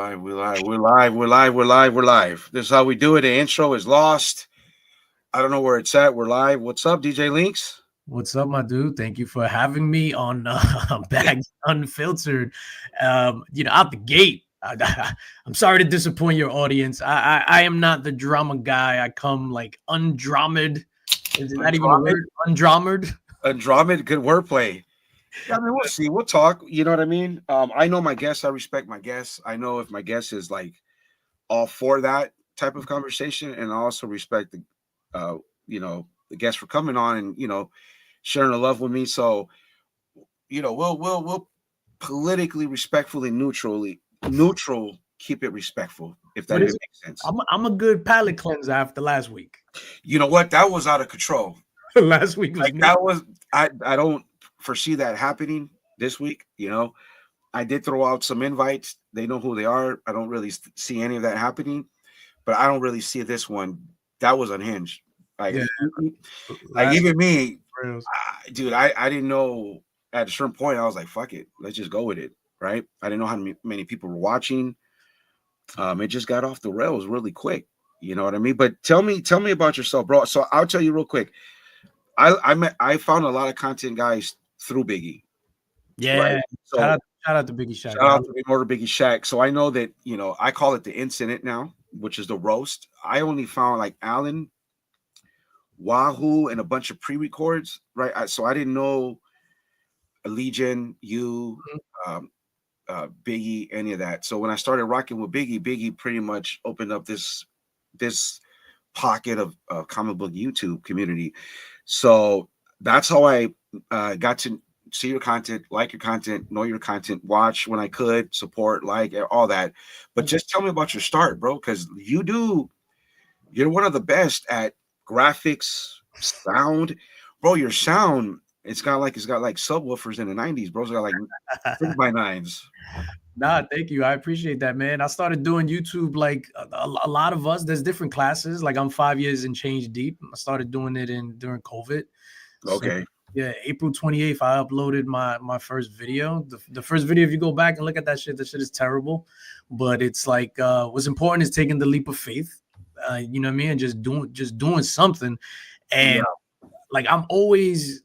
live. We're live. We're live. We're live. We're live. We're live. This is how we do it. The intro is lost. I don't know where it's at. We're live. What's up, DJ Links? What's up, my dude? Thank you for having me on Back Unfiltered. Out the gate. I'm sorry to disappoint your audience. I am not the drama guy. I come like undramed. Is that even a word? Undramed? Andromeda. Good wordplay. I mean, we'll see. We'll talk. You know what I mean? I know my guests. I respect my guests. I know if my guest is like all for that type of conversation, and I also respect the guests for coming on and sharing the love with me. So, we'll politically, respectfully, neutral, keep it respectful. If that makes sense. I'm a good palate cleanser after last week. You know what? That was out of control. Last week was that was. I don't foresee that happening this week. I did throw out some invites. They know who they are. I don't really see any of that happening, but I don't really see this one. That was unhinged. Even me, dude, I didn't know at a certain point. I was like, fuck it. Let's just go with it. Right. I didn't know how many people were watching. It just got off the rails really quick. You know what I mean? But tell me about yourself, bro. So I'll tell you real quick. I found a lot of content guys through Biggie. Yeah. Right? So shout out to Biggie Shaq. Shout out to Biggie Shaq. So I know that, I call it the incident now, which is the roast. I only found like Allen, Wahoo, and a bunch of pre-records, right? So I didn't know Legion, you, Biggie, any of that. So when I started rocking with Biggie pretty much opened up this pocket of comic book YouTube community. So that's how I got to see your content, like your content, know your content, watch when I could, support, like all that. But just tell me about your start, bro, because you're one of the best at graphics, sound, bro. Your sound, it's got like subwoofers in the 90s, bro. It's got like 6x9s. Nah, thank you. I appreciate that, man. I started doing YouTube like a lot of us. There's different classes. Like I'm 5 years and change deep. I started doing it during COVID. Okay. So, yeah, April 28th, I uploaded my first video. The first video, if you go back and look at that shit is terrible. But it's like what's important is taking the leap of faith. You know what I mean? And just doing something. And like I'm always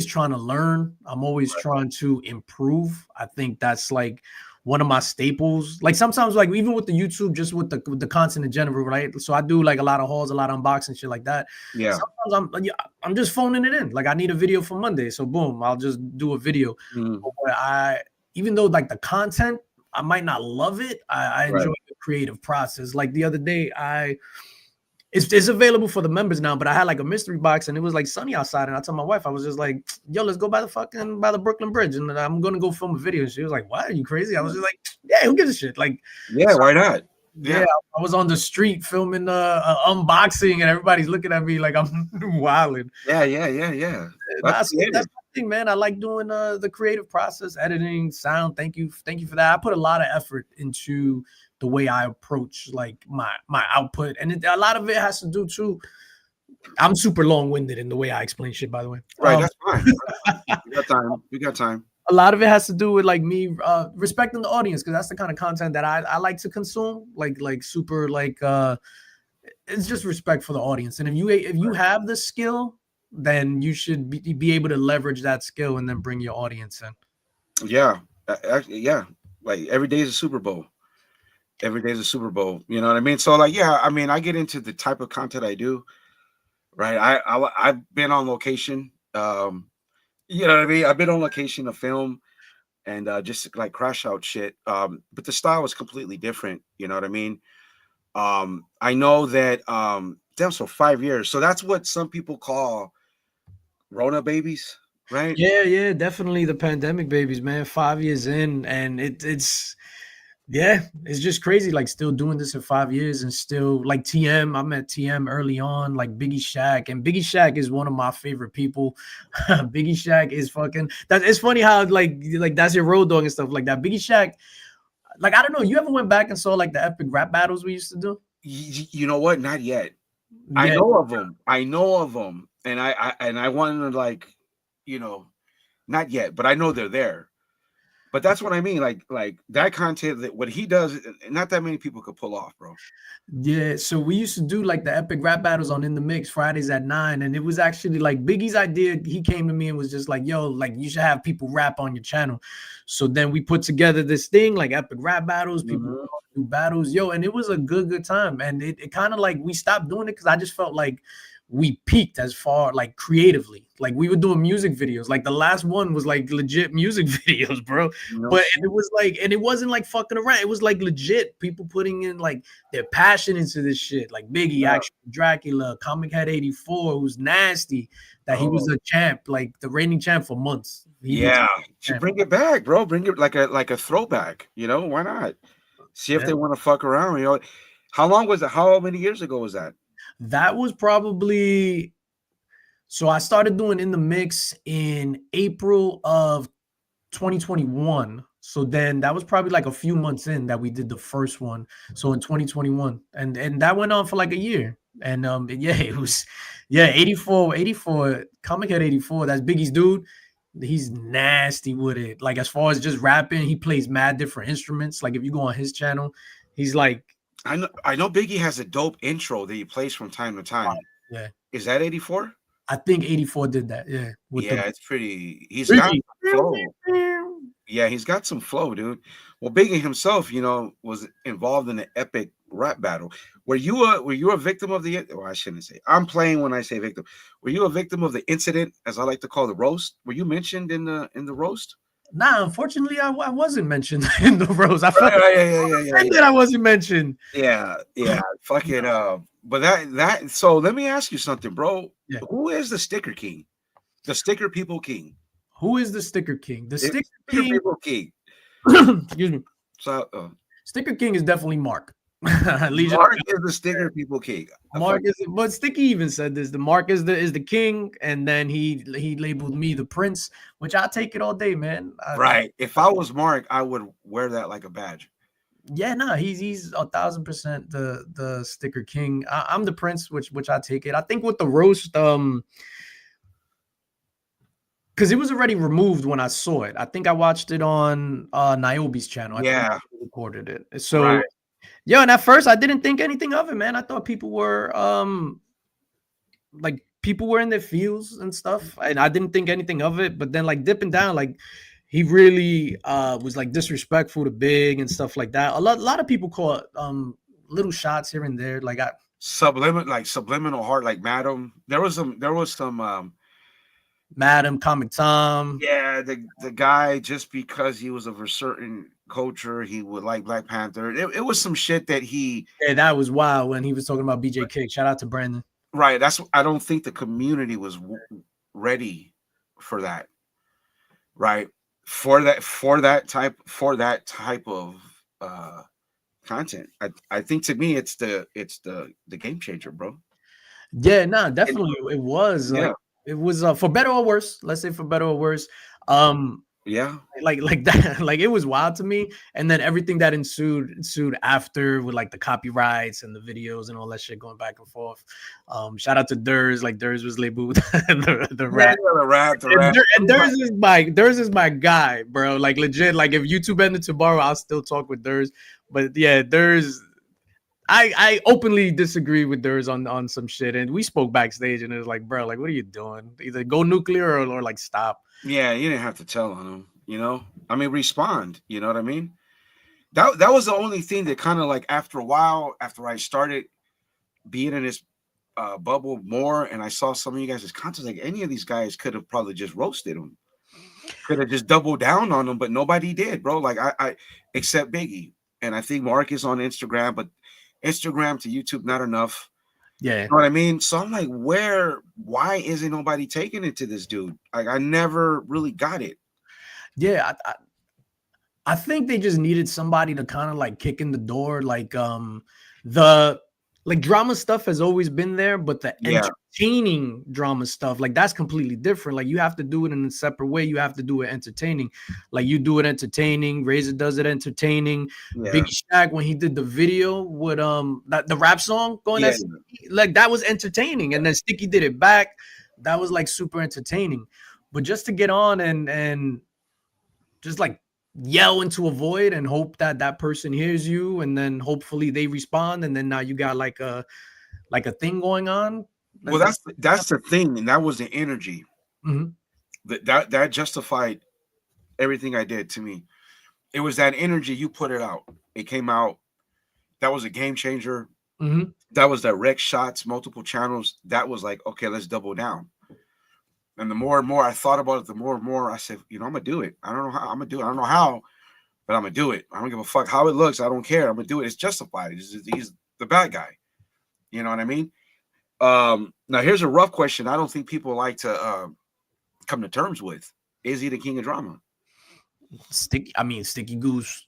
trying to learn. I'm always trying to improve. I think that's like one of my staples. Like sometimes, like even with the YouTube, just with the content in general, right? So I do like a lot of hauls, a lot of unboxing, shit like that. Yeah. Sometimes I'm just phoning it in. Like I need a video for Monday, so boom, I'll just do a video. But even though like the content, I might not love it. I enjoy the creative process. Like the other day, It's available for the members now, but I had like a mystery box and it was like sunny outside. And I told my wife, I was just like, yo, let's go by the Brooklyn Bridge. And I'm going to go film a video. And she was like, what? Are you crazy? I was just like, yeah, who gives a shit? Like, yeah, why not? Yeah, I was on the street filming unboxing and everybody's looking at me like I'm wilding. Yeah. That's my thing, man. I like doing the creative process, editing, sound. Thank you for that. I put a lot of effort into the way I approach like my output, and a lot of it has to do too. I'm super long-winded in the way I explain shit, by the way. Right, that's fine. We got time. A lot of it has to do with like me respecting the audience, because that's the kind of content that I like to consume. Like super like it's just respect for the audience. And if you have the skill, then you should be able to leverage that skill and then bring your audience in. Yeah, yeah. Like every day is a Super Bowl. Every day is a Super Bowl. You know what I mean? So like, yeah, I mean, I get into the type of content I do. Right. I've been on location. You know what I mean? I've been on location to film and just like crash out shit. But the style is completely different. You know what I mean? I know that damn, so 5 years. So that's what some people call Rona babies, right? Yeah, definitely the pandemic babies, man. 5 years in, and it's just crazy. Like still doing this in 5 years, and still like TM. I met TM early on, like Biggie Shaq, and Biggie Shaq is one of my favorite people. Biggie Shaq is fucking. It's funny how like that's your road dog and stuff like that. Biggie Shaq, like I don't know. You ever went back and saw like the epic rap battles we used to do? You know what? Not yet. Yeah. I know of them, and I wanted to like, not yet, but I know they're there. But that's what I mean. Like that content, that what he does, not that many people could pull off, bro. Yeah, so we used to do like the epic rap battles on In the Mix Fridays at 9, and it was actually like Biggie's idea. He came to me and was just like, "Yo, like you should have people rap on your channel." So then we put together this thing like epic rap battles. People do battles, yo, and it was a good time. And it kind of like we stopped doing it because I just felt like we peaked as far like creatively. Like we were doing music videos. Like the last one was like legit music videos, bro. But it was like, and it wasn't like fucking around. It was like legit people putting in like their passion into this shit. Like Biggie, actually Dracula, Comic Head 84, who's nasty. That he was a champ, like the reigning champ for months. Should bring it back, bro. Bring it like a throwback. You know, why not? See if they want to fuck around. You know, how long was it? How many years ago was that? That was probably, so I started doing In the Mix in April of 2021. So then that was probably like a few months in that we did the first one. So in 2021, and that went on for like a year. And it was 84 Comic Head 84. That's Biggie's dude. He's nasty with it. Like as far as just rapping, he plays mad different instruments. Like if you go on his channel, he's like, I know Biggie has a dope intro that he plays from time to time. Yeah. Is that 84? I think 84 did that. Yeah. It's pretty. He's got flow. Yeah, he's got some flow, dude. Well, Biggie himself, you know, was involved in an epic rap battle. Were you a victim of the? Well, I shouldn't say. I'm playing when I say victim. Were you a victim of the incident, as I like to call the roast? Were you mentioned in the roast? Nah, unfortunately, I wasn't mentioned in the roast. I felt that I wasn't mentioned. Yeah, fucking. But that. So let me ask you something, bro. Yeah. Who is the sticker king? The sticker people king. Who is the sticker king? The sticker people king. Excuse me. So, sticker king is definitely Mark. Mark is the sticker people king. Mark is, but Sticky even said this. The Mark is the king, and then he labeled me the prince, which I take it all day, man. Right. If I was Mark, I would wear that like a badge. Yeah, no, he's 1,000% the sticker king. I'm the prince, which I take it. I think with the roast, because it was already removed when I saw it. I think I watched it on Niobe's channel. I think I recorded it. So. Right. Yeah, and at first I didn't think anything of it, man. I thought people were in their fields and stuff, and I didn't think anything of it. But then like dipping down, like he really was like disrespectful to Big and stuff like that. A lot of people call it little shots here and there, like subliminal heart, like Madam. There was some Madam, Comic Tom. Yeah, the guy, just because he was of a certain culture, he would like Black Panther. It was some shit that that was wild when he was talking about BJ Kick. Shout out to Brandon. Right. I don't think the community was ready for that. Right. For that type of content. I think to me it's the game changer, bro. Yeah, no, definitely it was. Yeah. It was for better or worse. Let's say for better or worse. Like that, like it was wild to me. And then everything that ensued after with like the copyrights and the videos and all that shit going back and forth. Shout out to Durs. Like Durs was labeled the rap. And Durs is my guy, bro. Like legit. Like if YouTube ended tomorrow, I'll still talk with Durs. But yeah, Durs. I openly disagree with Durs on some shit, and we spoke backstage, and it was like, bro, like, what are you doing? Either go nuclear or like stop. Yeah, you didn't have to tell on him, you know. I mean, respond. You know what I mean? That was the only thing that kind of like after a while, after I started being in this bubble more, and I saw some of you guys' content, like any of these guys could have probably just roasted him, could have just doubled down on them, but nobody did, bro. Like I except Biggie, and I think Mark is on Instagram, but Instagram to YouTube not enough. Yeah, you know what I mean? So I'm like, why isn't nobody taking it to this dude? Like I never really got it. Yeah, I think they just needed somebody to kind of like kick in the door. Like the like drama stuff has always been there, but the entertaining drama stuff, like that's completely different. Like you have to do it in a separate way. You have to do it entertaining. Like you do it entertaining. Razor does it entertaining. Big Shaq, when he did the video with the rap song going like that was entertaining. And then Sticky did it back. That was like super entertaining. But just to get on and just like yell into a void and hope that that person hears you, and then hopefully they respond, and then now you got like a thing going on. Well, that's the thing, and that was the energy Mhm. that justified everything I did to me. It was that energy. You put it out. It came out. That was a game changer. Mhm. That was direct shots, multiple channels. That was like, okay, let's double down. And the more and more I thought about it, the more and more I said, I'm gonna do it. I don't know how I'm gonna do it. I don't know how, but I'm gonna do it. I don't give a fuck how it looks. I don't care. I'm gonna do it. It's justified. He's the bad guy. You know what I mean? Now here's a rough question. I don't think people like to come to terms with. Is he the king of drama? Sticky Goose.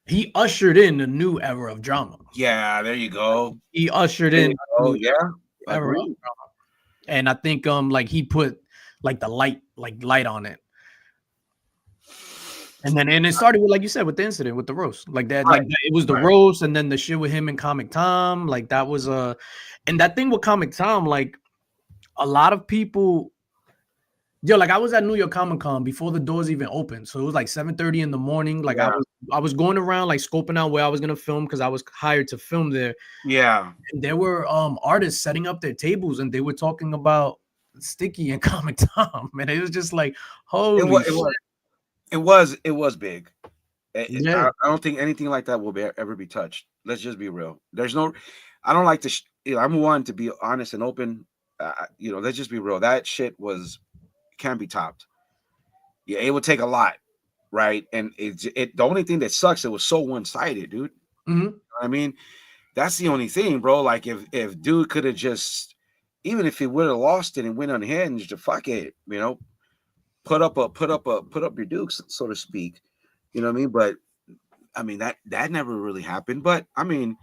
He ushered in a new era of drama. Yeah, there you go. He ushered in. Oh yeah, era of drama. And I think like he put like the light on it. And it started with, like you said, with the incident with the roast, like that, right. It was the roast, and then the shit with him and Comic Tom, like that was and that thing with Comic Tom, like a lot of people, like I was at New York Comic Con before the doors even opened, so it was like 7:30 in the morning. Like I was going around like scoping out where I was gonna film because I was hired to film there. Yeah, and there were artists setting up their tables, and they were talking about Sticky and Comic Tom, and it was just like, holy shit. It was big. Yeah. I don't think anything like that will ever be touched. Let's just be real. There's no, I don't like to. I'm one to be honest and open. Let's just be real. That shit can't be topped. Yeah, it would take a lot, right? And the only thing that sucks, it was so one sided, dude. Mm-hmm. You know I mean, that's the only thing, bro. Like if dude could have just, even if he would have lost it and went unhinged, to fuck it, put up your dukes, so to speak. You know what I mean? But I mean that never really happened. But I mean,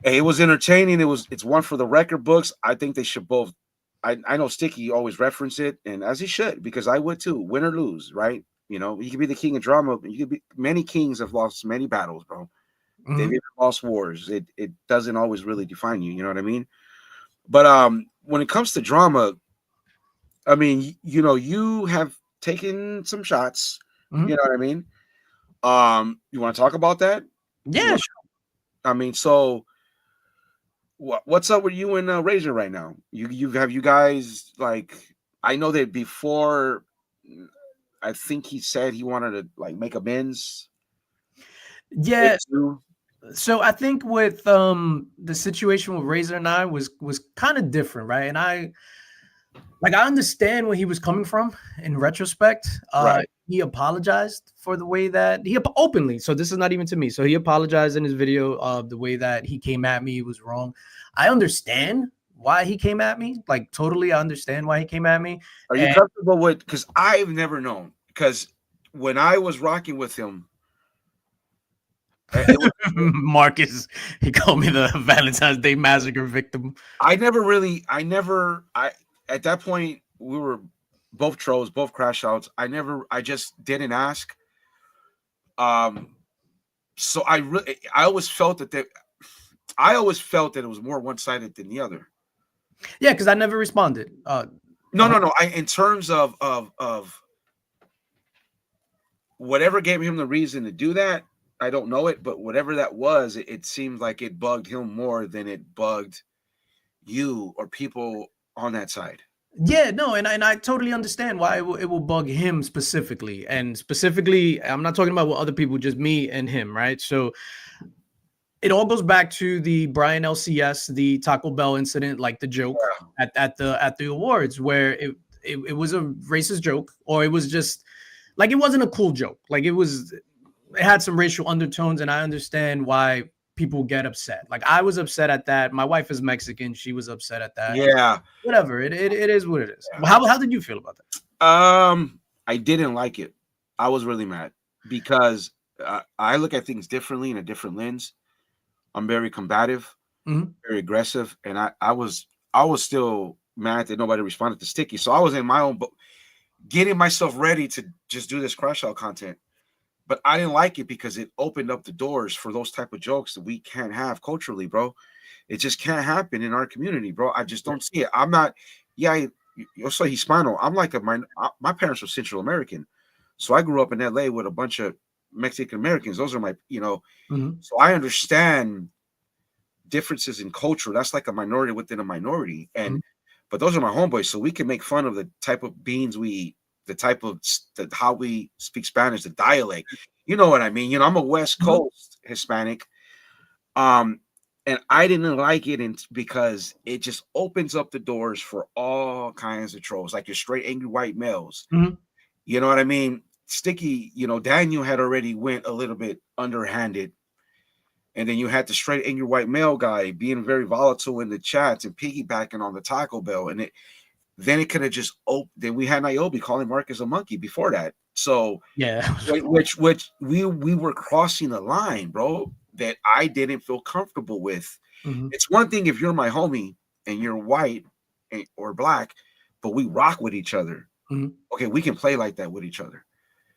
hey, it was entertaining. It's one for the record books. I think they should both. I know Sticky always reference it, and as he should, because I would too, win or lose, right? You could be the king of drama. You could be. Many kings have lost many battles, bro. Mm-hmm. They've even lost wars. It doesn't always really define you. You know what I mean? But when it comes to drama, I mean, you have taken some shots. Mm-hmm. You know what I mean? You want to talk about that? Yeah, sure. I mean, so what's up with you and Razor right now? You guys, like, I know that before, I think he said he wanted to like make amends. Yeah. So I think with the situation with Razor and I was kind of different, right? And I understand where he was coming from in retrospect. Right. He apologized for the way that he openly. So this is not even to me. So he apologized in his video of the way that he came at me. It was wrong. I understand why he came at me. Like totally, I understand why he came at me. Are you comfortable with? Because I've never known. Because when I was rocking with him, Marcus, he called me the Valentine's Day Massacre victim. At that point, we were both trolls, both crash outs. I just didn't ask. So I always felt that it was more one-sided than the other. Yeah, because I never responded. No. In terms of whatever gave him the reason to do that, I don't know it, but whatever that was, it seemed like it bugged him more than it bugged you or people on that side. Yeah, no, and I totally understand why it will bug him specifically. And specifically, I'm not talking about with other people, just me and him, right? So it all goes back to the Brian LCS, the Taco Bell incident, like the joke at the awards, where it was a racist joke, or it was just like, it wasn't a cool joke. Like it had some racial undertones, and I understand why people get upset. Like I was upset at that. My wife is Mexican. She was upset at that. Yeah. Whatever. It is what it is. Yeah. How did you feel about that? I didn't like it. I was really mad because I look at things differently in a different lens. I'm very combative, very aggressive, and I was still mad that nobody responded to Sticky. So I was in my own getting myself ready to just do this crash out content. But I didn't like it because it opened up the doors for those type of jokes that we can't have culturally, bro. It just can't happen in our community, bro. I just don't see it. I'm not, yo soy Hispano. I'm like my parents were Central American. So I grew up in LA with a bunch of Mexican Americans. Those are my, Mhm. so I understand differences in culture. That's like a minority within a minority. Mhm. But those are my homeboys. So we can make fun of the type of beans we eat, the type of how we speak Spanish, the dialect. You know what I mean? I'm a West Mhm. Coast Hispanic. Um, and I didn't like it because it just opens up the doors for all kinds of trolls, like your straight angry white males. Mhm. You know what I mean? Sticky, Daniel had already went a little bit underhanded. And then you had the straight angry white male guy being very volatile in the chats and piggybacking on the Taco Bell. And then it could have just then we had Niobe calling Marcus a monkey before that. So Yeah. which we were crossing a line, bro, that I didn't feel comfortable with. Mhm. It's one thing if you're my homie and you're white or black, but we rock with each other. Mhm. Okay, we can play like that with each other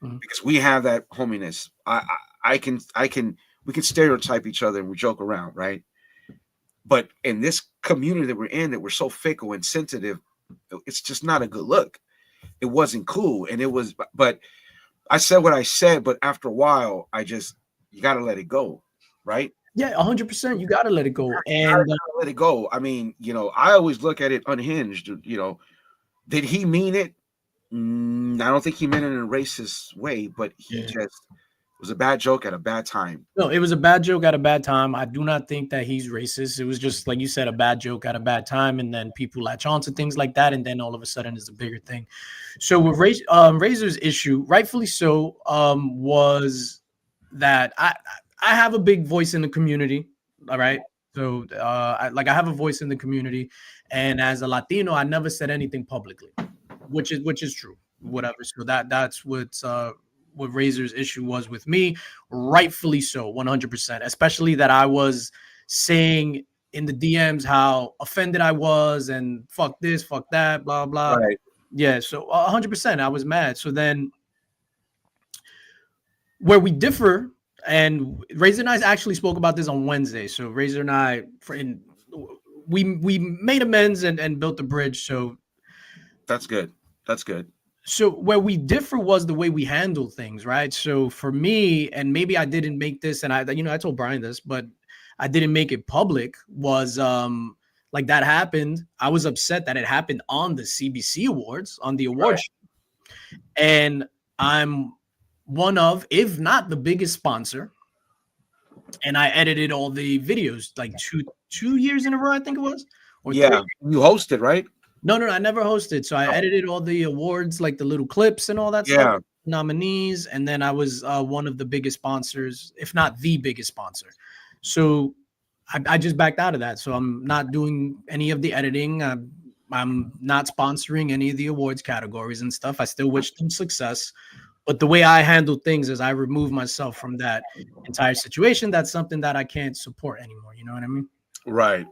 Mhm. because we have that hominess. I can we can stereotype each other and we joke around, right? But in this community that we're in, that we're so fickle and sensitive, it's just not a good look. It wasn't cool, and it was. But I said what I said, but after a while, you got to let it go, right? Yeah, 100%. You gotta let it go. You And gotta let it go. I mean, I always look at it unhinged. Did he mean it? I don't think he meant it in a racist way, but he yeah. just was a bad joke at a bad time. No, it was a bad joke at a bad time. I do not think that he's racist. It was just like you said, a bad joke at a bad time, and then people latch on to things like that, and then all of a sudden it's a bigger thing. So with Razor's issue, rightfully so, was that I have a big voice in the community. All right. So I have a voice in the community, and as a Latino, I never said anything publicly, which is true. Whatever. So that's what Razor's issue was with me, rightfully so, 100%. Especially that I was saying in the DMs how offended I was and fuck this, fuck that, blah blah. Right. Yeah, so 100%, I was mad. So then, where we differ, and Razor and I actually spoke about this on Wednesday. So Razor and I, we made amends and built the bridge. So That's good. That's good. so where we differ was the way we handle things, right? So for me, and maybe I didn't make this, and I told Brian this, but I didn't make it public, was like that happened. I was upset that it happened on the CBC Awards, on the award show. And I'm one of, if not the biggest sponsor, and I edited all the videos like two years in a row, I think it was, or Yeah, 3. you hosted, right? No, I never hosted. So I edited all the awards, like the little clips and all that stuff, Yeah. nominees, and then I was one of the biggest sponsors, if not the biggest sponsor. So I just backed out of that. So I'm not doing any of the editing. I'm not sponsoring any of the awards categories and stuff. I still wish them success. But the way I handle things is I remove myself from that entire situation. That's something that I can't support anymore. You know what I mean? Right.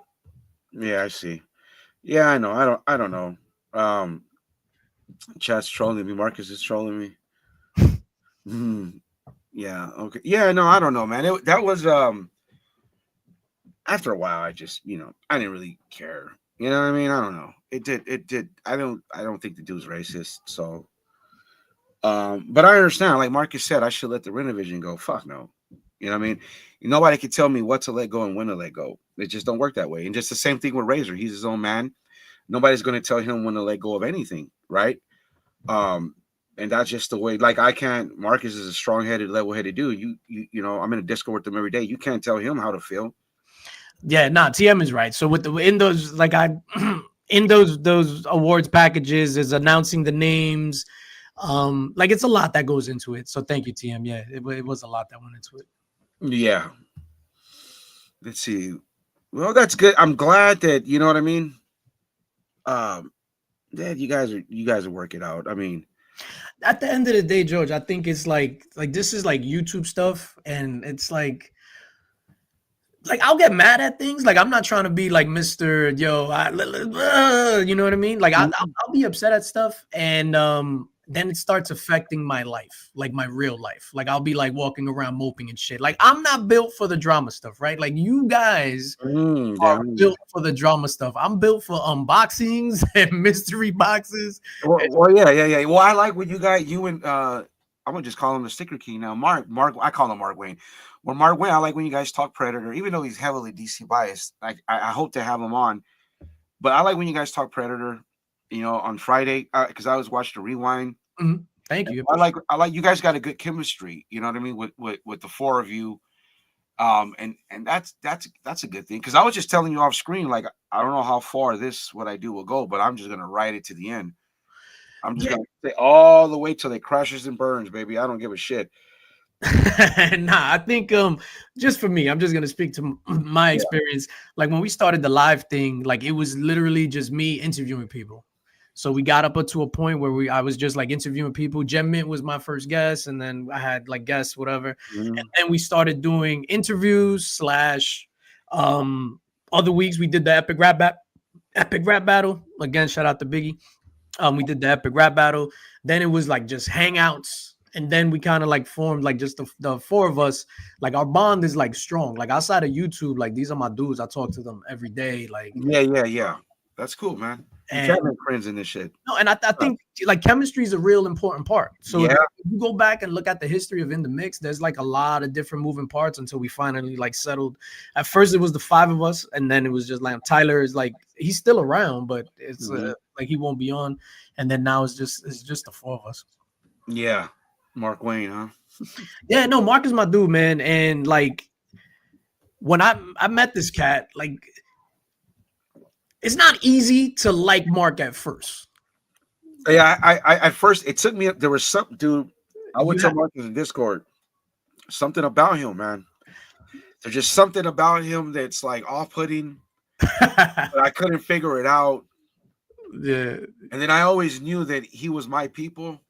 Yeah, I see. Yeah, I know. I don't know. Chat's trolling me. Marcus is trolling me. Yeah, okay. Yeah, no, I don't know, man. That was after a while I just, I didn't really care. You know what I mean? I don't know. It did. I don't think the dude's racist. So but I understand, like Marcus said, I should let the Renovision go. Fuck no. You know what I mean? Nobody can tell me what to let go and when to let go. It just don't work that way. And just the same thing with Razor. He's his own man. Nobody's going to tell him when to let go of anything, right? And that's just the way. Like I can't. Marcus is a strong-headed, level-headed dude. I'm in a Discord with him every day. You can't tell him how to feel. Yeah, TM is right. So in those, like in those awards packages is announcing the names. Like it's a lot that goes into it. So thank you, TM. Yeah, it was a lot that went into it. Yeah. Let's see. Well, that's good. I'm glad that you know what I mean. Dad, you guys are working out. I mean, at the end of the day, George, I think it's like this is like YouTube stuff, and it's like I'll get mad at things. Like I'm not trying to be like Mr. You know what I mean? Like I'll be upset at stuff, and then it starts affecting my life, like my real life. Like I'll be like walking around moping and shit. Like I'm not built for the drama stuff, right? Like you guys are built for the drama stuff. I'm built for unboxings and mystery boxes. Well, yeah. Well, I like what you and I'm gonna just call him the Sticker King now. Mark, I call him Mark Wayne. When Mark Wayne, I like when you guys talk Predator, even though he's heavily DC biased. I hope to have him on, but I like when you guys talk Predator. You know, on Friday because I was watching the rewind. Mhm. Thank you. I like you guys got a good chemistry. You know what I mean with the four of you. And that's a good thing because I was just telling you off screen, like I don't know how far what I do will go, but I'm just gonna ride it to the end. I'm just gonna stay all the way till it crashes and burns, baby. I don't give a shit. Nah, I think just for me, I'm just gonna speak to my experience. Like when we started the live thing, like it was literally just me interviewing people. So we got up to a point where I was just like interviewing people. Gem Mint was my first guest, and then I had like guests, whatever. And then we started doing interviews / other weeks we did the epic rap battle. Again, shout out to Biggie. We did the epic rap battle. Then it was like just hangouts. And then we kind of like formed like just the four of us. Like our bond is like strong. Like outside of YouTube, like these are my dudes. I talk to them every day. Like yeah. That's cool, man. You can't make friends in this shit. No, and I think like chemistry is a real important part. So if you go back and look at the history of In the Mix, there's like a lot of different moving parts until we finally like settled. At first it was the five of us, and then it was just like Tyler is like he's still around, but it's like he won't be on. And then now it's just the four of us. Yeah. Mark Wayne, huh? Yeah, no, Mark is my dude, man. And like when I met this cat, like it's not easy to like Mark at first. Yeah, I at first it took me. There was some dude. I would tell Mark in the Discord something about him, man. There's just something about him that's like off-putting. But I couldn't figure it out. Yeah, and then I always knew that he was my people.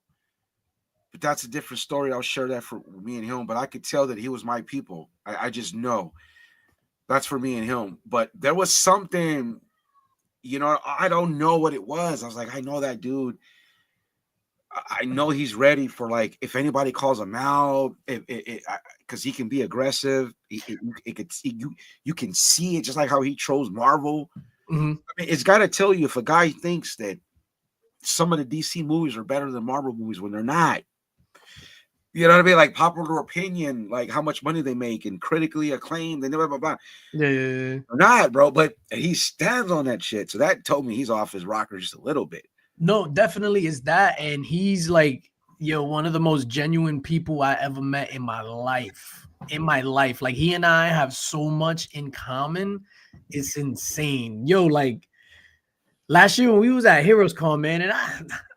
But that's a different story. I'll share that for me and him. But I could tell that he was my people. I just know that's for me and him. But there was something. You know, I don't know what it was. I was like, I know that dude. I know he's ready for like if anybody calls him out, because he can be aggressive. You can see it just like how he trolls Marvel. Mm-hmm. I mean, it's got to tell you if a guy thinks that some of the DC movies are better than Marvel movies when they're not. You know what I mean? Like popular opinion, like how much money they make and critically acclaimed and blah, blah, blah. Yeah. Or not, bro. But he stands on that shit. So that told me he's off his rocker just a little bit. No, definitely is that. And he's like, one of the most genuine people I ever met in my life. Like he and I have so much in common. It's insane. Like last year when we was at Heroes Con, man, and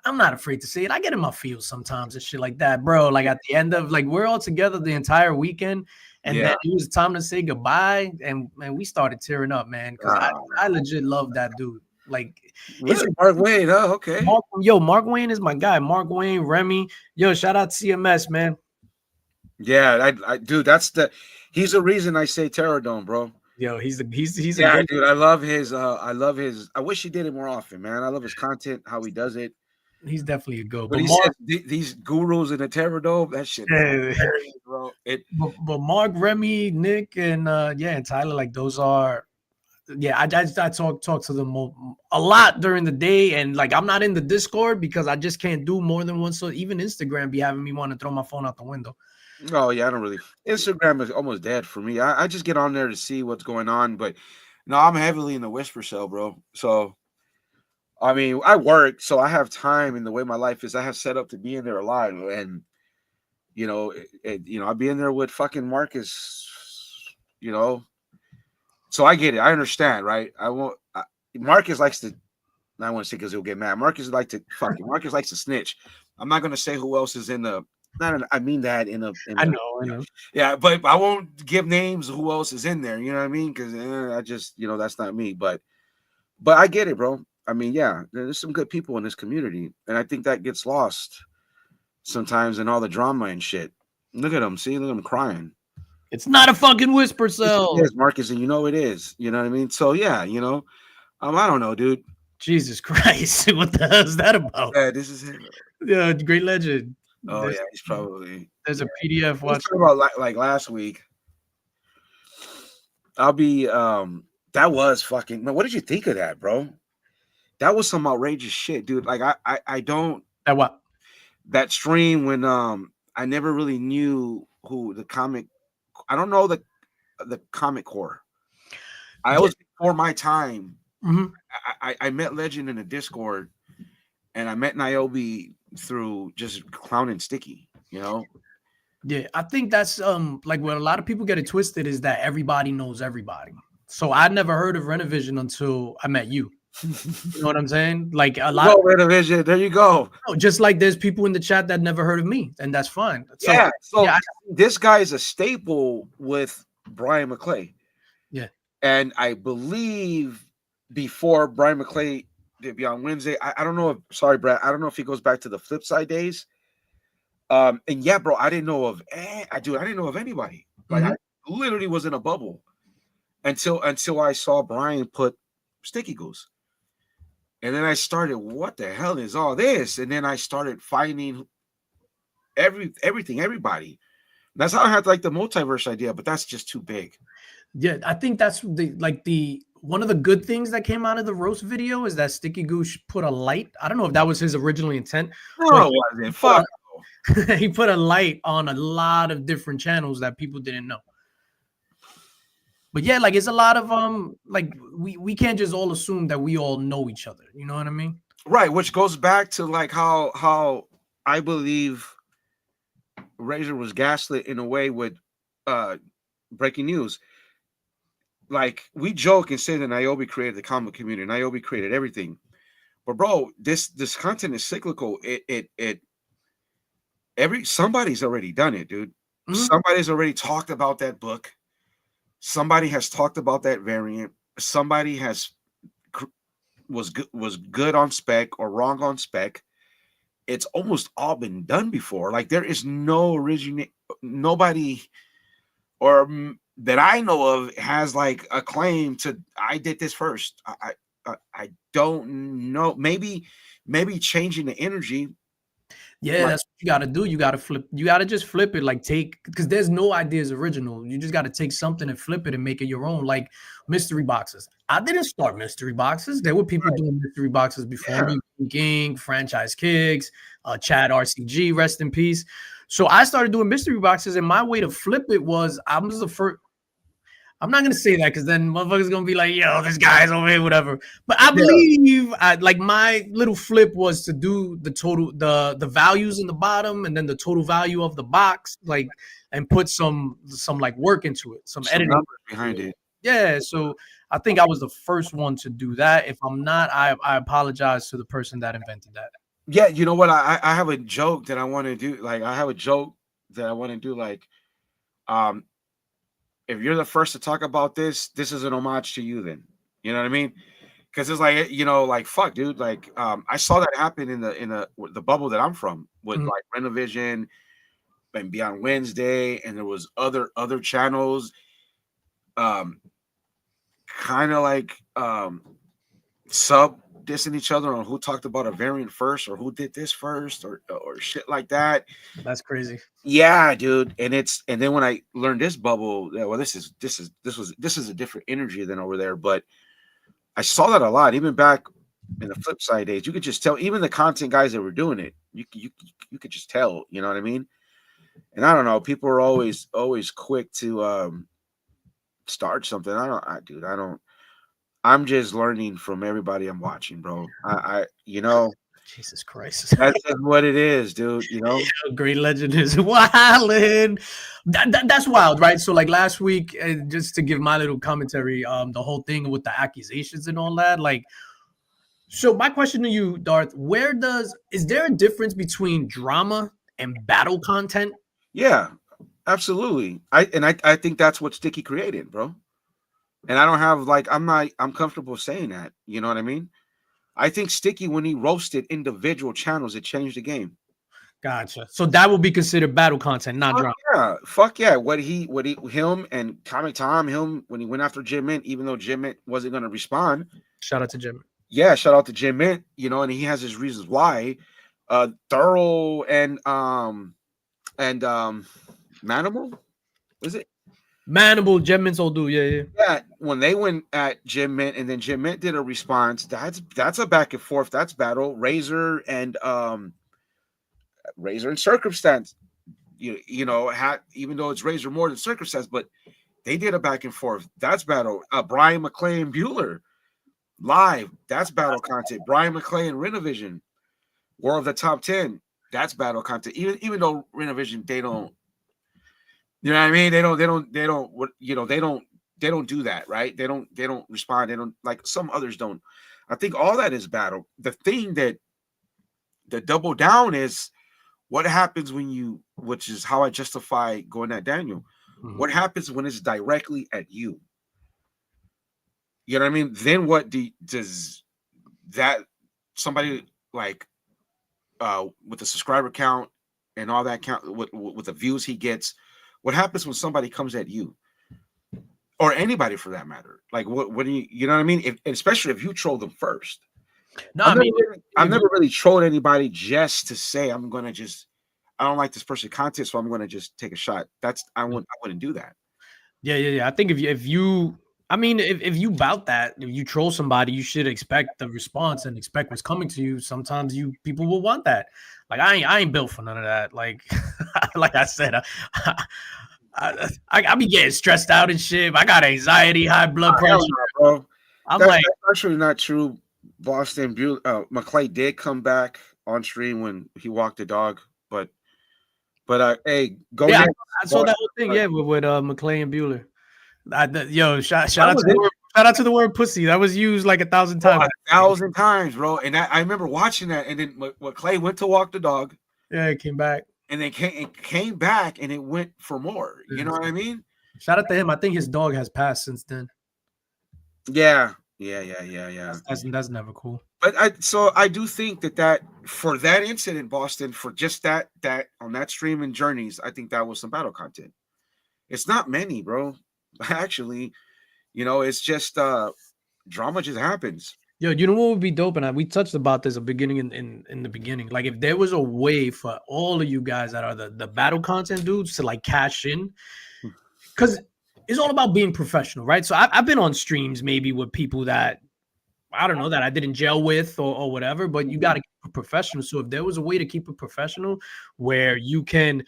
I'm not afraid to say it. I get in my feels sometimes and shit like that, bro. Like at the end of like we're all together the entire weekend, and then it was time to say goodbye, and we started tearing up, man, because I legit love that dude. Like it's Mark Wayne, huh? Okay. Mark Wayne is my guy. Mark Wayne, Remy. Shout out to CMS, man. Yeah, I dude, he's the reason I say Terror Dome, bro. He's yeah, dude. I love his. I wish he did it more often, man. I love his content, how he does it. He's definitely a go. But he says these gurus in the Terror Dome, that shit, bro. But Mark, Remy, Nick, and and Tyler, like those are. I talk to them a lot during the day, and like I'm not in the Discord because I just can't do more than one. So even Instagram be having me want to throw my phone out the window. Oh yeah, I don't really. Instagram is almost dead for me. I just get on there to see what's going on, but no, I'm heavily in the whisper cell, bro. So, I mean, I work, so I have time. In the way my life is, I have set up to be in there a lot, and I'll be in there with fucking Marcus, So I get it. I understand, right? Marcus likes to. I want to say because he'll get mad. Marcus likes to snitch. I'm not gonna say who else is in the. I mean that in a. I know. Yeah, but I won't give names of who else is in there. You know what I mean? Because I just, that's not me. But I get it, bro. I mean, yeah, there's some good people in this community, and I think that gets lost sometimes in all the drama and shit. Look at him. See, look at him crying. It's not a fucking whisper cell. Yes, Marcus, and it is. You know what I mean? So yeah, I don't know, dude. Jesus Christ, what the hell is that about? Yeah, this is him. Yeah, great legend. Oh yeah, he's probably. There's a PDF. Watch about like last week. I'll be. That was fucking. Man, what did you think of that, bro? That was some outrageous shit, dude. Like I don't. That what? That stream when I never really knew who the comic. I don't know the comic core. I Yeah. was before my time. Mhm. I met Legend in a Discord, and I met Niobe through just clowning Sticky. You know, Yeah, I think that's like what a lot of people get it twisted is that everybody knows everybody. So I never heard of Renovision until I met you. You know what I'm saying? Like a you lot go, of Renovision. There you go. no, just like there's people in the chat that never heard of me, and that's fine. So Yeah. So yeah, this guy is a staple with Brian McClay. yeah. And I believe before Brian McClay did be on Wednesday, I don't know if sorry, Brad, I don't know if he goes back to the flip side days. And yeah, bro, I didn't know of I didn't know of anybody. Like I Mhm. literally was in a bubble until I saw Brian put Sticky Goose. And then I started, what the hell is all this? And then I started finding everything, everybody. That's how I had like the multiverse idea, but that's just too big. Yeah, I think that's the one of the good things that came out of the roast video is that Sticky Goose put a light. I don't know if that was his original intent, but No, it wasn't. Fuck. he put a light on a lot of different channels that people didn't know. But yeah, like it's a lot of like we can't just all assume that we all know each other. You know what I mean? Right, which goes back to like how I believe Razor was gaslit in a way with uh breaking news. Like we joke and say that Niobe created the comic community, Niobe created everything. But bro, this content is cyclical. It somebody's already done it, dude. Mhm. Somebody's already talked about that book. Somebody has talked about that variant. Somebody has was good on spec or wrong on spec. It's almost all been done before. Like there is no nobody or that I know of has like a claim to I did this first. I don't know. Maybe changing the energy. Yeah, Like that's what you gotta do. You gotta flip. You gotta just flip it. Like take because there's no ideas original. You just gotta take something and flip it and make it your own. Like mystery boxes. I didn't start mystery boxes. There were people doing mystery boxes before yeah, me. King, Franchise Kicks, Chad RCG, rest in peace. So I started doing mystery boxes, and my way to flip it was I was the first. I'm not gonna say that because then motherfuckers gonna be like, "Yo, this guy's over here, whatever." But I yeah. believe, like my little flip was to do the total, the values in the bottom, and then the total value of the box, like, and put some like work into it, some Some editing. numbers behind it. Yeah, so I think I was the first one to do that. If I'm not, I apologize to the person that invented that. Yeah, you know what? I have a joke that I want to do. Like I have a joke that I want to do. Like, um, if you're the first to talk about this is an homage to you. Then you know what I mean? Because it's like like fuck, dude. Like, I saw that happen in the bubble that I'm from with Mhm. like Renovision and Beyond Wednesday, and there was other channels, um, kind of like sub dissing each other on who talked about a variant first or who did this first or shit like that. That's crazy. Yeah, dude. And then when I learned this bubble, yeah, well, this is a different energy than over there. But I saw that a lot, even back in the flip side days. You could just tell, even the content guys that were doing it, you could just tell, you know what I mean? And I don't know, people are always quick to start something. I don't. I'm just learning from everybody I'm watching, bro. Jesus Christ. That's just what it is, dude. Great Legend is wildin'. That's wild, right? So like last week, just to give my little commentary, the whole thing with the accusations and all that, like. So my question to you, Darth, is there a difference between drama and battle content? Yeah, absolutely. I think that's what Sticky created, bro. And I don't have like I'm comfortable saying that. You know what I mean? I think Sticky, when he roasted individual channels, it changed the game. Gotcha. So that would be considered battle content, not Fuck drama. yeah, fuck yeah. Him and Comic Tom, him when he went after Jim Mint, even though Jim Mint wasn't gonna respond. Shout out to Jim. Yeah, shout out to Jim Mint, and he has his reasons why. Thorough and Manimal, is it? Manable, Gemins all do, yeah. Yeah, when they went at Jim Mint and then Jim Mint did a response, that's a back and forth. That's battle. Razor and Circumstance. you know, even though it's Razor more than Circus says, but they did a back and forth. That's battle. Brian McClay and Bueller live. That's battle content. Brian McClay and Renovision, War of the Top 10. That's battle content. Even though Renovision, they don't, you know what I mean? They don't do that, right? They don't respond. They don't, like some others don't. I think all that is battle. The thing that the double down is what happens when you, which is how I justify going at Daniel. Mhm. What happens when it's directly at you? You know what I mean? Then what does that somebody like with the subscriber count and all that count with the views he gets? What happens when somebody comes at you, or anybody for that matter? Like what do you know what I mean? Especially if you troll them first. No, I've never really trolled anybody just to say I don't like this person's content, so I'm going to just take a shot. I wouldn't do that. Yeah. I think if you bout that, if you troll somebody, you should expect the response and expect what's coming to you. Sometimes people will want that. Like I ain't built for none of that. Like like I said, I be getting stressed out and shit. I got anxiety, high blood pressure, bro. That's actually not true. Boston McClay did come back on stream when he walked the dog, but hey, go yeah, next. I saw that whole thing, with McClay and Bueller. Shout out to the word pussy. That was used like 1,000 times. 1,000 times, bro. And I remember watching that, and then McClay went to walk the dog. Yeah, it came back. And then came back, and it went for more. You know what I mean? Shout out to him. I think his dog has passed since then. Yeah. That's never cool. But I do think that for that incident, Boston, for just that on that stream and Journeys, I think that was some battle content. It's not many, bro. Actually, it's just drama just happens. Yo, you know what would be dope? And we touched about this in the beginning. Like if there was a way for all of you guys that are the battle content dudes to like cash in, because it's all about being professional, right? So I've been on streams maybe with people that I don't know that I didn't gel with or whatever, but you got to keep it professional. So if there was a way to keep it professional where you could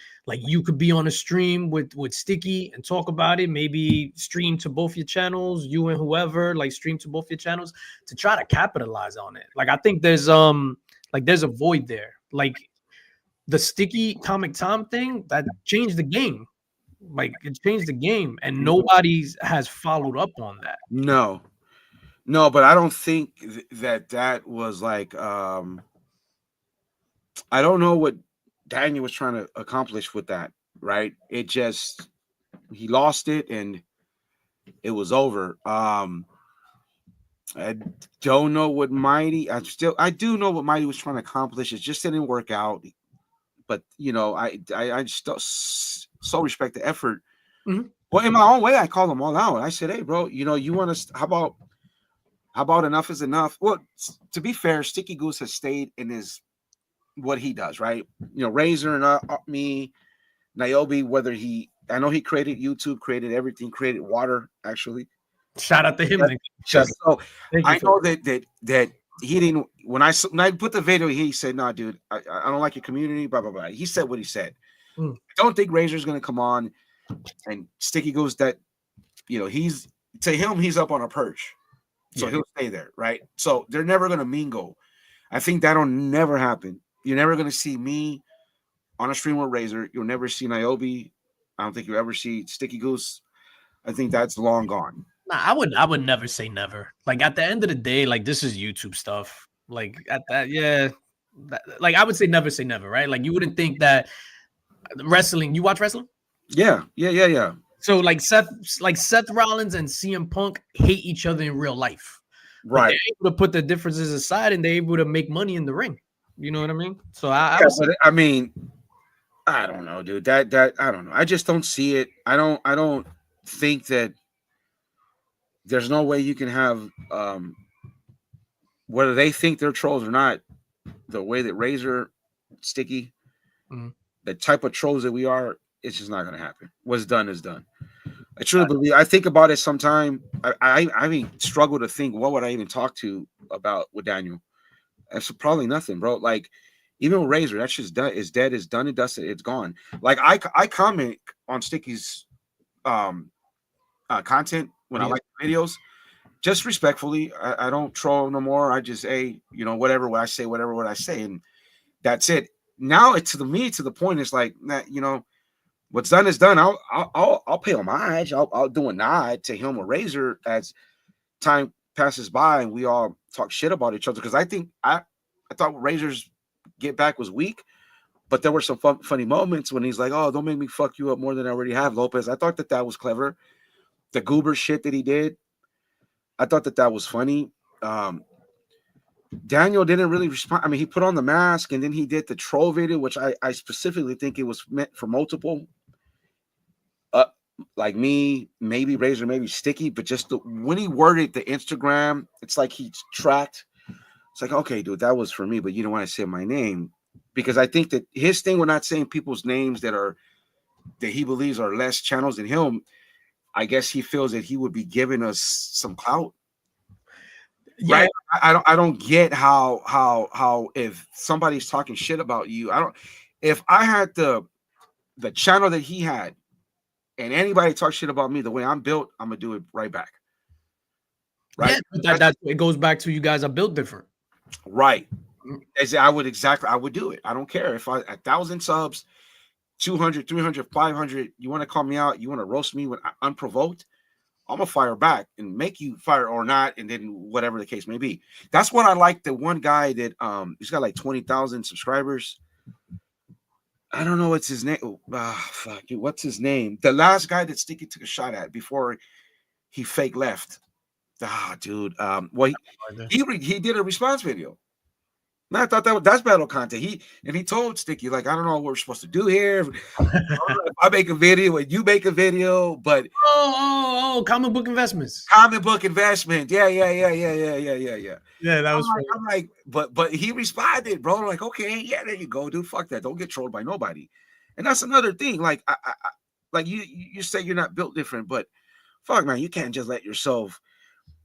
be on a stream with Sticky and talk about it, maybe stream to both your channels, you and whoever, like stream to both your channels to try to capitalize on it. Like I think there's a void there. Like the Sticky Comic Tom thing that changed the game. Like it changed the game and nobody has followed up on that. No, but I don't think that was like I don't know what Daniel was trying to accomplish with that, right? It just he lost it and it was over. I don't know what Mighty. I do know what Mighty was trying to accomplish. It just didn't work out. But I still so respect the effort. Mm-hmm. Well, in my own way, I called them all out. I said, "Hey, bro, you want to? How about enough is enough?" Well, to be fair, Sticky Goose has stayed in what he does, right? Razor and me, Niobe. I know he created YouTube, created everything, created water. Actually, shout out to him. So I know that he didn't. When I put the video, he said, "No, dude, I don't like your community." Blah blah blah. He said what he said. I don't think Razor's gonna come on, and Sticky Goose that he's up on a perch. So he'll stay there, right? So they're never going to mingle. I think that'll never happen. You're never going to see me on a stream with Razor. You'll never see Niobe. I don't think you'll ever see Sticky Goose. I think that's long gone. Nah, I would never say never. Like at the end of the day, like this is YouTube stuff. Like at that, like I would say never, right? Like you wouldn't think that wrestling. You watch wrestling? Yeah. So like Seth Rollins and CM Punk hate each other in real life. Right. They're able to put the differences aside and they're able to make money in the ring. You know what I mean? So I don't know, dude. That I don't know. I just don't see it. I don't think that there's no way you can have whether they think they're trolls or not, the way that Razor, Sticky, the type of trolls that we are, it's just not going to happen. What's done is done. I truly believe. I think about it sometime. I mean, struggle to think what would I even talk to about with Daniel. That's probably nothing, bro. Like Even with Razor, that shit's done. Is dead. Is done and dusted. It's gone. Like I comment on Sticky's content when I like videos, just respectfully. I don't troll no more. I just whatever what I say, whatever what I say, and that's it. Now it's to the point. It's like that. What's done is done. I'll pay homage. I'll do a nod to him or Razor as time passes by and we all talk shit about each other. Because I think I thought Razor's get back was weak, but there were some funny moments when he's like, "Oh, don't make me fuck you up more than I already have, Lopez." I thought that was clever. The goober shit that he did, I thought that was funny. Daniel didn't really respond. I mean, he put on the mask and then he did the troll video, which I specifically think it was meant for multiple. Like me, maybe Razor, maybe Sticky, but just when he worded the Instagram, it's like he tracked. It's like, okay, dude, that was for me, but you don't want to say my name, because I think that his thing, we're not saying people's names that he believes are less channels than him. I guess he feels that he would be giving us some clout, right? I don't get how if somebody's talking shit about you, if I had the channel that he had, and anybody talks shit about me the way I'm built, I'm gonna do it right back. Right? Yeah, that it goes back to you guys are built different. Right. I would do it. I don't care if 1,000 subs, 200, 300, 500, you want to call me out, you want to roast me when unprovoked, I'm gonna fire back and make you fire or not, and then whatever the case may be. That's what I like. The one guy that he's got like 20,000 subscribers. I don't know what's his name. Fuck you. What's his name? The last guy that Sticky took a shot at before he fake left. Dude. Well, he did a response video. And I thought that's battle content. He told Sticky, like, I don't know what we're supposed to do here. I make a video and you make a video, but comic book investments. Comic book investment. Yeah. Yeah, that was funny. I'm like, but he responded, bro. Like, okay, yeah, there you go, dude. Fuck that. Don't get trolled by nobody. And that's another thing. Like, I like you say you're not built different, but fuck, man, you can't just let yourself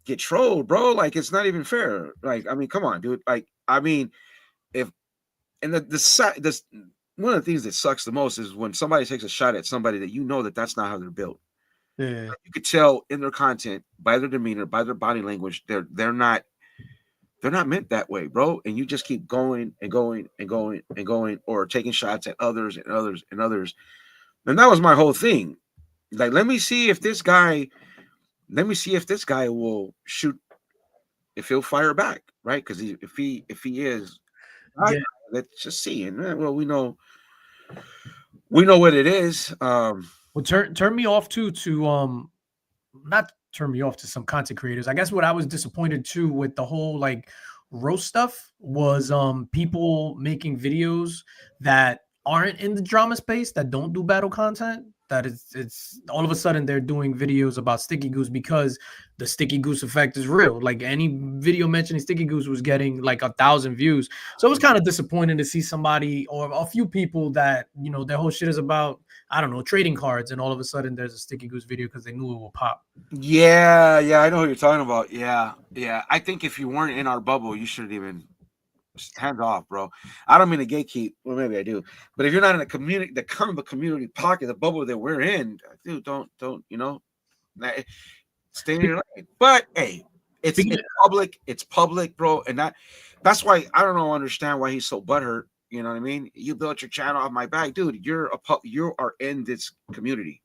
get trolled, bro. Like, it's not even fair. Like, I mean, come on, dude. Like, I mean, one of the things that sucks the most is when somebody takes a shot at somebody that you know that's not how they're built. Yeah, you could tell in their content, by their demeanor, by their body language, they're not meant that way, bro. And you just keep going and going and going and going, or taking shots at others and others and others. And that was my whole thing. Like, let me see if this guy will shoot, if he'll fire back, right? Because if he is, let's just see. And well, we know what it is. Well, turn me off to not turn me off to some content creators. I guess what I was disappointed too with the whole like roast stuff was people making videos that aren't in the drama space, that don't do battle content, that it's all of a sudden they're doing videos about Sticky Goose because the Sticky Goose effect is real. Like, any video mentioning Sticky Goose was getting like 1,000 views. So it was kind of disappointing to see somebody or a few people that, you know, their whole shit is about, I don't know, trading cards, and all of a sudden there's a Sticky Goose video because they knew it will pop. Yeah, I know what you're talking about. Yeah. I think if you weren't in our bubble, you shouldn't even, hands off, bro. I don't mean to gatekeep. Well, maybe I do. But if you're not in a community, the kind of a community pocket, the bubble that we're in, dude, don't, stay in your lane. But hey, it's public. It's public, bro. And that's why I don't understand why he's so butthurt. You know what I mean? You built your channel off my back, dude. You are in this community,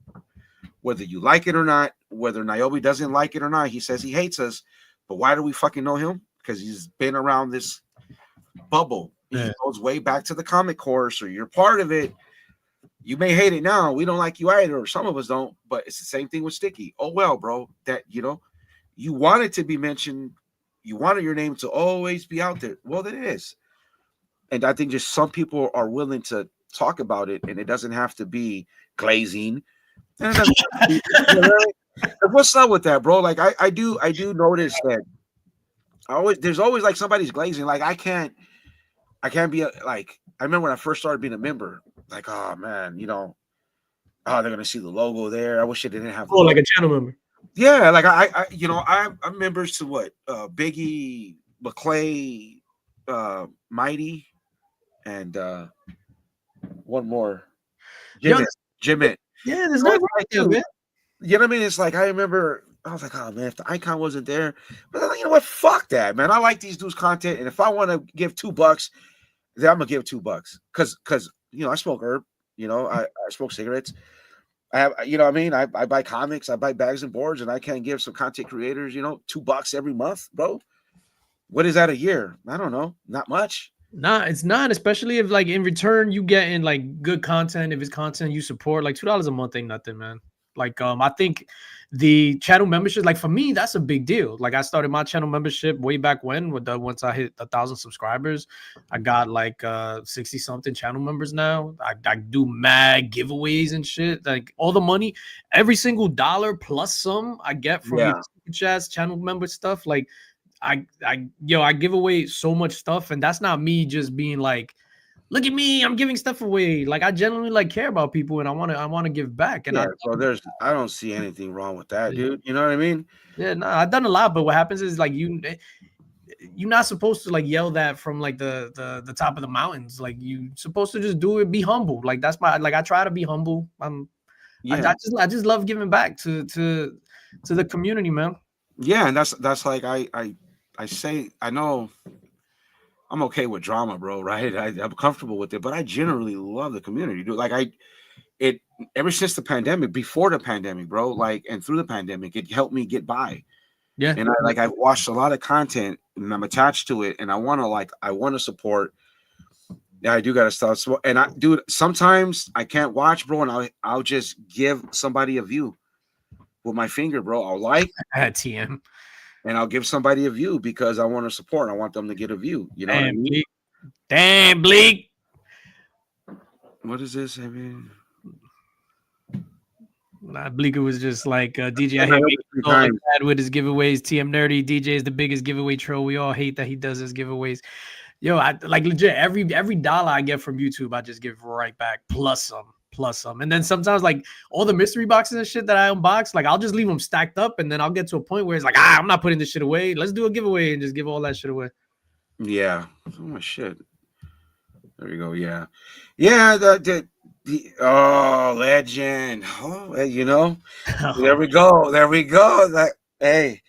whether you like it or not. Whether Niobe doesn't like it or not, he says he hates us. But why do we fucking know him? Because he's been around this bubble. He goes way back to the comic course, or you're part of it. You may hate it now. We don't like you either, or some of us don't. But it's the same thing with Sticky. Oh well, bro. That you want it to be mentioned. You wanted your name to always be out there. Well, it is. And I think just some people are willing to talk about it, and it doesn't have to be glazing. What's up with that, bro? Like I do notice that there's always like somebody's glazing. Like I can't be like, I remember when I first started being a member, like, oh man, they're gonna see the logo there. I wish it didn't have like a channel member. Yeah, like I'm members to what? Biggie, McClay, Mighty, and one more, Yo, Jim It. yeah, there's So nothing it's wrong like, with that, dude, man. you know what I mean? It's like I remember I was like, oh man, if the icon wasn't there, but then, you know what? Fuck that, man. I like these dudes' content, and if I want to give $2, then I'm gonna give $2 because you know I smoke herb, you know I smoke cigarettes. I have, you know what I mean? I buy comics, I buy bags and boards, and I can give some content creators, you know, $2 every month, bro. What is that a year? I don't know, not much. Nah, it's not, especially if like in return you get in like good content. If it's content you support, like $2 a month ain't nothing, man. Like I think the channel membership, like for me, that's a big deal. Like I started my channel membership way back when with the once I hit 1,000 subscribers, I got like 60 something channel members now. I do mad giveaways and shit. Like all the money, every single dollar plus some I get from Yeah, your super chats, channel member stuff. Like I give away so much stuff, and that's not me just being like, look at me, I'm giving stuff away. Like I genuinely like care about people, and I want to give back. And yeah. So I don't see anything wrong with that, yeah, dude. You know what I mean? yeah, no, I've done a lot, but what happens is like you're not supposed to like yell that from like the top of the mountains. Like you supposed to just do it, be humble. Like that's my like I try to be humble. Yeah, I just love giving back to the community, man. yeah, and that's like I say I know I'm okay with drama, bro. Right? I'm comfortable with it, but I generally love the community, dude. Like it ever since the pandemic, before the pandemic, bro, like and through the pandemic, it helped me get by. Yeah. And I've watched a lot of content and I'm attached to it and I want to support. Yeah, I do gotta stop. And I dude, sometimes I can't watch, bro, and I'll just give somebody a view with my finger, bro. I'll like At TM. and I'll give somebody a view because I want to support. I want them to get a view. You know what I Damn, mean? Bleak. Damn, Bleak. What is this? I mean, Nah, Bleeker was just like DJ. I and I hate hope making it's three all like times. that with his giveaways. TM Nerdy DJ is the biggest giveaway troll. We all hate that he does his giveaways. Yo, I like legit every dollar I get from YouTube, I just give right back plus some. And then sometimes like all the mystery boxes and shit that I unbox, like I'll just leave them stacked up, and then I'll get to a point where it's like, I'm not putting this shit away. Let's do a giveaway and just give all that shit away. Yeah. Oh my shit. There we go. Yeah. Yeah. Oh, legend. Oh, you know. There we go. There we go. That hey.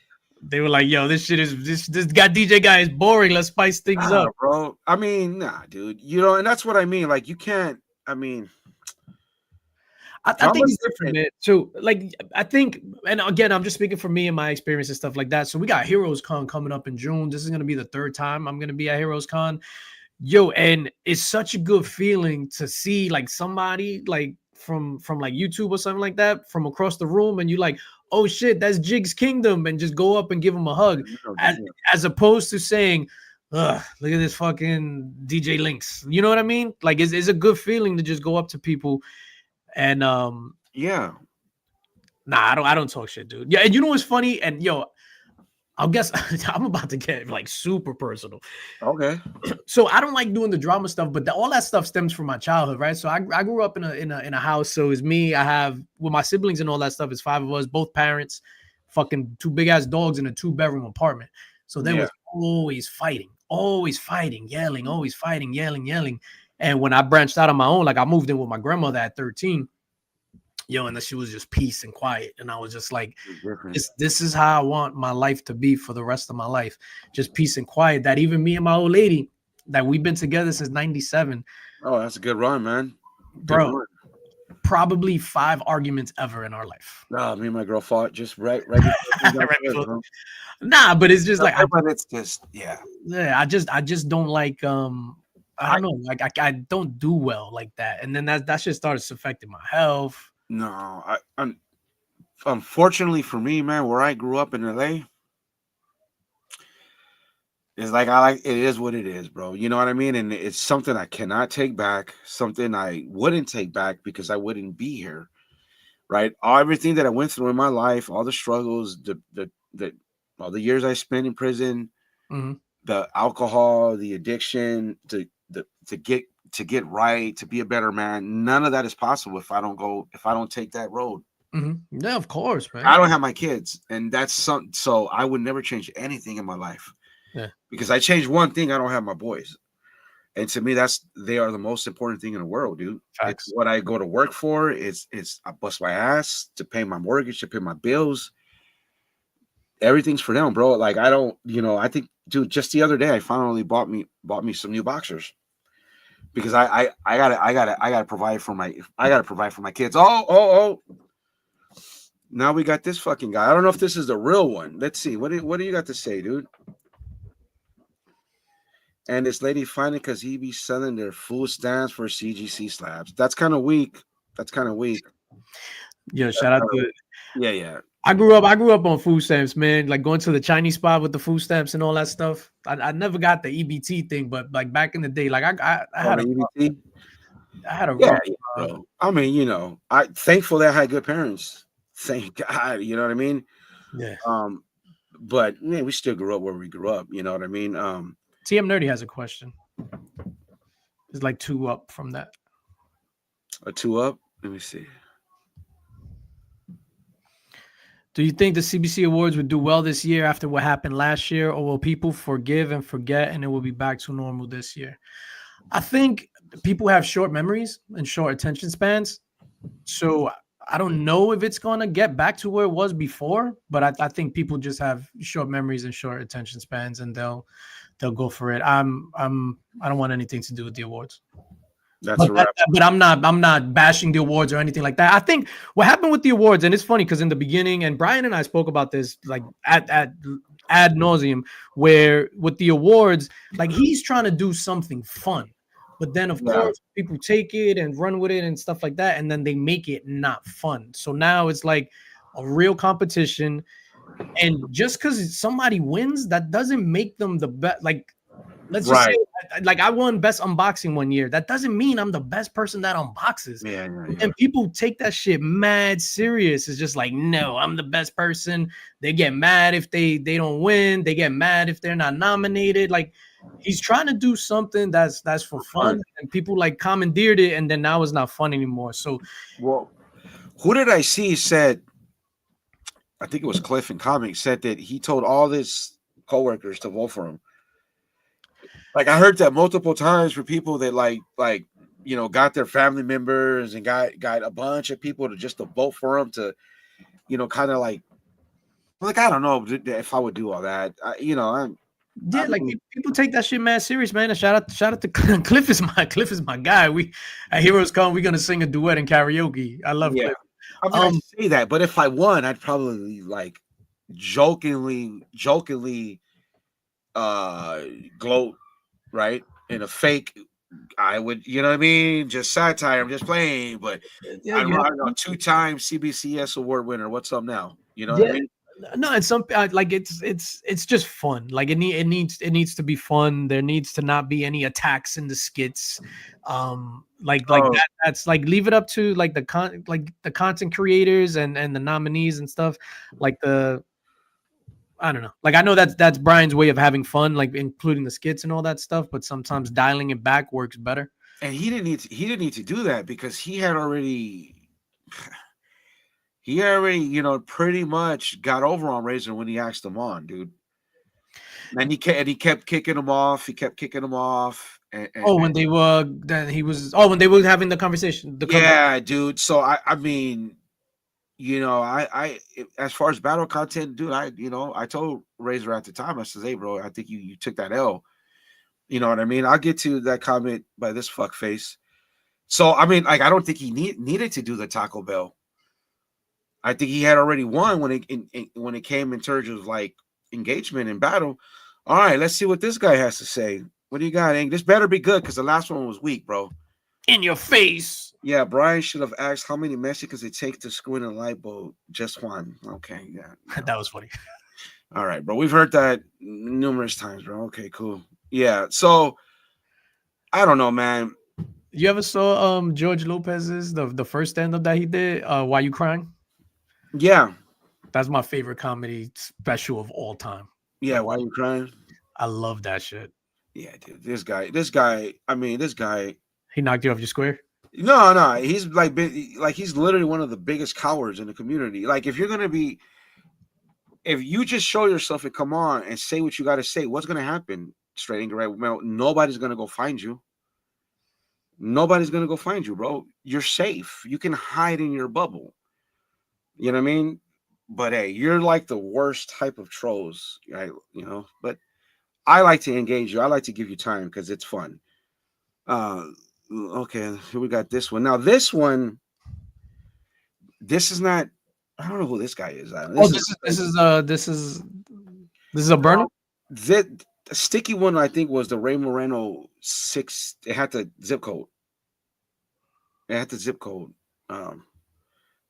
They were like, yo, this shit is this guy DJ guy is boring. Let's spice things Nah, up. bro. I mean, nah, dude. You know, and that's what I mean. Like, you can't. I mean, I think drama's it's different, different. man. So, like, I think, and again, I'm just speaking for me and my experience and stuff like that. So, we got Heroes Con coming up in June. This is going to be the third time I'm going to be at Heroes Con. Yo, and it's such a good feeling to see like somebody like from like YouTube or something like that from across the room, and you like, oh shit, that's Jig's Kingdom, and just go up and give him a hug, as, Yeah. as opposed to saying, ugh, look at this fucking DJ Links. You know what I mean? Like, it's a good feeling to just go up to people and Yeah. nah, I don't talk shit, dude. Yeah, and you know what's funny? And yo, I guess I'm about to get like super personal. Okay. So I don't like doing the drama stuff, but all that stuff stems from my childhood, right? So I grew up in a house. So it's me. I have with my siblings and all that stuff. It's 5 of us, both parents, fucking 2 big ass dogs in a 2-bedroom apartment. So there Yeah. was always fighting, yelling, always fighting, yelling. And when I branched out on my own, like I moved in with my grandmother at 13. Yo, and then she was just peace and quiet, and I was just like, this is how I want my life to be for the rest of my life, just peace and quiet. That even me and my old lady, that we've been together since '97. Oh, that's a good run, man. Good Bro, run. probably 5 arguments ever in our life. Nah, me and my girl fought just right before. Nah, but it's just like But it's just yeah. I just don't like I don't know, like I don't do well like that, and then that shit starts affecting my health. No, unfortunately for me, man, where I grew up in LA, it's like it is what it is, bro. You know what I mean? And it's something I cannot take back, something I wouldn't take back because I wouldn't be here. Right? Everything that I went through in my life, all the struggles, the all the years I spent in prison, Mm-hmm. the alcohol, the addiction, to get right, to be a better man. None of that is possible if I don't take that road. Mm-hmm. Yeah, of course, man. I don't have my kids, and that's so I would never change anything in my life. Yeah. Because I change one thing, I don't have my boys. And to me, they are the most important thing in the world, dude. It's Facts. what I go to work for. It's I bust my ass to pay my mortgage, to pay my bills. Everything's for them, bro. Like I don't, I think, dude, just the other day I finally bought me some new boxers because I gotta provide for my kids. Oh. Now we got this fucking guy. I don't know if this is the real one. Let's see. What do you got to say, dude? And this lady finding because he be selling their food stamps for CGC slabs. That's kind of weak. Yeah, shout out to. Yeah. I grew up on food stamps, man. Like going to the Chinese spot with the food stamps and all that stuff. I never got the EBT thing, but like back in the day, like I had a EBT? I had a Yeah, rough, bro. I mean, I thankful that I had good parents. Thank God, you know what I mean? yeah. But man, we still grew up where we grew up, you know what I mean? TM Nerdy has a question. It's like 2 up from that. A 2 up. Let me see. Do you think the CBC Awards would do well this year after what happened last year, or will people forgive and forget and it will be back to normal this year? I think people have short memories and short attention spans. So I don't know if it's going to get back to where it was before, but I think people just have short memories and short attention spans, and they'll go for it. I don't want anything to do with the awards. That's a wrap. But I'm not bashing the awards or anything like that. I think what happened with the awards, and it's funny because in the beginning, and Brian and I spoke about this like at ad nauseum, where with the awards, like he's trying to do something fun, but then of course people take it and run with it and stuff like that, and then they make it not fun. So now it's like a real competition, and just because somebody wins, that doesn't make them the best. Like, let's just say, like I won best unboxing one year. That doesn't mean I'm the best person that unboxes. Yeah. And people take that shit mad serious. It's just like, no, I'm the best person. They get mad if they don't win. They get mad if they're not nominated. Like he's trying to do something that's for fun, and people like commandeered it, and then now it's not fun anymore. So, well, who did I see said? I think it was Cliff in comics said that he told all his coworkers to vote for him. Like I heard that multiple times for people that like got their family members and got a bunch of people to vote for him to, kind of like I don't know if I would do all that. People take that shit mad serious, man. And shout out to Cliff is my guy. We at Heroes Con, we're gonna sing a duet in karaoke. I love Cliff. I mean, I say that, but if I won, I'd probably like jokingly gloat. Right, in a fake, I would, you know what I mean? Just satire. I'm just playing, but I'm a 2-time CBCS award winner. What's up now? You know what I mean? No, it's some like it's just fun. Like it needs to be fun. There needs to not be any attacks in the skits. That's like leave it up to like the content creators and the nominees and stuff. Like I don't know. Like I know that's Brian's way of having fun, like including the skits and all that stuff. But sometimes dialing it back works better. And he didn't need to do that because he already, pretty much got over on Razor when he asked him on, dude. And he kept kicking him off. When they were having the conversation. Dude. So I mean. I as far as battle content, dude, I told Razor at the time, I says, hey, bro, I think you took that L. You know what I mean? I'll get to that comment by this fuck face. So, I mean, like, I don't think he needed to do the Taco Bell. I think he had already won when it came in terms of like engagement and battle. All right, let's see what this guy has to say. What do you got, Ing? This better be good because the last one was weak, bro. In your face. Yeah, Brian should have asked how many Mexicans it takes to screw in a light bulb. Just one. Okay, yeah. That was funny. All right, bro. We've heard that numerous times, bro. Okay, cool. Yeah, so I don't know, man. You ever saw George Lopez's the first stand-up that he did? Why You Crying? Yeah. That's my favorite comedy special of all time. Yeah, Why You Crying? I love that shit. Yeah, dude. This guy. He knocked you off your square? No. He's he's literally one of the biggest cowards in the community. Like, if you just show yourself and come on and say what you got to say, what's going to happen? straight and direct mail. Nobody's gonna go find you. Nobody's gonna go find you, bro. You're safe. You can hide in your bubble. You know what I mean? But hey, you're like the worst type of trolls, right? You know, but I like to engage you. I like to give you time because it's fun. Uh, okay, here we got this one. Now, this one, this is not. I don't know who this guy is. Oh, This is this is a burner. the sticky one. I think was the Ray Moreno 6. It had the zip code. It had the zip code. Um,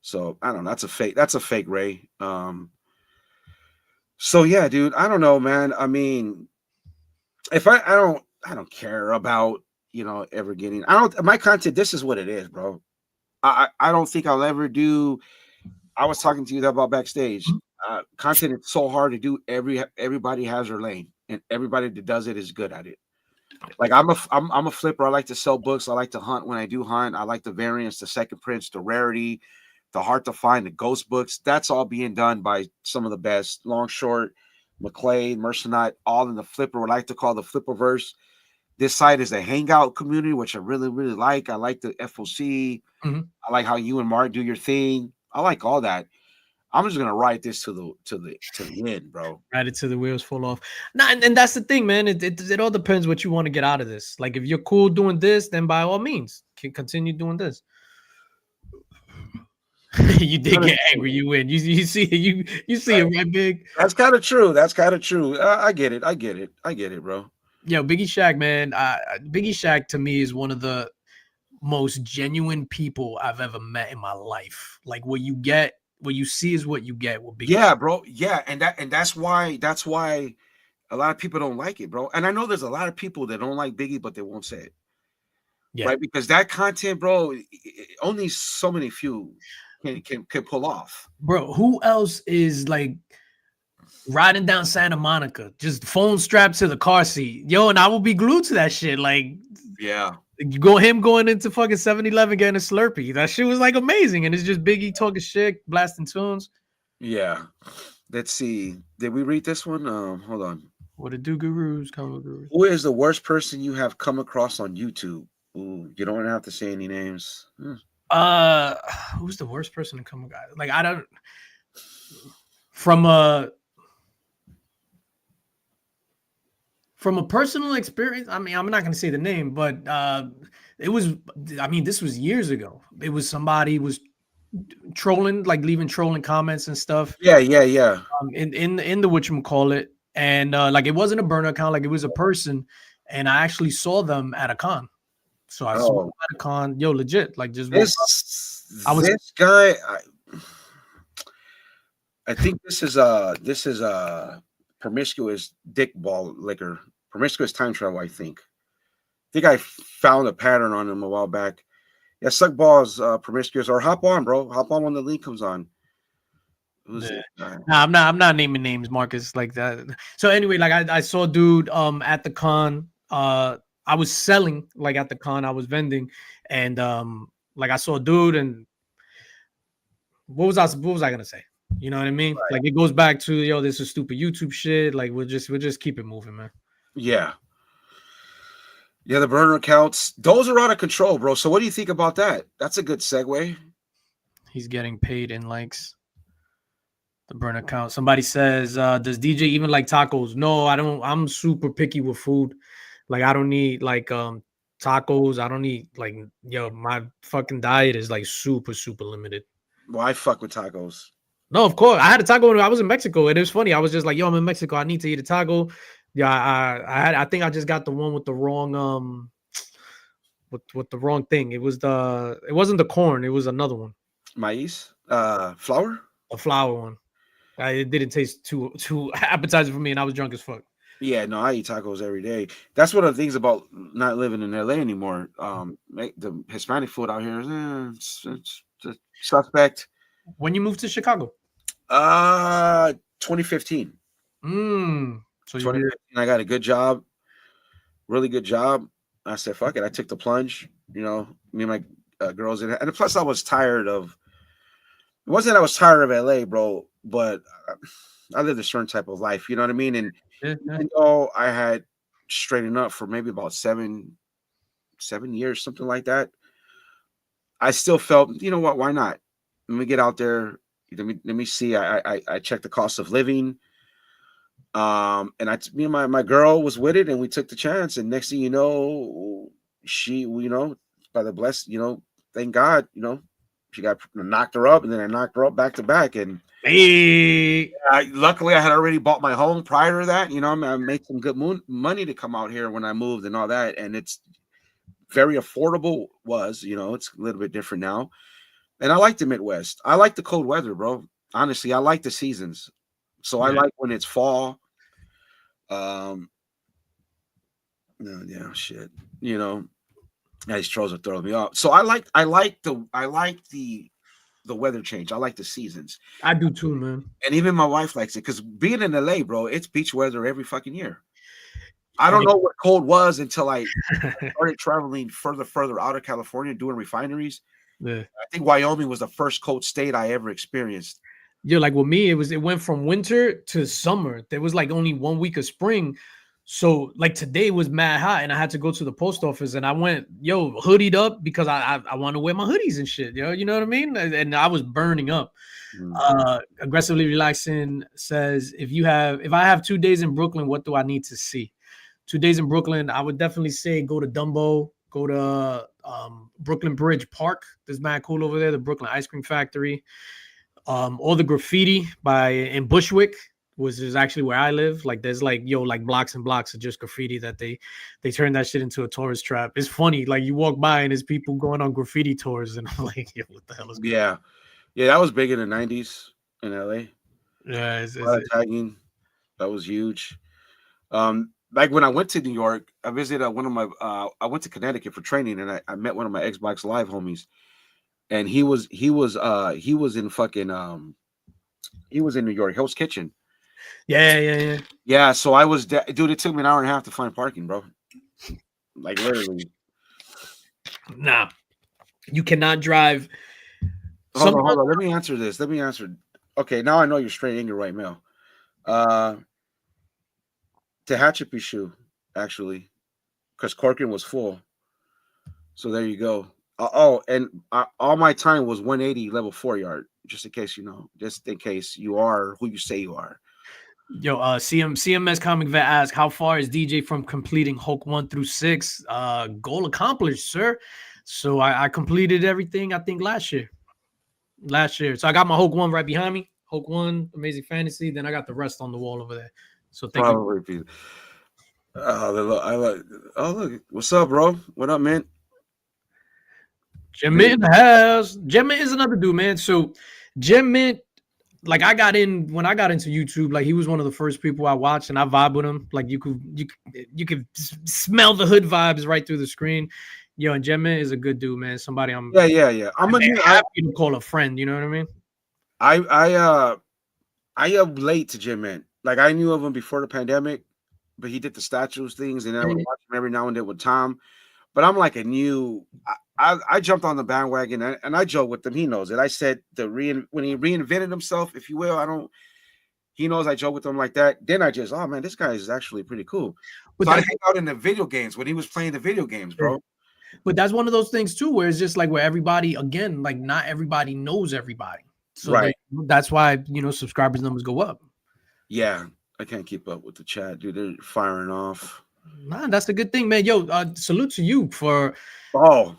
so I don't know. That's a fake. That's a fake Ray. So yeah, dude. I don't know, man. I mean, if I don't care about ever getting. I don't my content. This is what it is, bro. I don't think I'll ever do. I was talking to you about backstage. Content is so hard to do. Everybody has their lane, and everybody that does it is good at it. Like I'm a flipper. I like to sell books. I like to hunt when I do hunt. I like the variants, the second prints, the rarity, the hard to find, the ghost books. That's all being done by some of the best. Long short, McClay, Mercenite, all in the flipper. What I like to call the flipperverse. This site is a hangout community, which I really, really like. I like the FOC. Mhm. I like how you and Mark do your thing. I like all that. I'm just gonna write this to the end, bro. Right it to the wheels fall off. Nah, and that's the thing, man. It all depends what you want to get out of this. Like if you're cool doing this, then by all means, can continue doing this. You did get angry. You win. You see you see it right, big. That's kind of true. That's kind of true. I get it. I get it. I get it, bro. Yo, Biggie Shaq, man. Biggie Shaq to me is one of the most genuine people I've ever met in my life. Like what you see is what you get with Biggie. Yeah, bro. Yeah, and that's why a lot of people don't like it, bro. And I know there's a lot of people that don't like Biggie, but they won't say it. Yeah. Right? Because that content, bro, only so many few can pull off. Bro, who else is like riding down Santa Monica, just phone strapped to the car seat? Yo, and I will be glued to that shit. Like, Yeah. him going into fucking 7-Eleven getting a Slurpee. That shit was like amazing. And it's just Biggie talking shit, blasting tunes. Yeah. Let's see. Did we read this one? Hold on. What a do gurus, come gurus. Who is the worst person you have come across on YouTube? Ooh, you don't have to say any names. Who's the worst person to come? Like, I don't. From a personal experience, I mean, I'm not going to say the name, but it was. I mean, this was years ago. It was somebody was trolling, like leaving trolling comments and stuff. Yeah. In the whatchamacallit, and like it wasn't a burner account, like it was a person, and I actually saw them at a con. So I saw them at a con, yo, legit, like just this guy. I think this is promiscuous dick ball liquor, promiscuous time travel. I think I found a pattern on him a while back. Yeah, suck balls, promiscuous, or hop on, bro. Hop on when the link comes on. Who's it? Nah, I'm not naming names, Marcus, like that. So anyway, like I saw dude at the con. I was selling like at the con, I was vending, and like I saw a dude, and what was I gonna say? You know what I mean? Right. Like it goes back to yo, this is stupid YouTube shit. Like we'll just keep it moving, man. Yeah. Yeah, the burner accounts, those are out of control, bro. So what do you think about that? That's a good segue. He's getting paid in likes. The burner account. Somebody says, does DJ even like tacos? No, I don't. I'm super picky with food. Like I don't need like tacos. I don't need like my fucking diet is like super, super limited. Well, I fuck with tacos. No, of course. I had a taco when I was in Mexico. And it was funny. I was just like, yo, I'm in Mexico. I need to eat a taco. Yeah, I think I just got the one with the wrong with the wrong thing. It wasn't the corn, it was another one. Maize? Flour? A flour one. It didn't taste too appetizing for me, and I was drunk as fuck. Yeah, no, I eat tacos every day. That's one of the things about not living in LA anymore. The Hispanic food out here is it's suspect. When you moved to Chicago? 2015. So 2015, I got a good job, really good job. I said, fuck it. I took the plunge, me and my girls. And plus, I was tired of, it wasn't that I was tired of LA, bro, but I lived a certain type of life, you know what I mean? And even though I had straight enough for maybe about 7 years, something like that. I still felt, you know what, why not? Let me get out there. Let me see. I checked the cost of living. And me and my girl was with it, and we took the chance. And next thing you know, by the bless, thank God, she got knocked her up, and then I knocked her up back to back. And Hey, luckily, I had already bought my home prior to that. I made some good money to come out here when I moved and all that, and it's very affordable. It's a little bit different now, and I like the Midwest. I like the cold weather, bro. Honestly, I like the seasons. So I like when it's fall. No, yeah, shit. These trolls are throwing me off. So I like the weather change. I like the seasons. I do too, man. And even my wife likes it because being in LA, bro, it's beach weather every fucking year. I don't know what cold was until I started traveling further out of California doing refineries. Yeah. I think Wyoming was the first cold state I ever experienced. Like with me, it went from winter to summer. There was like only 1 week of spring. So like today was mad hot, and I had to go to the post office, and I went, hoodied up because I want to wear my hoodies and shit. You know what I mean? And I was burning up. Aggressively relaxing says, if I have 2 days in Brooklyn, what do I need to see? 2 days in Brooklyn, I would definitely say go to Dumbo, go to Brooklyn Bridge Park. There's mad cool over there. The Brooklyn Ice Cream Factory. All the graffiti in Bushwick is actually where I live. Like there's like blocks and blocks of just graffiti that they turned that shit into a tourist trap. It's funny, like you walk by and there's people going on graffiti tours, and I'm like, what the hell is going on? Yeah, that was big in the 90s in LA. Yeah, it's tagging, that was huge. Like when I went to New York, I visited I went to Connecticut for training, and I met one of my Xbox Live homies. And he was in fucking he was in New York, Hell's Kitchen. Yeah. So I was dude. It took me an hour and a half to find parking, bro. Like literally. Nah, you cannot drive. Hold on. Let me answer this. Okay, now I know you're straight in your right mail. Tehachapi shoe, actually, because Corcoran was full. So there you go. And all my time was 180 level 4 yard, just in case you are who you say you are. CMS Comic Vet asks, how far is DJ from completing Hulk 1 through 6? Goal accomplished, sir. So I completed everything, I think, last year. So I got my Hulk 1 right behind me. Hulk 1, Amazing Fantasy. Then I got the rest on the wall over there. So thank you. Look. What's up, bro? What up, man? Gem Mint in the house. Gem Mint is another dude, man. So Gem Mint, like when I got into YouTube, like he was one of the first people I watched, and I vibe with him. Like you could smell the hood vibes right through the screen. And Gem Mint is a good dude, man. Somebody I'm happy to call a friend. You know what I mean? I am late to Gem Mint. Like I knew of him before the pandemic, but he did the statues things, and I would watch him every now and then with Tom. But I'm like a new. I jumped on the bandwagon, and I joke with him. He knows it. I said when he reinvented himself, if you will. He knows I joke with him like that. Then I just, oh man, this guy is actually pretty cool. But I hang out in the video games when he was playing the video games, bro. But that's one of those things too, where it's just like where everybody, again, like not everybody knows everybody. So that's why subscribers numbers go up. Yeah, I can't keep up with the chat, dude. They're firing off. Nah, that's a good thing, man. Salute to you for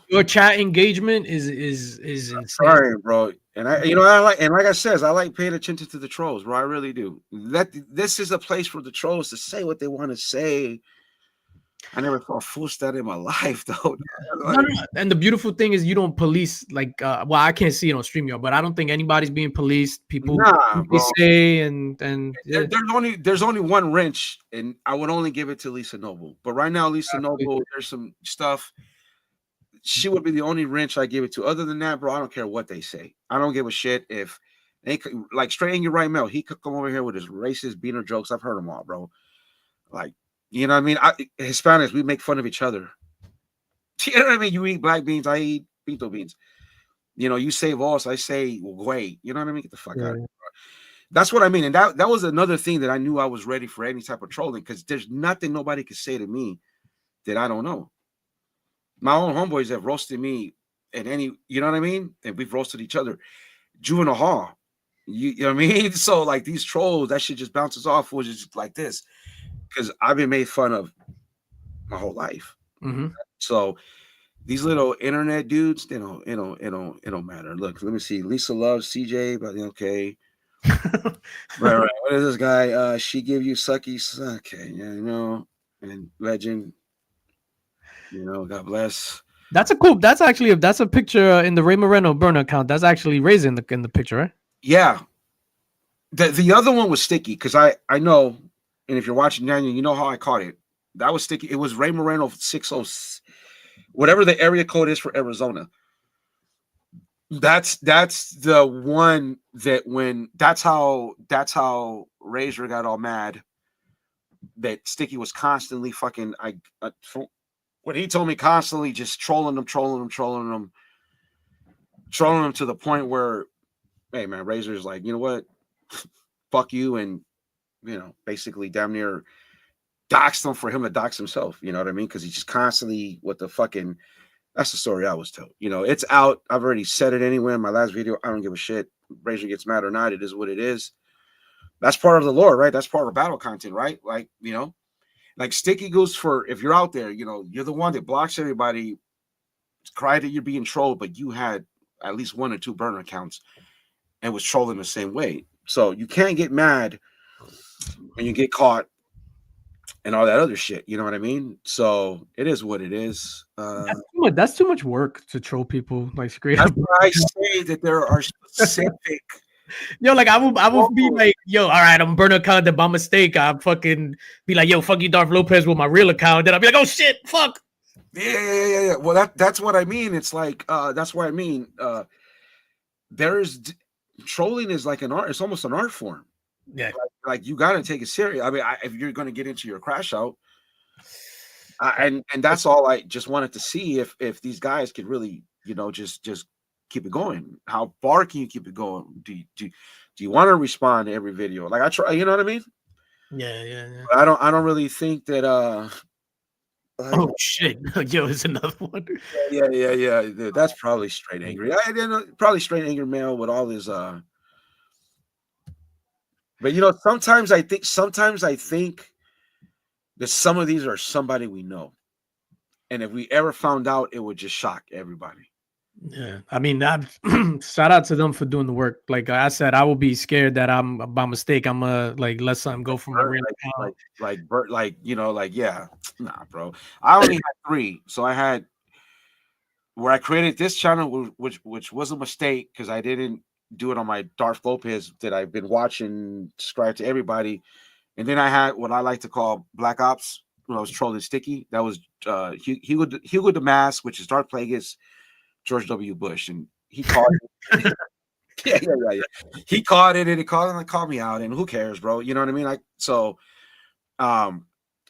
your chat engagement is insane. Sorry, bro. And I like I said, I like paying attention to the trolls, bro. I really do. This is a place for the trolls to say what they want to say. I never saw a full stat in my life, though. No. And the beautiful thing is you don't police I can't see it on StreamYard, but I don't think anybody's being policed. People say and there's only one wrench, and I would only give it to Lisa Noble. But right now, Lisa Noble, there's some stuff. She would be the only wrench I give it to. Other than that, bro, I don't care what they say. I don't give a shit if they like straight in your right mail. He could come over here with his racist beaner jokes. I've heard them all, bro. Like. You know what I mean? Hispanics, we make fun of each other. You know what I mean? You eat black beans, I eat pinto beans. You say vos, I say güey. You know what I mean? Get the fuck out of here. That's what I mean. And that was another thing that I knew I was ready for any type of trolling, because there's nothing nobody could say to me that I don't know. My own homeboys have roasted me at any, you know what I mean? And we've roasted each other. Juvenile Hall. You know what I mean? So like these trolls, that shit just bounces off, was just like this. Because I've been made fun of my whole life. Mm-hmm. So these little internet dudes, it don't matter. Look, let me see. Lisa loves CJ, but okay. Right. What is this guy? She give you suckies. Okay, yeah, and legend, God bless. That's a cool. That's actually that's a picture in the Ray Moreno burner account. That's actually Ray's in the picture, right? Yeah. The other one was sticky, because I know, and if you're watching Daniel, you know how I caught it. That was sticky. It was Ray Moreno 60, whatever the area code is for Arizona. That's the one that when that's how Razor got all mad that Sticky was constantly fucking when he told me, constantly just trolling him to the point where, hey man, Razor's like, you know what, fuck you, and basically damn near doxed him for him to dox himself. You know what I mean? Because he's just constantly with the fucking. That's the story I was told. It's out. I've already said it anywhere in my last video. I don't give a shit. Razor gets mad or not. It is what it is. That's part of the lore, right? That's part of battle content, right? Like, like Sticky goes for, if you're out there, you're the one that blocks everybody, cry that you're being trolled, but you had at least 1 or 2 burner accounts and was trolling the same way. So you can't get mad when you get caught and all that other shit. You know what I mean? So it is what it is. That's too much work to troll people like straight That's up. why I say that there are specific. Yo, like I will be like, yo, all right, I'm burner account that by mistake. I fucking be like, yo, fuck you, Darth Lopez with my real account. Then I'll be like, oh shit, fuck. Yeah. Well, that's what I mean. It's like that's what I mean. There's trolling is like an art. It's almost an art form. Yeah. Like you got to take it serious. I mean, if you're going to get into your crash out, and that's all. I just wanted to see if these guys could really, just keep it going. How far can you keep it going? Do you want to respond to every video? Like I try, you know what I mean? Yeah. But I don't really think that. Oh shit! Yo, it's another one. Yeah. That's probably straight angry. Probably straight angry male with all his. But sometimes I think that some of these are somebody we know, and if we ever found out, it would just shock everybody. Yeah, I mean, shout out to them for doing the work. Like I said, I will be scared that I'm by mistake. I'm like let something go from my real account. Yeah, nah, bro. I only had 3, so I had where I created this channel, which was a mistake because I didn't do it on my Darth Lopez that I've been watching, subscribe to everybody, and then I had what I like to call Black Ops when I was trolling Sticky. That was Hugo the Mask, which is Darth Plagueis, George W. Bush, and he caught it. Yeah. He caught it, and he called me out, and who cares, bro? You know what I mean?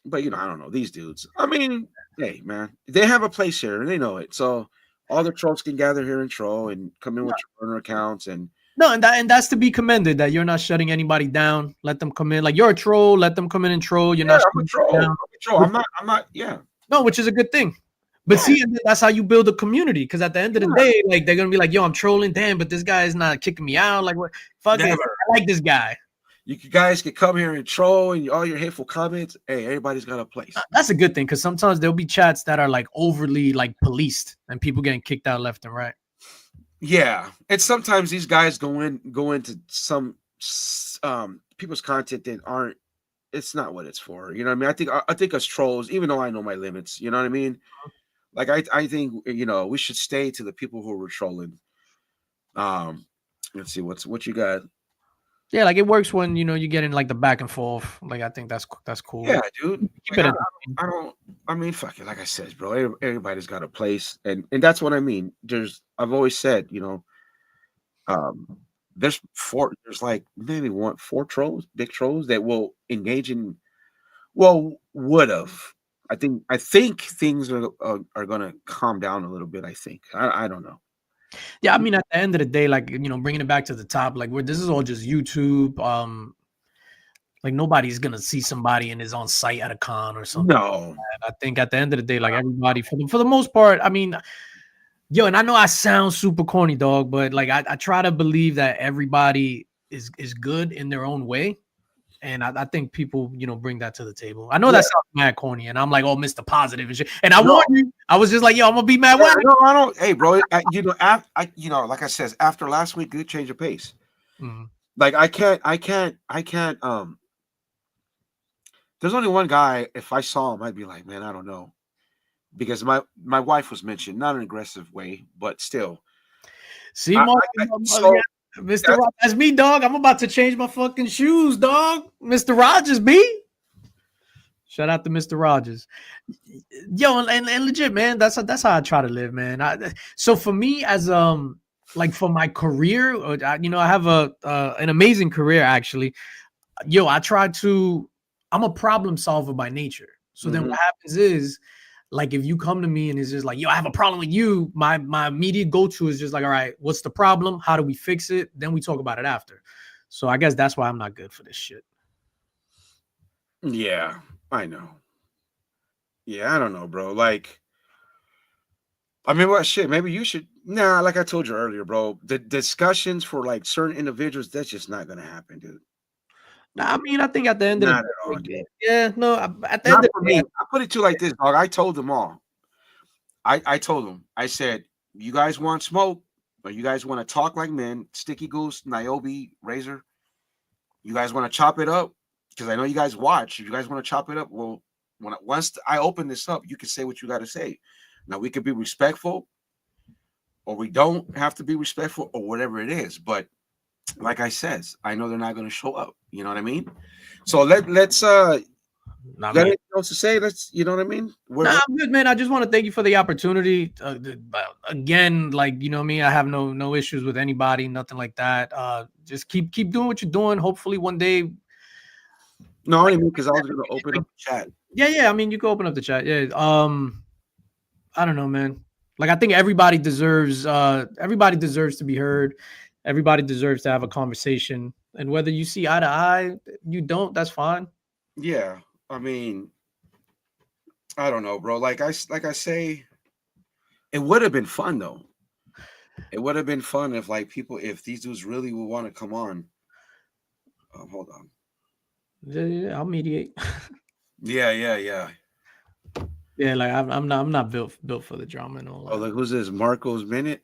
But I don't know these dudes. I mean, hey, man, they have a place here, and they know it. So all the trolls can gather here and troll and come in with your burner accounts and. No, and that's to be commended that you're not shutting anybody down. Let them come in. Like you're a troll. Let them come in and troll. You're not. I'm a troll. I'm not. Yeah. No, which is a good thing. But see, that's how you build a community. Because at the end of the day, like they're gonna be like, "Yo, I'm trolling, damn, but this guy is not kicking me out." Like, what? Fuck it, I like this guy. You guys can come here and troll and all your hateful comments. Hey, everybody's got a place. That's a good thing because sometimes there'll be chats that are like overly like policed and people getting kicked out left and right. Yeah, and sometimes these guys go into some people's content that aren't. It's not what it's for. You know what I mean? I think us trolls, even though I know my limits, you know what I mean. Like I think we should stay to the people who were trolling. Let's see what you got. Yeah, like it works when you get in like the back and forth. Like I think that's cool. Yeah, dude. I mean, fuck it. Like I said, bro, everybody's got a place, and that's what I mean. I've always said, there's like maybe 4 trolls, big trolls that will engage in. Well, would have. I think things are gonna calm down a little bit. I think. I don't know. Yeah, I mean, at the end of the day, like, bringing it back to the top, like, this is all just YouTube. Like, nobody's gonna see somebody and is on site at a con or something. No, I think at the end of the day, like, everybody, for the most part, I mean, yo, and I know I sound super corny, dog, but like, I try to believe that everybody is good in their own way. And I think people, bring that to the table. I know that sounds mad corny, and I'm like, oh, Mr. Positive and shit. And I warned you. I was just like, yo, I'm gonna be mad. yeah, no, I don't. Hey, bro, like I said, after last week, good change of pace. Mhm. Like I can't. There's only one guy. If I saw him, I'd be like, man, I don't know, because my wife was mentioned, not in an aggressive way, but still. See, Mr. Rogers, that's me, dog. I'm about to change my fucking shoes, dog. Mr. Rogers, B. Shout out to Mr. Rogers. Yo, and legit, man, that's how I try to live, man. So for me, as like for my career, I have an amazing career actually. Yo, I'm a problem solver by nature. So then what happens is, like, if you come to me and it's just like, yo, I have a problem with you, my immediate go-to is just like, all right, what's the problem? How do we fix it? Then we talk about it after. So I guess that's why I'm not good for this shit. Yeah, I know. Yeah, I don't know, bro. Like, I mean, what shit? Maybe you should. Nah, like I told you earlier, bro. The discussions for like certain individuals, that's just not gonna happen, dude. Nah, I mean, I think at the end of Not the at all, dude. yeah, no, at the end Not of for the me. day, I put it to you like this, dog. I told them all. I told them. I said, you guys want smoke, or you guys want to talk like men? Sticky Goose, Niobe, Razor. You guys want to chop it up? Because I know you guys watch. If you guys want to chop it up, well, once I open this up, you can say what you got to say. Now we could be respectful, or we don't have to be respectful, or whatever it is. But like I says, I know they're not going to show up. You know what I mean? So let's got anything else to say? You know what I mean? I'm good, man. I just want to thank you for the opportunity. Again, like, you know what I mean? I have no issues with anybody, nothing like that. Just keep doing what you're doing. Hopefully one day. No, I mean, because I was going to open up the chat. Yeah. I mean, you can open up the chat. Yeah. I don't know, man. Like, I think everybody deserves to be heard. Everybody deserves to have a conversation. And whether you see eye to eye, you don't, that's fine. Yeah. I mean, I don't know, bro. Like I say, it would have been fun though. It would have been fun if these dudes really would want to come on. Hold on. Yeah, I'll mediate. Yeah. Yeah, like I'm not built for the drama and all that. Oh, like who's this? Marco's Minute.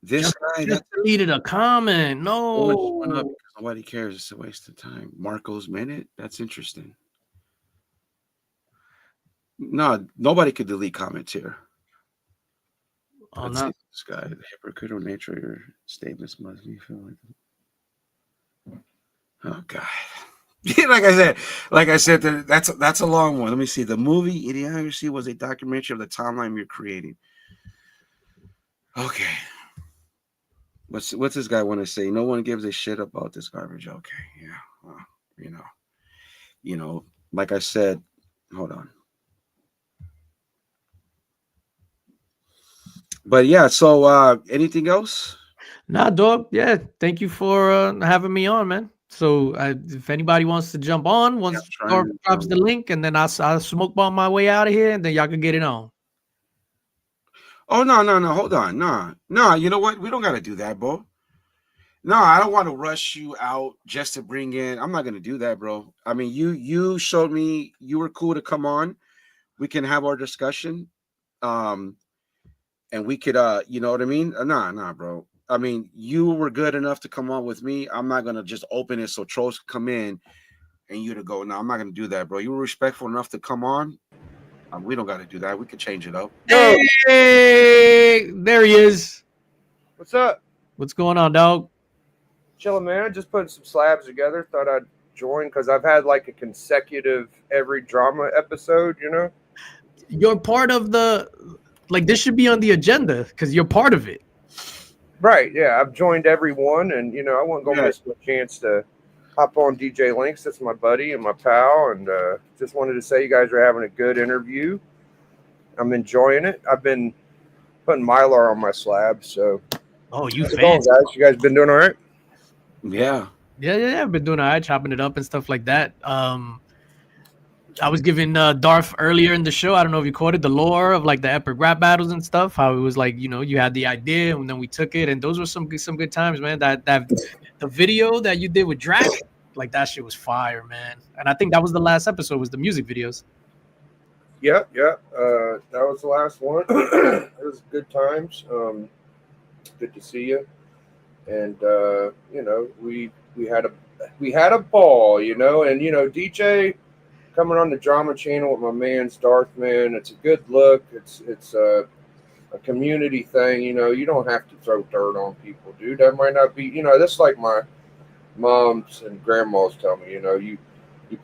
This guy just deleted a comment. No, because nobody cares. It's a waste of time. Marco's Minute. That's interesting. No, nobody could delete comments here. Oh, no. This guy, the hypocritical nature of your statements must be feel like. Oh God. like I said, that's a long one. Let me see. The movie Idiocracy was a documentary of the timeline you're creating. Okay. What's this guy want to say? No one gives a shit about this garbage. Okay, yeah. Well, you know, like I said, hold on. But yeah, so anything else? Nah, dog. Yeah, thank you for having me on, man. So if anybody wants to jump on, drops the link, and then I'll smoke bomb my way out of here, and then y'all can get it on. Oh no! Hold on, no. You know what? We don't got to do that, bro. No, I don't want to rush you out just to bring in. I'm not gonna do that, bro. I mean, you showed me you were cool to come on. We can have our discussion, and we could, you know what I mean? Nah, bro. I mean, you were good enough to come on with me. I'm not gonna just open it so trolls can come in and you to go. No, I'm not gonna do that, bro. You were respectful enough to come on. We don't got to do that. We could change it up. Hey, there he is. What's up? What's going on, dog? Chilling, man. Just putting some slabs together. Thought I'd join because I've had like a consecutive every drama episode, you know? You're part of this should be on the agenda because you're part of it. Right, yeah. I've joined every one, and, I wasn't going to miss my chance to hop on DJ Links. That's my buddy and my pal, and just wanted to say you guys are having a good interview. I'm enjoying it. I've been putting Mylar on my slab. So, Oh, you how's it going, fancy. guys? You guys been doing all right? Yeah. Yeah. I've been doing all right, chopping it up and stuff like that. I was giving Darth earlier in the show. I don't know if you caught it, the lore of like the epic rap battles and stuff. How it was like, you had the idea and then we took it, and those were some good times, man. That the video that you did with Drac, like that shit was fire, man. And I think that was the last episode, was the music videos. Yep. That was the last one. It was good times. Good to see you. And we had a ball, and DJ coming on the drama channel with my man's Darth, man. It's a good look. It's a community thing. You don't have to throw dirt on people, dude. That might not be, that's like my moms and grandmas tell me, you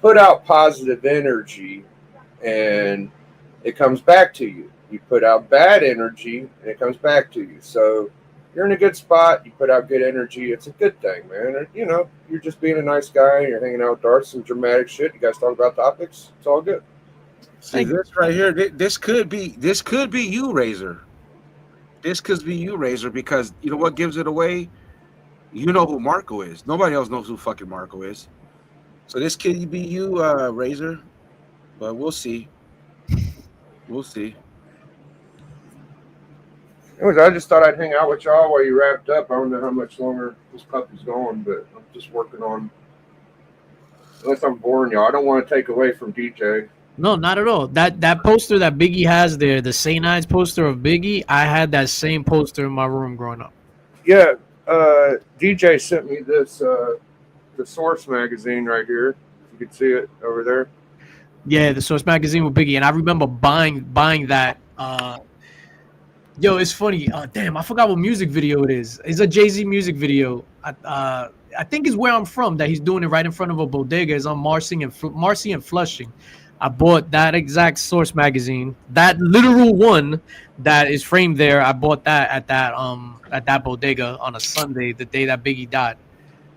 put out positive energy and it comes back to you. You put out bad energy and it comes back to you. So you're in a good spot. You put out good energy. It's a good thing, man. You're just being a nice guy. You're hanging out with Darth, some dramatic shit. You guys talk about topics. It's all good. See this right here. This could be you, Razor. This could be you, Razor, because you know what gives it away? You know who Marco is. Nobody else knows who fucking Marco is. So this could be you, Razor. But we'll see. We'll see. Anyways, I just thought I'd hang out with y'all while you wrapped up. I don't know how much longer this puppy's going, but I'm just working on. Unless I'm boring y'all, I don't want to take away from DJ. No, not at all. That poster that Biggie has there, the St. Ides poster of Biggie, I had that same poster in my room growing up. Yeah, DJ sent me this, the Source magazine right here. You can see it over there. Yeah, the Source magazine with Biggie, and I remember buying that. Yo, it's funny. Damn, I forgot what music video it is. It's a Jay-Z music video. I think it's where I'm from that he's doing it right in front of a bodega. It's on Marcy and Flushing. I bought that exact Source magazine, that literal one that is framed there. I bought that at that bodega on a Sunday, the day that Biggie died.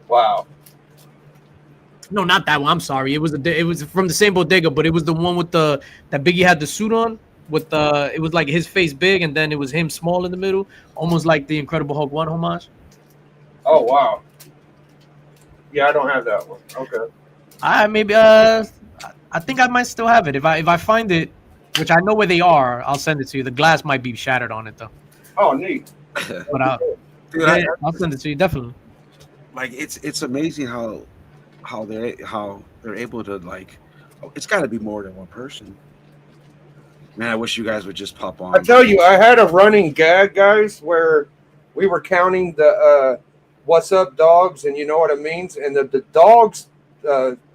Wow. No, not that one. I'm sorry. It was from the same bodega, but it was the one with that Biggie had the suit on. With it was like his face big, and then it was him small in the middle, almost like the Incredible Hulk 1 homage. Oh wow! Yeah, I don't have that one. Okay. I think I might still have it. If I find it, which I know where they are, I'll send it to you. The glass might be shattered on it though. Oh, neat. But I'll send it to you definitely. Like it's amazing how they're able to like. It's got to be more than one person. Man, I wish you guys would just pop on. I tell you, I had a running gag, guys, where we were counting the "What's up, dogs?" and you know what it means, and the dogs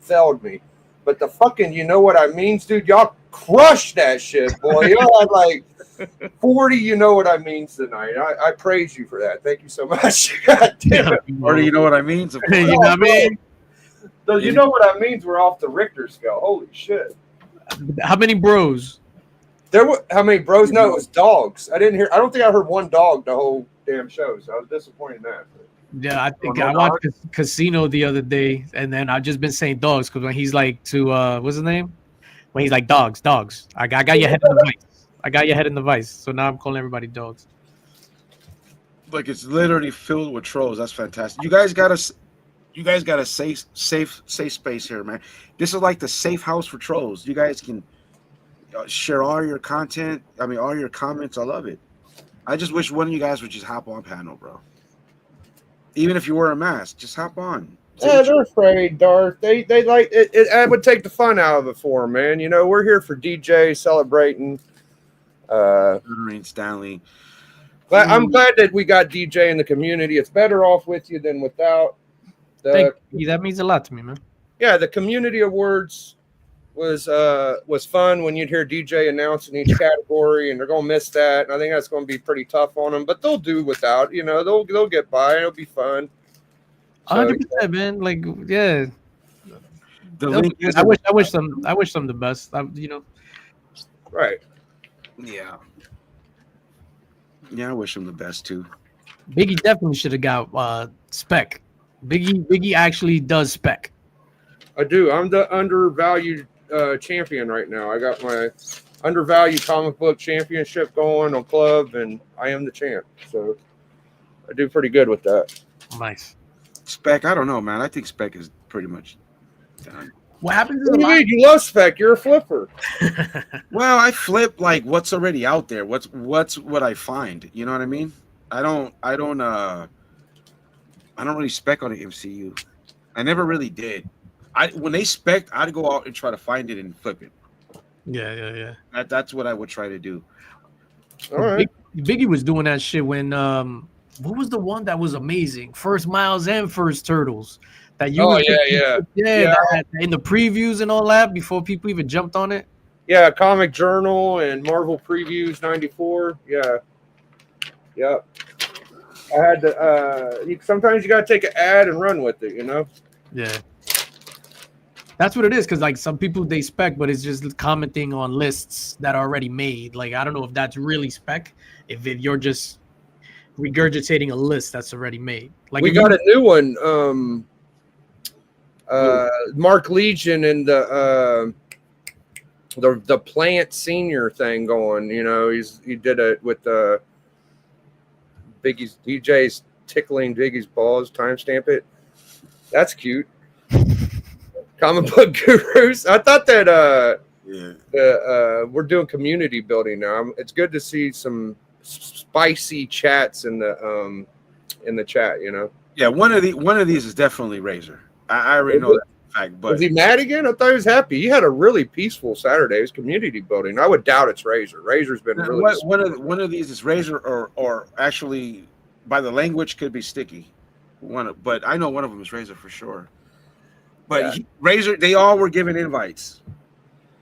failed me, but the fucking you know what I means, dude, y'all crushed that shit, boy. Y'all had like 40 you know what I means tonight. I praise you for that. Thank you so much. God damn it. Or do you know what I mean? You know what I mean? So you know what I means? We're off the Richter scale. Holy shit! How many bros? There were how many bros? No, it was dogs. I don't think I heard one dog the whole damn show. So I was disappointed in that. Yeah, I think I watched Casino the other day, and then I've just been saying dogs because when he's like to what's his name? When he's like dogs. I got your head in the vice. I got your head in the vice. So now I'm calling everybody dogs. Like it's literally filled with trolls. That's fantastic. You guys got a safe space here, man. This is like the safe house for trolls. You guys can share all your content. I mean, all your comments. I love it. I just wish one of you guys would just hop on panel, bro. Even if you wear a mask, just hop on. Yeah, they're afraid, Darth. They like it. It would take the fun out of it for them, man. We're here for DJ celebrating. Stanley. I'm glad that we got DJ in the community. It's better off with you than without. Thank you. That means a lot to me, man. Yeah, the community awards was fun when you'd hear DJ announcing each category, and they're gonna miss that. And I think that's gonna be pretty tough on them, but they'll do without. They'll get by. It'll be fun. 100%, man. Like, yeah. I wish them the best. Right. Yeah. Yeah, I wish him the best too. Biggie definitely should have got spec. Biggie actually does spec. I do. I'm the undervalued champion right now. I got undervalued comic book championship going on club, and I am the champ. So I do pretty good with that. Nice. Spec, I don't know, man. I think Spec is pretty much done. What happens What in do the you mean? You love Spec. You're a flipper. Well, I flip like what's already out there. What's what I find. You know what I mean? I don't really spec on the MCU. I never really did. When they spec, I'd go out and try to find it and flip it. Yeah. That's what I would try to do. All right. Biggie was doing that shit when what was the one that was amazing? First Miles and First Turtles. That you that in the previews and all that before people even jumped on it. Yeah, Comic Journal and Marvel Previews '94. Yeah. Yep. I had to. Sometimes you gotta take an ad and run with it, you know. Yeah. That's what it is, because like some people they spec, but it's just commenting on lists that are already made. Like I don't know if that's really spec, if you're just regurgitating a list that's already made. Like we got a new one. Mark Legion and the Plant Senior thing going. You know, he did it with Biggie's DJ's tickling Biggie's balls. Timestamp it. That's cute. Comic book gurus. I thought that we're doing community building now. It's good to see some spicy chats in the chat. You know. Yeah, one of these is definitely Razor. I already know that fact. But was he mad again? I thought he was happy. He had a really peaceful Saturday. It was community building. I would doubt it's Razor. Razor's been really one of these is Razor or actually by the language could be Sticky. But I know one of them is Razor for sure. But Razor, they all were given invites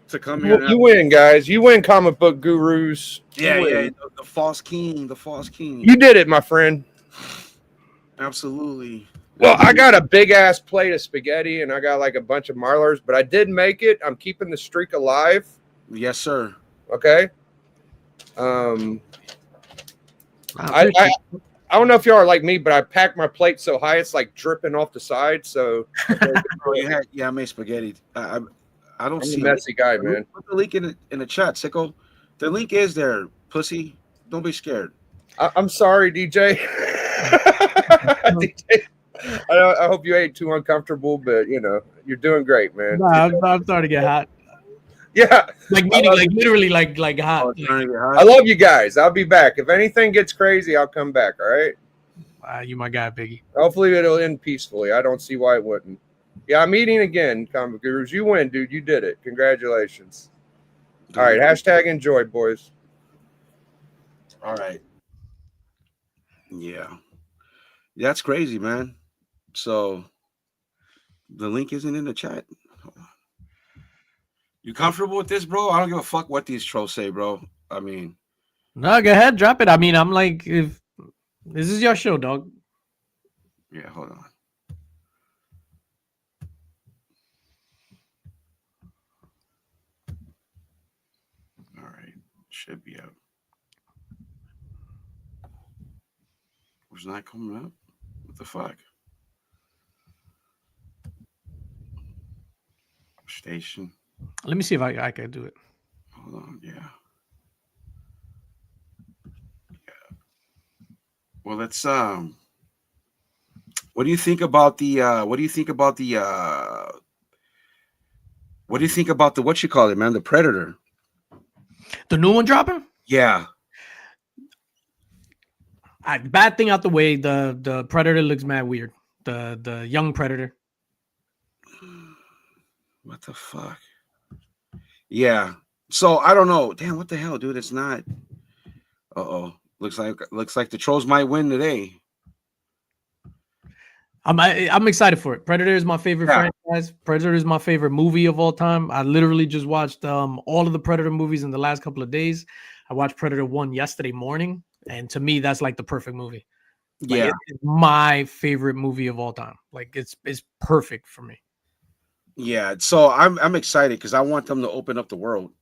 to come here. You win, guys. You win, comic book gurus. Yeah. The false king. You did it, my friend. Absolutely. Well, I got a big ass plate of spaghetti and I got like a bunch of Marlars, but I did make it. I'm keeping the streak alive. Yes, sir. Okay. I don't know if y'all are like me, but I packed my plate so high it's like dripping off the side. So I made spaghetti. I don't see a messy guy, man. Put the link in the chat, Sicko. The link is there, pussy. Don't be scared. I'm sorry, DJ. DJ. I hope you ain't too uncomfortable, but you know you're doing great, man. Nah, I'm starting to get hot. Yeah, like meaning, like literally, like hot. I love you guys. I'll be back. If anything gets crazy, I'll come back. All right. You my guy, Biggie. Hopefully it'll end peacefully. I don't see why it wouldn't. Yeah, I'm eating again, Comic Gurus. You win, dude. You did it. Congratulations. All right. Hashtag enjoy, boys. All right. Yeah. That's crazy, man. So the link isn't in the chat. You comfortable with this, bro? I don't give a fuck what these trolls say, bro. I mean, no, go ahead, drop it. I mean, I'm like, if this is your show, dog. Yeah, hold on. All right, should be out. Was not coming up. What the fuck? Station. Let me see if I can do it. Hold on, yeah. Well, let's what do you think about the what you call it, man? The Predator. The new one dropping? Yeah. Bad thing out the way, the Predator looks mad weird. The young Predator. What the fuck? Yeah. So I don't know. Damn, what the hell, dude? It's not. Uh-oh. Looks like the trolls might win today. I'm excited for it. Predator is my favorite franchise. Predator is my favorite movie of all time. I literally just watched all of the Predator movies in the last couple of days. I watched Predator 1 yesterday morning, and to me, that's like the perfect movie. Like, it's my favorite movie of all time. Like it's perfect for me. Yeah, so I'm excited because I want them to open up the world.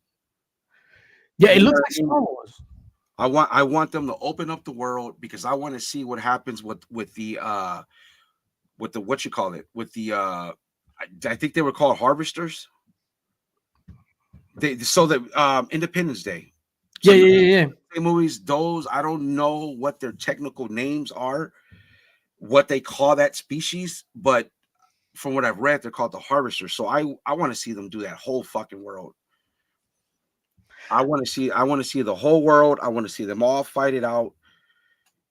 Yeah, it looks like Star Wars. I want them to open up the world because I want to see what happens with the what you call it with the I think they were called harvesters. Independence Day. So yeah. Movies, those I don't know what their technical names are, what they call that species, but from what I've read, they're called the harvesters. So I want to see them do that whole fucking world. I want to see the whole world. I want to see them all fight it out.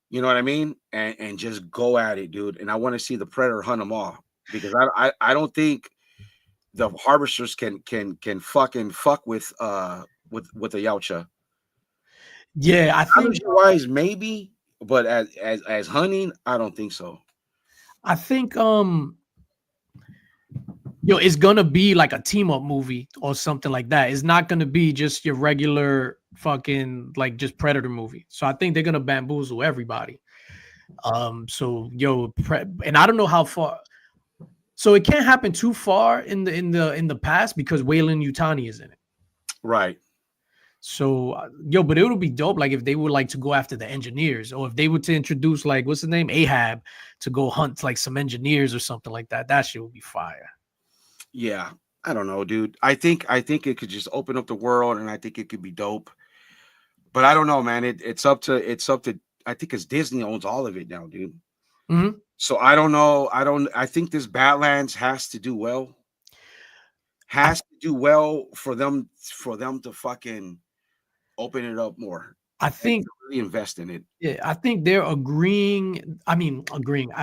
You know what I mean? And just go at it, dude. And I want to see the predator hunt them all, because I don't think the harvesters can fucking fuck with the Yautja. Yeah, I think wise maybe, but as hunting, I don't think so. I think it's gonna be like a team up movie or something like that. It's not gonna be just your regular fucking like just Predator movie. So I think they're gonna bamboozle everybody. So and I don't know how far. So it can't happen too far in the past because Wayland Yutani is in it. Right. So but it would be dope, like if they would like to go after the engineers, or if they were to introduce like what's the name, Ahab, to go hunt like some engineers or something like that. That shit would be fire. Yeah, I don't know, dude. I think it could just open up the world, and I think it could be dope. But I don't know, man. It's up to I think it's Disney owns all of it now, dude. Mm-hmm. So I don't know. I think this Badlands has to do well. Has to do well for them to fucking open it up more. I think really invest in it. Yeah, I think they're agreeing. I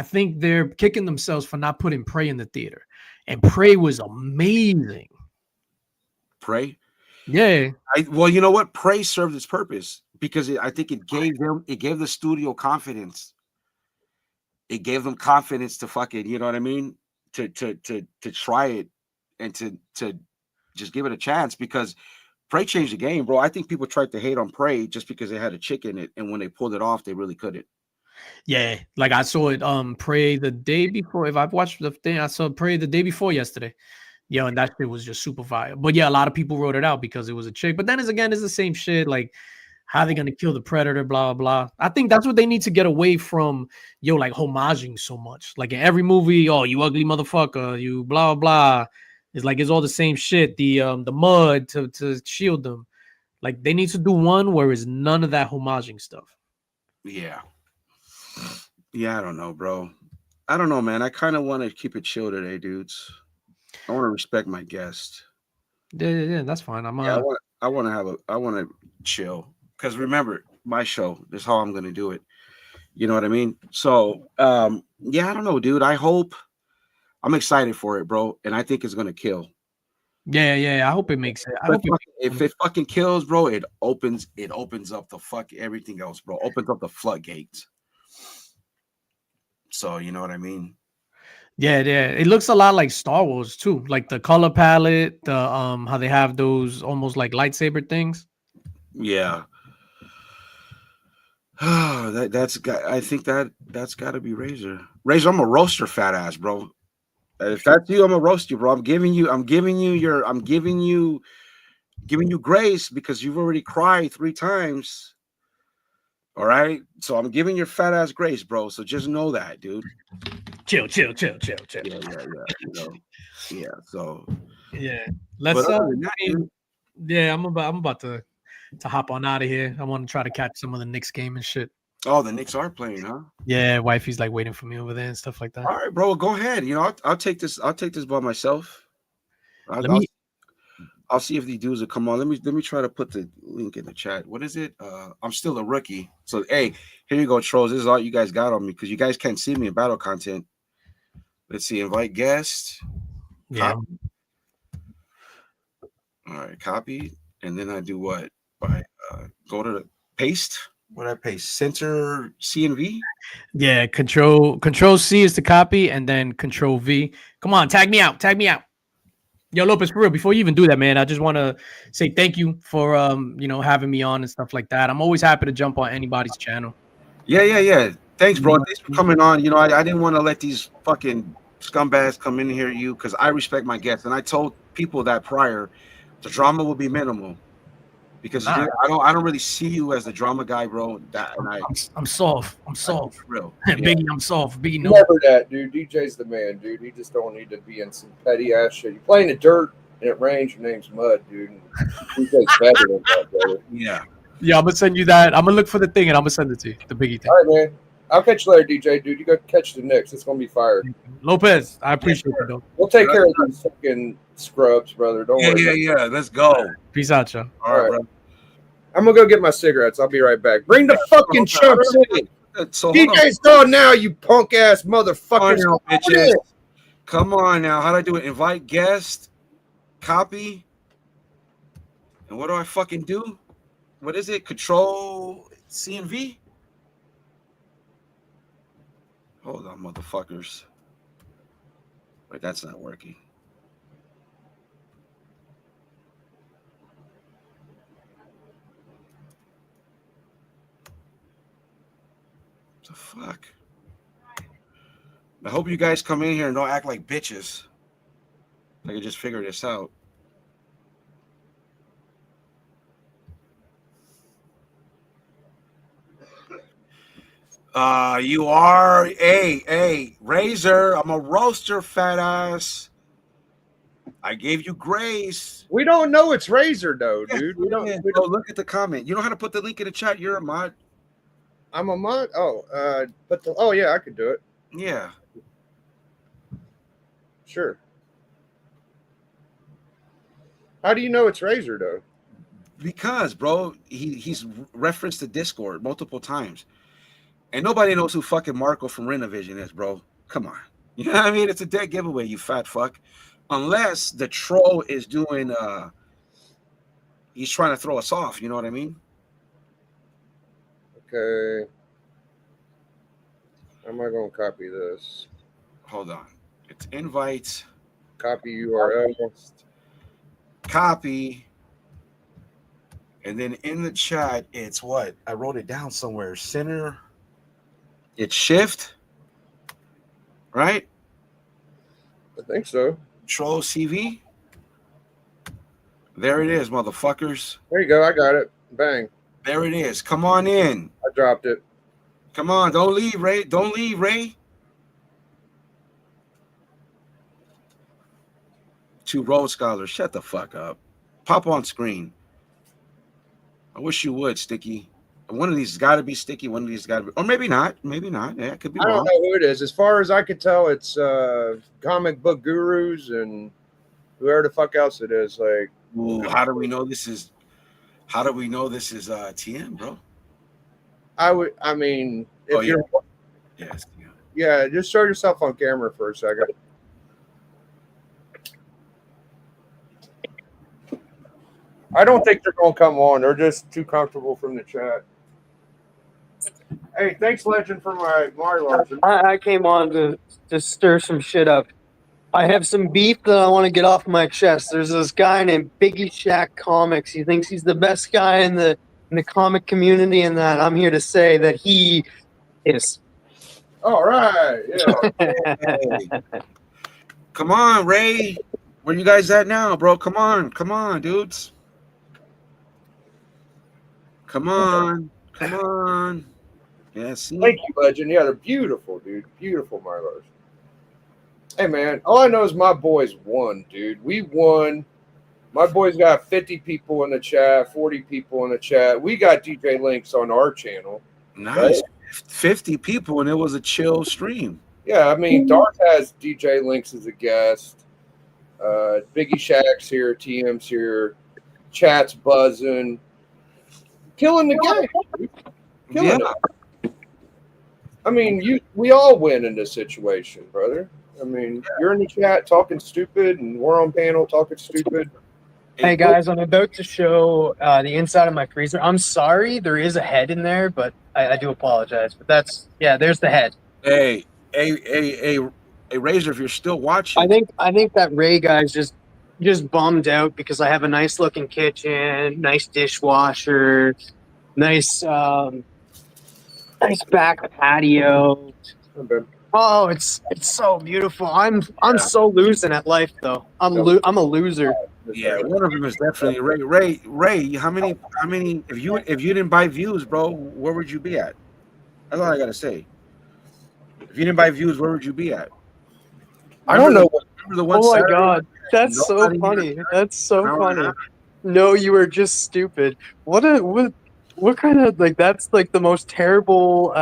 think they're kicking themselves for not putting Prey in the theater. And Prey was amazing. Prey? Yeah. Well, you know what? Prey served its purpose, because I think it gave the studio confidence. It gave them confidence to fucking, you know what I mean? To try it and to just give it a chance, because Prey changed the game, bro. I think people tried to hate on Prey just because they had a chick in it, and when they pulled it off, they really couldn't. Yeah, like I saw it Prey the day before. If I've watched the thing, I saw Prey the day before yesterday. Yeah, and that shit was just super fire. But yeah, a lot of people wrote it out because it was a chick. But then it's the same shit. Like, how are they gonna kill the predator? Blah blah. I think that's what they need to get away from. Like homaging so much. Like in every movie, oh, you ugly motherfucker, you blah blah. It's like it's all the same shit. The mud to shield them. Like they need to do one where it's none of that homaging stuff. Yeah. Yeah, I don't know, bro. I don't know, man. I kind of want to keep it chill today, dudes. I want to respect my guest. Yeah, that's fine. I want to chill, because remember, my show. This is how I'm gonna do it. You know what I mean? So, yeah, I don't know, dude. I'm excited for it, bro, and I think it's gonna kill. Yeah. I hope it makes it. If it fucking kills, bro, it opens up the fuck everything else, bro. Opens up the floodgates. So you know what I mean? Yeah. It looks a lot like Star Wars too, like the color palette, the how they have those almost like lightsaber things. Yeah. that's got. I think that's got to be Razor. Razor, I'm a roaster, fat ass, bro. If that's you, I'm gonna roast you, bro. I'm giving you grace because you've already cried 3 times. All right, so I'm giving your fat ass grace, bro. So just know that, dude. Chill. Yeah. So yeah, let's. I'm about to hop on out of here. I want to try to catch some of the Knicks game and shit. Oh, the Knicks are playing, huh? Yeah, wifey's like waiting for me over there and stuff like that. All right, bro, go ahead. You know, I'll take this by myself. I'll see if these dudes will come on. Let me try to put the link in the chat. What is it? I'm still a rookie. So hey, here you go, trolls. This is all you guys got on me because you guys can't see me in battle content. Let's see. Invite guest. Yeah. All right, copy. And then I do what? I go to the paste. What I paste? Center C and V? Yeah, control C is to copy, and then control V. Come on, tag me out. Yo, Lopez, for real, before you even do that, man, I just want to say thank you for having me on and stuff like that. I'm always happy to jump on anybody's channel. Yeah. Thanks, bro. Thanks for coming on. You know, I didn't want to let these fucking scumbags come in here, because I respect my guests. And I told people that prior, the drama will be minimal. Because I don't really see you as the drama guy, bro. I'm soft. For real. Yeah. Biggie, I'm soft. Biggie, no. Never that, dude. DJ's the man, dude. He just don't need to be in some petty ass shit. You're playing the dirt and it rains, your name's Mud, dude. DJ's better than that, brother. Yeah. Yeah, I'm gonna send you that. I'm gonna look for the thing and I'm gonna send it to you. The Biggie thing. All right, man. I'll catch you later, DJ, dude. You go catch the Knicks. It's gonna be fire. Lopez, I appreciate it, though. We'll take care of these fucking scrubs, brother. Don't worry. Yeah. Let's go. Peace out, y'all. All right, bro. I'm gonna go get my cigarettes. I'll be right back. Bring the fucking chumps in. So DJ's gone now, you punk ass motherfuckers. bitches. Come on now. How do I do it? Invite guest, copy. And what do I fucking do? What is it? Control C and V? Hold on, motherfuckers. Wait, that's not working. What the fuck? I hope you guys come in here and don't act like bitches. I can just figure this out. You are a Razor. I'm a roaster, fat ass. I gave you grace. We don't know it's Razor though, dude. We don't. Look at the comment. You know how to put the link in the chat. You're a mod. I'm a mod. Oh, yeah, I could do it. Yeah. Sure. How do you know it's Razor though? Because, bro, he's referenced the Discord multiple times. And nobody knows who fucking Marco from Renovision is, bro. Come on. You know what I mean? It's a dead giveaway, you fat fuck. Unless the troll is doing he's trying to throw us off, you know what I mean? Okay. How am I gonna copy this? Hold on. It's invite. Copy URL. Copy. And then in the chat, it's what? I wrote it down somewhere. Center. It's shift. Right? I think so. Control CV. There it is, motherfuckers. There you go. I got it. Bang. There it is. Come on in. I dropped it. Come on. Don't leave, Ray. Don't leave, Ray. 2 Rhodes Scholars. Shut the fuck up. Pop on screen. I wish you would, Sticky. One of these has got to be Sticky. One of these got to be, or maybe not. Maybe not. Yeah, it could be. I don't know who it is. As far as I could tell, it's comic book gurus and whoever the fuck else it is. Like, ooh, how do we know this is? How do we know this is TM, bro? I mean, if you're, yes, yeah, just show yourself on camera for a second. I don't think they're gonna come on. They're just too comfortable from the chat. Hey, thanks, Legend, for my Larson. I came on to stir some shit up. I have some beef that I want to get off my chest. There's this guy named Biggie Shack Comics. He thinks he's the best guy in the comic community, and that I'm here to say that he is. All right. Yeah. Hey. Come on, Ray. Where you guys at now, bro? Come on, dudes. Come on. Yeah, see? Thank you, Legend. Yeah, they're beautiful, dude. Beautiful Marlos. Hey, man, all I know is my boys won, dude. We won. My boys got 50 people in the chat, 40 people in the chat. We got DJ Links on our channel. Nice. Right? 50 people, and it was a chill stream. Yeah, I mean, Darth has DJ Links as a guest. Biggie Shack's here. TM's here. Chat's buzzing. Killing the game. Killing it. I mean, we all win in this situation, brother. I mean, you're in the chat talking stupid, and we're on panel talking stupid. Hey guys, I'm about to show the inside of my freezer. I'm sorry, there is a head in there, but I do apologize. But there's the head. Hey, Razor, if you're still watching, I think that Ray guy's just bummed out because I have a nice looking kitchen, nice dishwasher, nice back patio. Okay. Oh, it's so beautiful. I'm so losing at life though. I'm a loser. yeah, one of them is definitely Ray. How many? If you didn't buy views, bro, where would you be at? That's all I gotta say. If you didn't buy views, where would you be at? I don't know. Remember the one? Oh my Saturday? God. That's so Nobody- funny. That's so No, funny. No, you were just stupid. What kind of like that's like the most terrible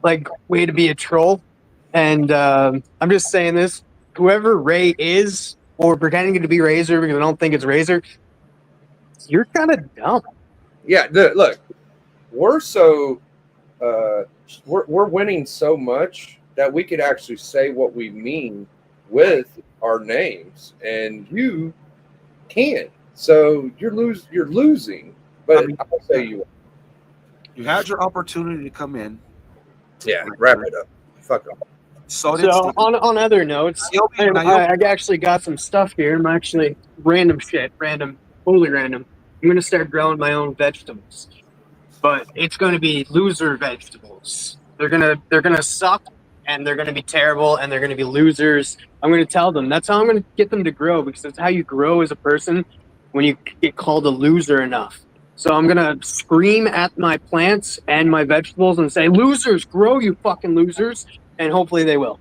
like way to be a troll. And I'm just saying this, whoever Ray is or pretending to be Razor because I don't think it's Razor, you're kind of dumb. Yeah, look, we're so we're winning so much that we could actually say what we mean with our names, and you can't. So you're losing. But I mean, I'll say you. You had your opportunity to come in. Yeah, wrap it up. Fuck off. So did So Steve. on other notes, I actually got some stuff here. I'm actually random shit, totally random. I'm gonna start growing my own vegetables, but it's gonna be loser vegetables. They're gonna suck, and they're gonna be terrible, and they're gonna be losers. I'm gonna tell them that's how I'm gonna get them to grow because that's how you grow as a person when you get called a loser enough. So I'm gonna scream at my plants and my vegetables and say, "Losers, grow, you fucking losers!" And hopefully they will.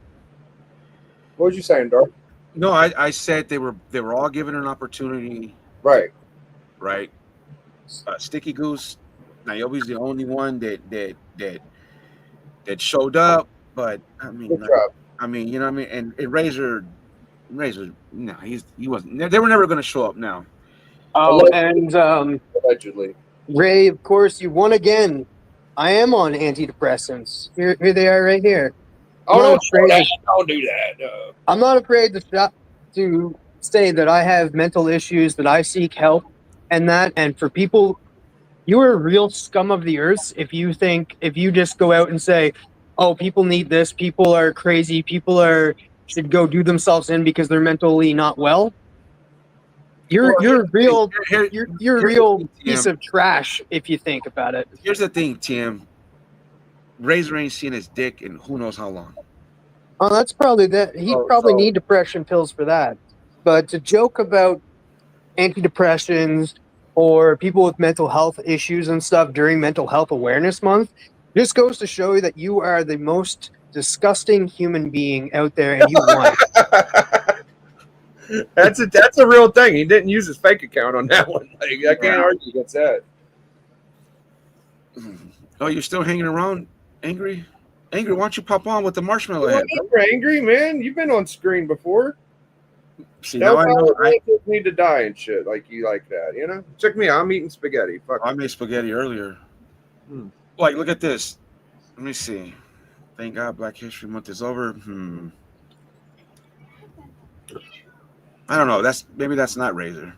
What was you saying, Dark? No, I said they were all given an opportunity, Right. right? Sticky Goose, Niobe's the only one that showed up, but I mean, Good job. I mean, you know what I mean? And Razor, no, he wasn't. They were never going to show up now. Oh, and Allegedly. Ray, of course, you won again. I am on antidepressants. Here they are, right here. Oh, don't do that. No. I'm not afraid to say that I have mental issues, that I seek help, and that. And for people, you are a real scum of the earth if you just go out and say, "Oh, people need this. People are crazy. Should go do themselves in because they're mentally not well." You're a real piece of trash if you think about it. Here's the thing, Tim. Razor ain't seen his dick in who knows how long. Oh, that's probably that. He'd probably need depression pills for that. But to joke about antidepressants or people with mental health issues and stuff during Mental Health Awareness Month just goes to show you that you are the most disgusting human being out there, and you won. That's a real thing. He didn't use his fake account on that one. Like, I can't argue against that. Oh, you're still hanging around, Angry? Angry, why don't you pop on with the marshmallow head? You're angry, man. You've been on screen before. See, now I know I need to die and shit. Like you like that, you know? Check me out. I'm eating spaghetti. Fuck. I made spaghetti earlier. Like, look at this. Let me see. Thank God Black History Month is over. I don't know. Maybe that's not Razor.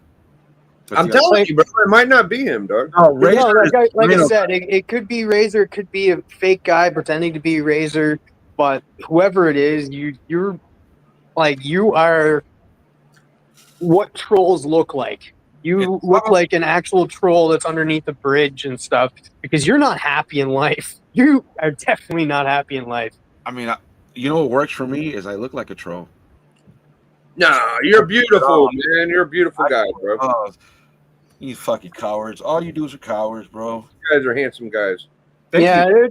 But I'm telling you, bro, it might not be him, dog. No, Razor. No, like I said, it could be Razor, it could be a fake guy pretending to be Razor, but whoever it is, you are what trolls look like. You look like an actual troll that's underneath a bridge and stuff because you're not happy in life. You are definitely not happy in life. I mean, you know what works for me is I look like a troll. Nah, you're beautiful, man. You're a beautiful guy, bro. Oh, you fucking cowards! All you dudes are cowards, bro. You guys are handsome guys. Thank you.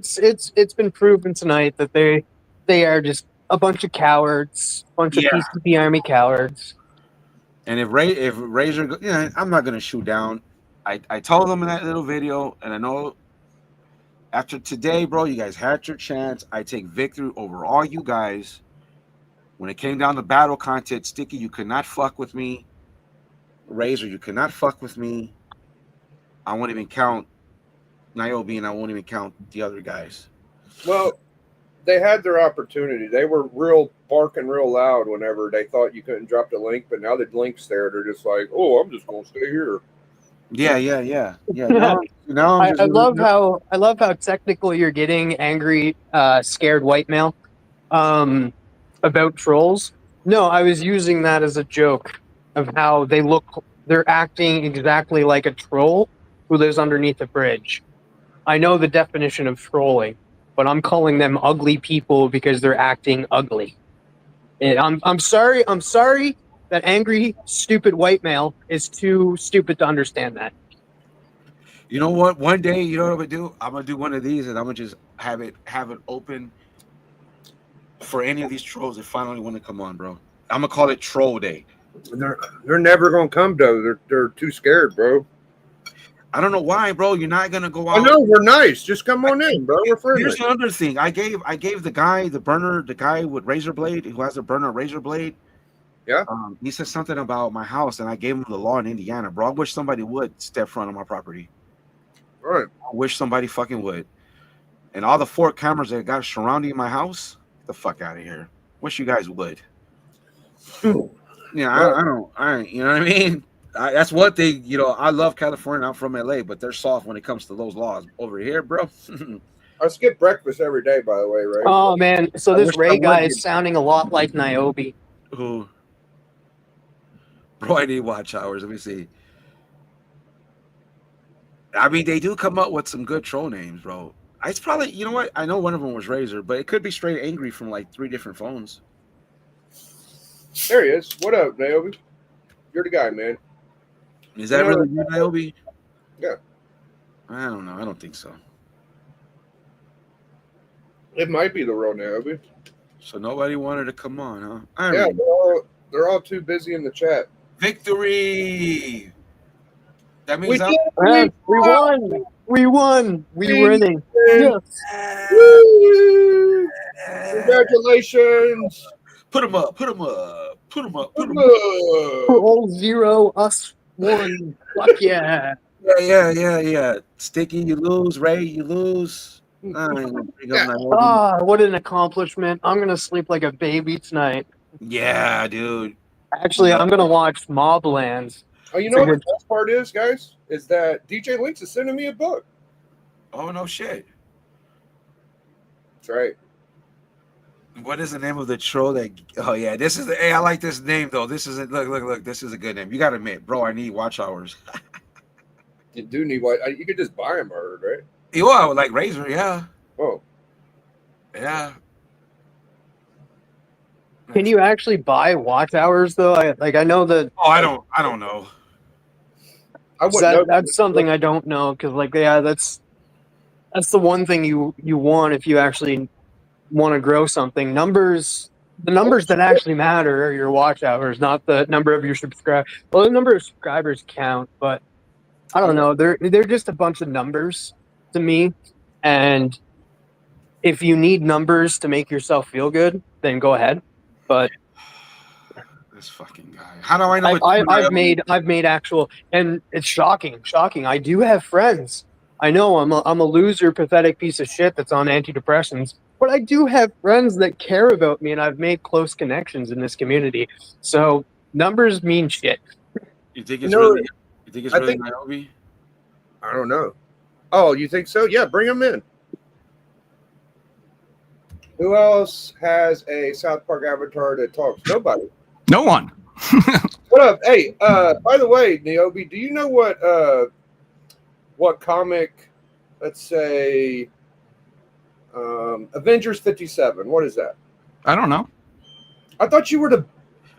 It's been proven tonight that they are just a bunch of cowards, a bunch of PCP Army cowards. And if Razor, I'm not gonna shoot down. I told them in that little video, and I know after today, bro, you guys had your chance. I take victory over all you guys. When it came down to battle content, Sticky, you could not fuck with me. Razor, you could not fuck with me. I won't even count Niobe, and I won't even count the other guys. Well, they had their opportunity. They were barking real loud whenever they thought you couldn't drop the link, but now the link's there. They're just like, "Oh, I'm just gonna stay here." Yeah. Now I love how technical you're getting, angry, scared white male, about trolls. No, I was using that as a joke of how they're acting exactly like a troll who lives underneath a bridge. I know the definition of trolling, but I'm calling them ugly people because they're acting ugly. And I'm sorry that angry, stupid white male is too stupid to understand that. You know what? One day, you know what I'm gonna do? I'm gonna do one of these, and I'm gonna just have it open for any of these trolls that finally want to come on, bro. I'm gonna call it Troll Day. They're never gonna come though. They're too scared, bro. I don't know why, bro. You're not gonna go out. I know we're nice. Just come on in, bro. We're friendly. Here's another thing. I gave the guy the burner, the guy with razor blade who has a burner razor blade. Yeah. He said something about my house, and I gave him the law in Indiana, bro. I wish somebody would step front on my property. Right. I wish somebody fucking would. And all the 4 cameras that got surrounding my house, get the fuck out of here. Wish you guys would. Yeah, I you know what I mean? That's one thing, you know, I love California. I'm from LA, but they're soft when it comes to those laws. Over here, bro. I skip breakfast every day, by the way, Ray. Oh man, so I this wish Ray I guy would. is sounding a lot like Niobe. Who? Bro, I need watch hours. Let me see. I mean, they do come up with some good troll names, bro. It's probably, you know what? I know one of them was Razor, but it could be straight angry from like 3 different phones. There he is. What up, Naomi? You're the guy, man. Is that really you, Niobe? Yeah. I don't know. I don't think so. It might be the real Naomi. So nobody wanted to come on, huh? Yeah, they're all too busy in the chat. Victory! That We means did Man, we won. We won. We winning. Yes. Woo! Congratulations. Put them up. Put them up. Put them up. Put them up. We're all 0, us 1. Fuck yeah. Yeah. Sticky, you lose. Ray, you lose. I ain't gonna bring up Niobe. Ah, what an accomplishment. I'm going to sleep like a baby tonight. Yeah, dude. Actually, I'm going to watch Moblands. Oh, you know what the best part is, guys? Is that DJ Links is sending me a book. Oh, no shit. That's right. What is the name of the troll that? Oh yeah, this is the. Hey, I like this name though. This is look. This is a good name. You gotta admit, bro. I need watch hours. You do need what? You could just buy them, I heard, right? You are like Razor, yeah, Oh, yeah. Can you actually buy watch hours though? I know that. Oh, I don't know. I wouldn't know. That's something I don't know because that's the one thing you want if you actually want to grow something. The numbers that actually matter are your watch hours, not the number of your subscribers. Well, the number of subscribers count, but I don't know. They're just a bunch of numbers to me. And if you need numbers to make yourself feel good, then go ahead. But This fucking guy. How do I know? I've made actual, and it's shocking. I do have friends. I know I'm a loser, pathetic piece of shit that's on antidepressants, but I do have friends that care about me, and I've made close connections in this community. So numbers mean shit. You think it's really? You think it's I really think- Niobe? I don't know. Oh, you think so? Yeah, bring them in. Who else has a South Park avatar that talks? Nobody. No one. What up? Hey, by the way, Niobe, do you know what comic, let's say, Avengers 57, what is that? I don't know. I thought you were the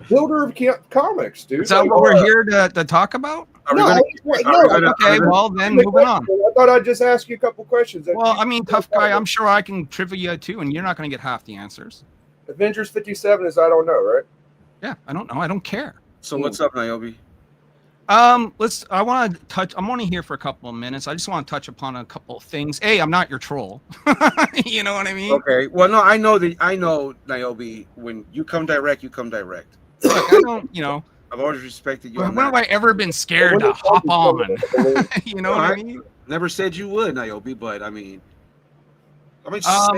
builder of comics, dude. Is that what we're here to talk about? Are we No, gonna- Okay, well then moving on. I thought I'd just ask you a couple questions. Well, I mean, tough guy. I'm sure I can trivia too, and you're not going to get half the answers. Avengers 57 is I don't know, right? Yeah, I don't know. I don't care. So what's up, Niobe? I'm only here for a couple of minutes. I just want to touch upon a couple of things. A, I'm not your troll. You know what I mean? Okay. Well, no, I know Niobe. When you come direct, you come direct. Look, I don't, I've always respected you. when on have that. I ever been scared to hop on? You know what I mean? Never said you would, Niobe, but I mean,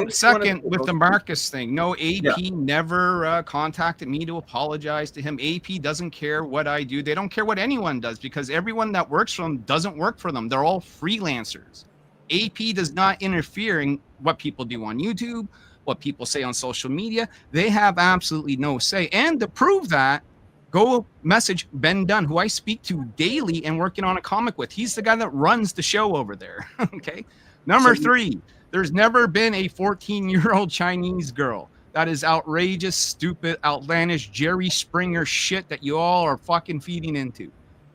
Second, with the Marcus thing, no, AP never contacted me to apologize to him. AP doesn't care what I do. They don't care what anyone does because everyone that works for them doesn't work for them. They're all freelancers. AP does not interfere in what people do on YouTube, what people say on social media. They have absolutely no say. And to prove that, go message Ben Dunn, who I speak to daily and working on a comic with. He's the guy that runs the show over there. Okay. Number 3. There's never been a 14-year-old Chinese girl. That is outrageous, stupid, outlandish, Jerry Springer shit that you all are fucking feeding into.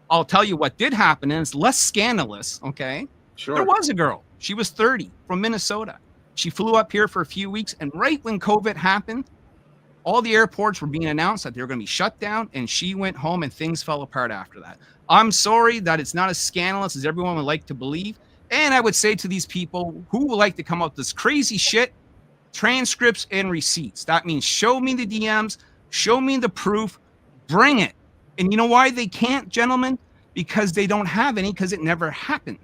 I'll tell you what did happen, and it's less scandalous, okay? Sure. There was a girl. She was 30 from Minnesota. She flew up here for a few weeks, and right when COVID happened, All the airports were being announced that they were going to be shut down, and she went home and things fell apart after that. I'm sorry that it's not as scandalous as everyone would like to believe. And I would say to these people who would like to come up with this crazy shit, transcripts and receipts. That means show me the DMs, show me the proof, bring it. And you know why they can't, gentlemen? Because they don't have any, because it never happened.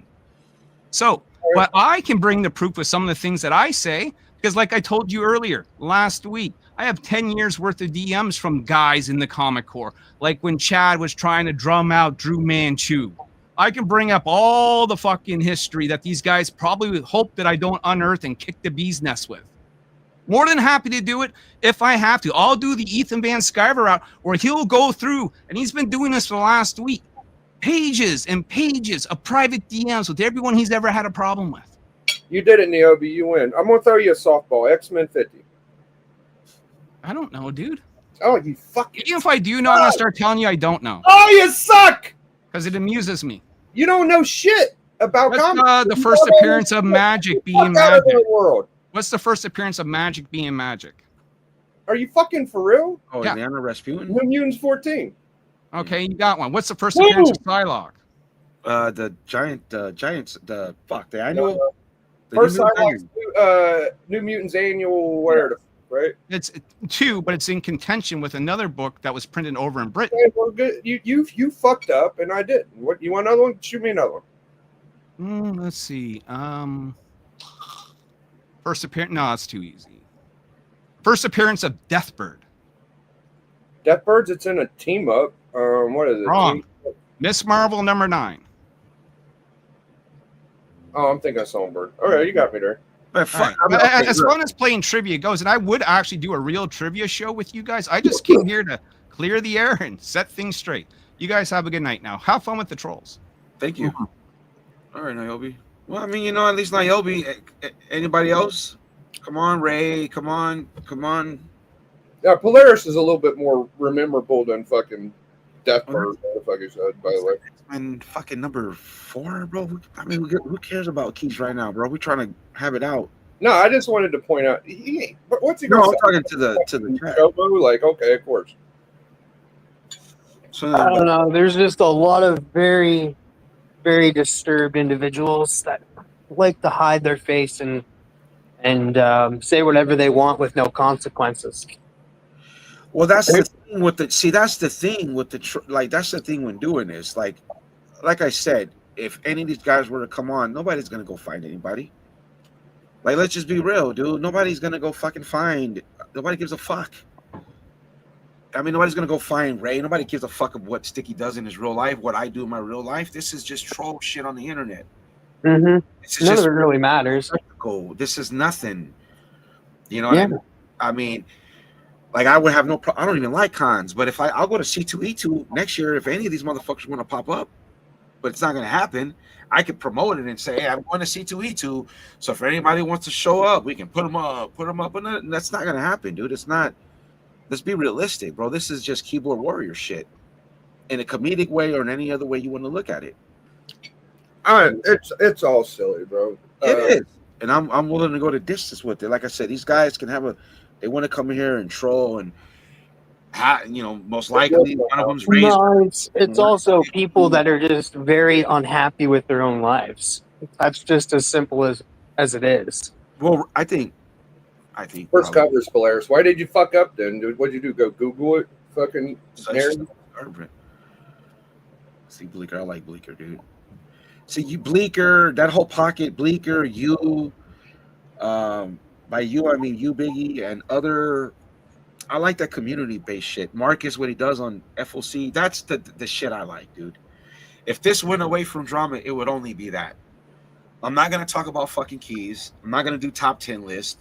So, but I can bring the proof with some of the things that I say, because like I told you earlier, last week, I have 10 years worth of DMs from guys in the Comic Corps, like when Chad was trying to drum out Drew Manchu. I can bring up all the fucking history that these guys probably would hope that I don't unearth and kick the bee's nest with. More than happy to do it if I have to. I'll do the Ethan Van Sciver route where he'll go through, and he's been doing this for the last week, pages and pages of private DMs with everyone he's ever had a problem with. You did it, Niobe. You win. I'm going to throw you a softball. X-Men 50. I don't know, dude. Oh, you fucking... Even if I do know, I'm going to start telling you I don't know. Oh, you suck! Because it amuses me. You don't know shit about comics. What's the first appearance of magic being magic? World. What's the first appearance of magic being magic? Are you fucking for real? Oh, Yeah. Leanna Rasputin? New Mutants 14. Okay, you got one. What's the first appearance of Psylocke? The Giants, the fuck, the annual. The First New Psylocke's New Mutants annual, whatever, right? It's 2, but it's in contention with another book that was printed over in Britain. Okay, well, good. You fucked up, and I didn't. What, you want another one? Shoot me another one. Let's see. First appearance. No, that's too easy. First appearance of Deathbird. Deathbirds, it's in a team up. What is it? Wrong. Miss Marvel number 9. Oh, I'm thinking of Songbird. All right, you got me there. But fuck, All right. As far as playing trivia goes, and I would actually do a real trivia show with you guys. I just came here to clear the air and set things straight. You guys have a good night now. Have fun with the trolls. Thank you. All right, Niobe. Well, I mean, you know, at least Niobe. Anybody else? Come on, Ray. Come on. Yeah, Polaris is a little bit more memorable than fucking Deathbird. What the fuck is that, by the way? And fucking number 4, bro. I mean, who cares about Keys right now, bro? We're trying to have it out. No, I just wanted to point out. He ain't. What's he No, going I'm talking to the chat. Shobo? Like, okay, of course. So, I don't know. There's just a lot of very, very disturbed individuals that like to hide their face and say whatever they want with no consequences. well, that's the thing with the. See, that's the thing with the. Like, that's the thing when doing this. Like I said, if any of these guys were to come on, nobody's gonna go find anybody. Like, let's just be real, dude. Nobody's gonna go fucking find. Nobody gives a fuck. I mean, nobody's gonna go find Ray. Nobody gives a fuck of what Sticky does in his real life, what I do in my real life. This is just troll shit on the internet. Mm-hmm. This is None of just it really matters. spectacle. This is nothing. You know what Yeah. I mean? I mean, like, I would have no problem. I don't even like cons, but if I'll go to C2E2 next year, if any of these motherfuckers want to pop up, but it's not going to happen, I could promote it and say, hey, I'm going to C2E2. So if anybody wants to show up, we can put them up. But that's not going to happen, dude. It's not. Let's be realistic, bro. This is just keyboard warrior shit in a comedic way or in any other way you want to look at it. It's all silly, bro. It is. And I'm willing to go the distance with it. Like I said, these guys can have they want to come here and troll and, you know, most likely one of them's raised. No, it's also people that are just very unhappy with their own lives. That's just as simple as it is. Well, I think First cover is Polaris. Why did you fuck up then, dude? What'd you do? Go Google it? Fucking narrative? See, Bleecker, I like Bleecker, dude. See, you Bleecker, that whole pocket, Bleecker, you, by you I mean you, Biggie, and other. I like that community-based shit. Marcus, what he does on FOC, that's the shit I like, dude. If this went away from drama, it would only be that. I'm not gonna talk about fucking keys. I'm not gonna do top 10 list.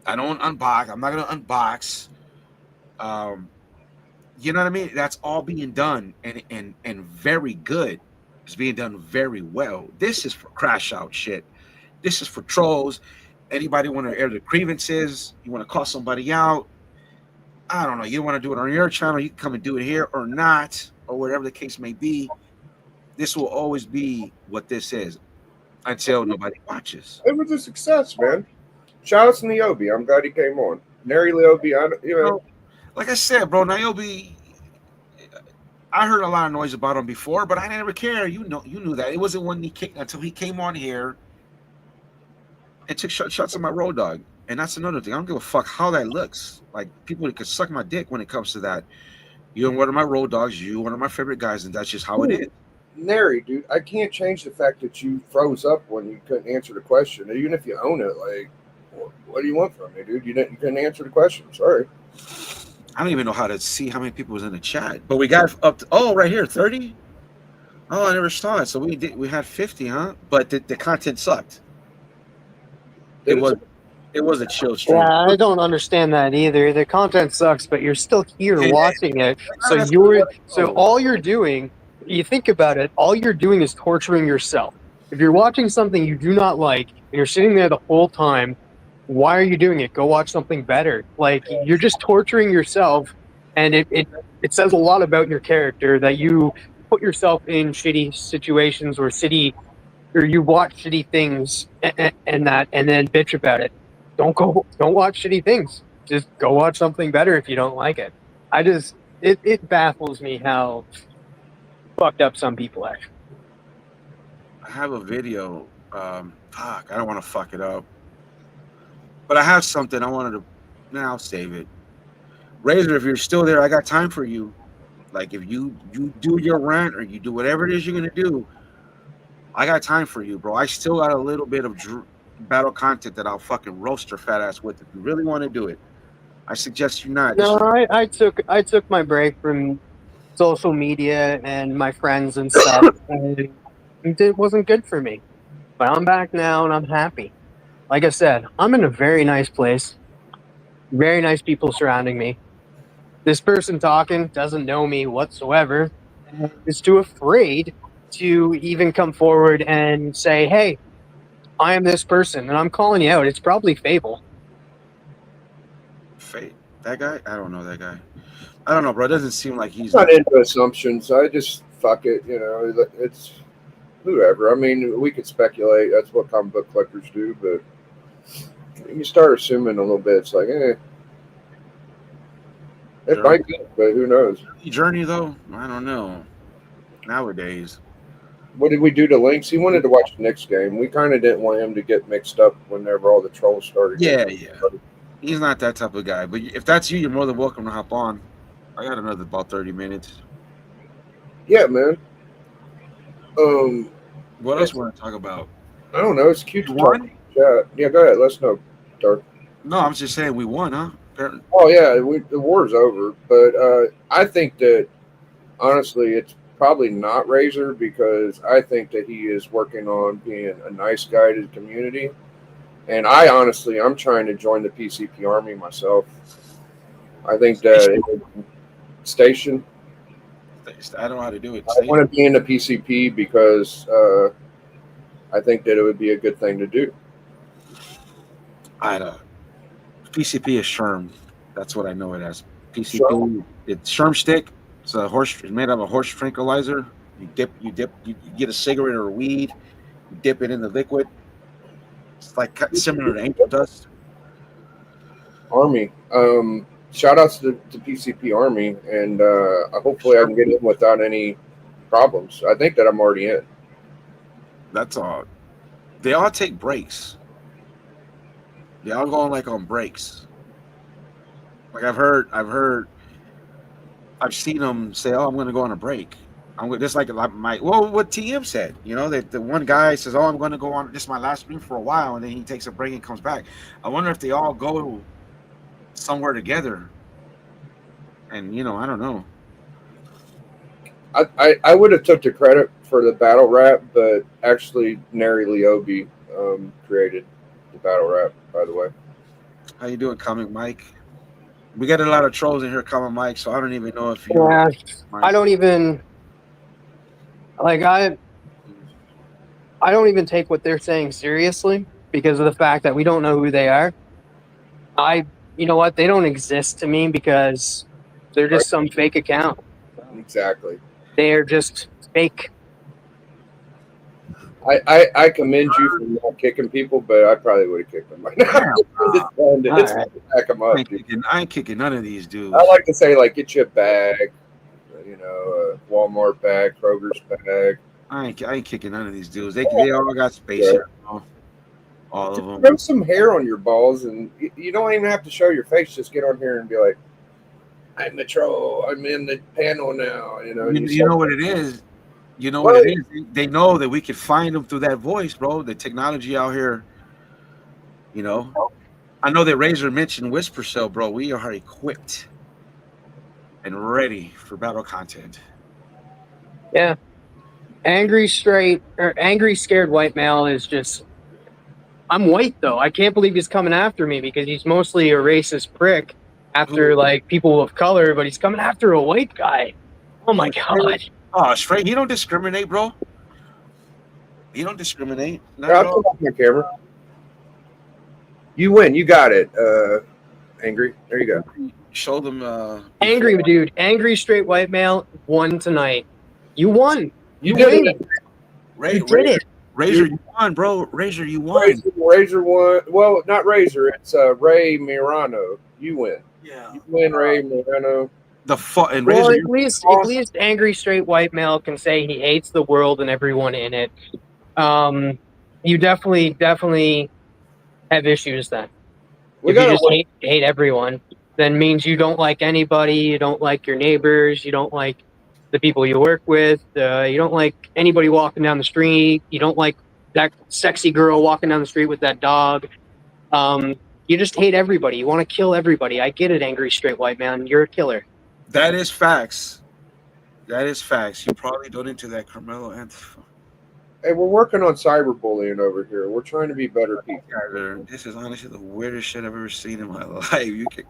I don't unbox. I'm not gonna unbox. You know what I mean? That's all being done and very good. It's being done very well. This is for crash out shit. This is for trolls. Anybody want to air the grievances? You want to call somebody out? I don't know. You want to do it on your channel? You can come and do it here or not, or whatever the case may be. This will always be what this is until nobody watches. It was a success, man. Shout out to Niobe. I'm glad he came on. Nary Leobi, you know, Like I said, bro, Niobe, I heard a lot of noise about him before, but I never cared. You knew that. It wasn't when he came until he came on here and took shots at my road dog. And that's another thing. I don't give a fuck how that looks. Like people could suck my dick when it comes to that. You're one of my road dogs. You're one of my favorite guys, and that's just how it is. Nary, dude, I can't change the fact that you froze up when you couldn't answer the question. Even if you own it, like, what do you want from me, dude? You couldn't answer the question. Sorry. I don't even know how to see how many people was in the chat, but we got up to right here 30. Oh, I never saw it. So we had 50, huh? But the content sucked. It was a chill stream. Yeah, I don't understand that either. The content sucks, but you're still here Yeah. watching it. So all you're doing, you think about it, all you're doing is torturing yourself. If you're watching something you do not like and you're sitting there the whole time, why are you doing it? Go watch something better. Like you're just torturing yourself, and it says a lot about your character that you put yourself in shitty situations or you watch shitty things and then bitch about it. Don't watch shitty things. Just go watch something better if you don't like it. It baffles me how fucked up some people are. I have a video. Fuck, I don't want to fuck it up. But I have something I wanted to. Now I'll save it. Razor, if you're still there, I got time for you. Like if you do your rant or you do whatever it is you're gonna do, I got time for you, bro. I still got a little bit of battle content that I'll fucking roast your fat ass with if you really want to do it. I suggest you not. No, I took my break from social media and my friends and stuff, and it wasn't good for me. But I'm back now and I'm happy. Like I said, I'm in a very nice place. Very nice people surrounding me. This person talking doesn't know me whatsoever. And is too afraid to even come forward and say, hey, I am this person, and I'm calling you out. It's probably Fable. Fate. That guy? I don't know that guy. I don't know, bro. It doesn't seem like he's not into assumptions. I just fuck it. You know, it's whoever. I mean, we could speculate. That's what comic book collectors do, but you start assuming a little bit. It's like, it might be, but who knows? Journey though, I don't know. Nowadays, what did we do to Lynx? He wanted to watch the Knicks game. We kind of didn't want him to get mixed up whenever all the trolls started. Yeah. He's not that type of guy. But if that's you, you're more than welcome to hop on. I got another about 30 minutes. Yeah, man. What else want to talk about? I don't know. It's cute. Won? Yeah, go ahead. Let's know, Dark. No, I'm just saying we won, huh? Apparently. Oh yeah, the war's over. But I think that honestly, it's probably not Razor because I think that he is working on being a nice guy to the community. And I'm trying to join the PCP army myself. I think that Station. I don't know how to do it. I want to be in the PCP because I think that it would be a good thing to do. PCP is Sherm. That's what I know it as. PCP. It's Sherm stick. It's made out of a horse tranquilizer. You get a cigarette or a weed. You dip it in the liquid. It's like similar to angel dust. Army. Shout outs to PCP Army, and hopefully I can get in without any problems. I think that I'm already in. That's all. They all take breaks. They all go on breaks. Like I've seen them say, "Oh, I'm going to go on a break." Just like what TM said. You know, that the one guy says, "Oh, I'm going to go on. This is my last stream for a while," and then he takes a break and comes back. I wonder if they all go somewhere together. And I don't know. I would have took the credit for the battle rap, but actually Nary Leobi created the battle rap, by the way. How you doing, Comic Mike? We got a lot of trolls in here, Comic Mike, so I don't even know if you. Yeah, I don't even I don't even take what they're saying seriously because of the fact that we don't know who they are. You know what? They don't exist to me because they're just some fake account. Exactly. They're just fake. I commend you for not kicking people, but I probably would have kicked them right now. It's fun to, it's fun to back them up. Dude. I ain't kicking none of these dudes. I like to say, like, get you a bag, you know, a Walmart bag, Kroger's bag. I ain't kicking none of these dudes. They all got space here. All of them. Grow some hair on your balls, and you don't even have to show your face. Just get on here and be like, "I'm the troll. I'm in the panel now." You know. You know what it is. You know what it is. They know that we can find them through that voice, bro. The technology out here. You know. I know that Razor mentioned Whisper Cell, bro. We are equipped and ready for battle content. Yeah. Angry scared white male is just. I'm white though. I can't believe he's coming after me because he's mostly a racist prick after like people of color, but he's coming after a white guy. Oh my god. Oh, straight. He don't discriminate, bro. He don't discriminate. I'll pull off my camera. You win. You got it. Angry. There you go. Show them. Angry dude. Angry straight white male won tonight. You won. You did it. You did it. Razor, you won, bro. Razor, you won. Razor won. Well, not Razor. It's Ray Mirano. You win. Yeah. You win, Ray Mirano. And well, Razor, at least angry straight white male can say he hates the world and everyone in it. You definitely have issues then. If you just hate everyone, then means you don't like anybody. You don't like your neighbors. You don't like the people you work with. You don't like anybody walking down the street. You don't like that sexy girl walking down the street with that dog. You just hate everybody. You want to kill everybody. I get it, angry straight white man. You're a killer. That is facts. That is facts. You probably don't into that Carmelo Anthony. Hey, we're working on cyberbullying over here. We're trying to be better people. This is honestly the weirdest shit I've ever seen in my life. You can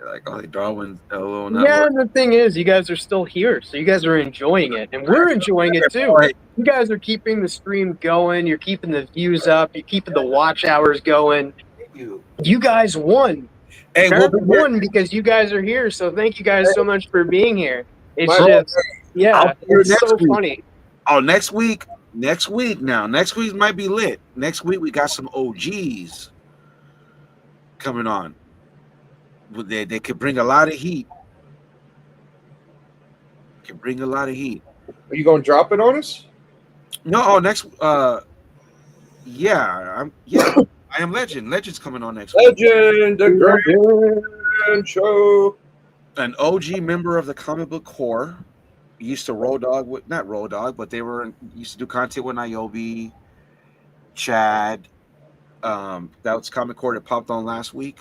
like all the Darwin. Yeah, the thing is, you guys are still here, so you guys are enjoying it, and we're enjoying it too. You guys are keeping the stream going. You're keeping the views up. You're keeping the watch hours going. You guys won. Hey, won because you guys are here. So thank you guys so much for being here. It's just, it's so funny. Oh, next week now. Next week might be lit. Next week we got some OGs coming on. They could bring a lot of heat. Are you going to drop it on us? No, next I am Legend. Legend's coming on next week. Legend, the grand show. An OG member of the comic book corps. Used to but they used to do content with Niobe, Chad. That was comic corps that popped on last week.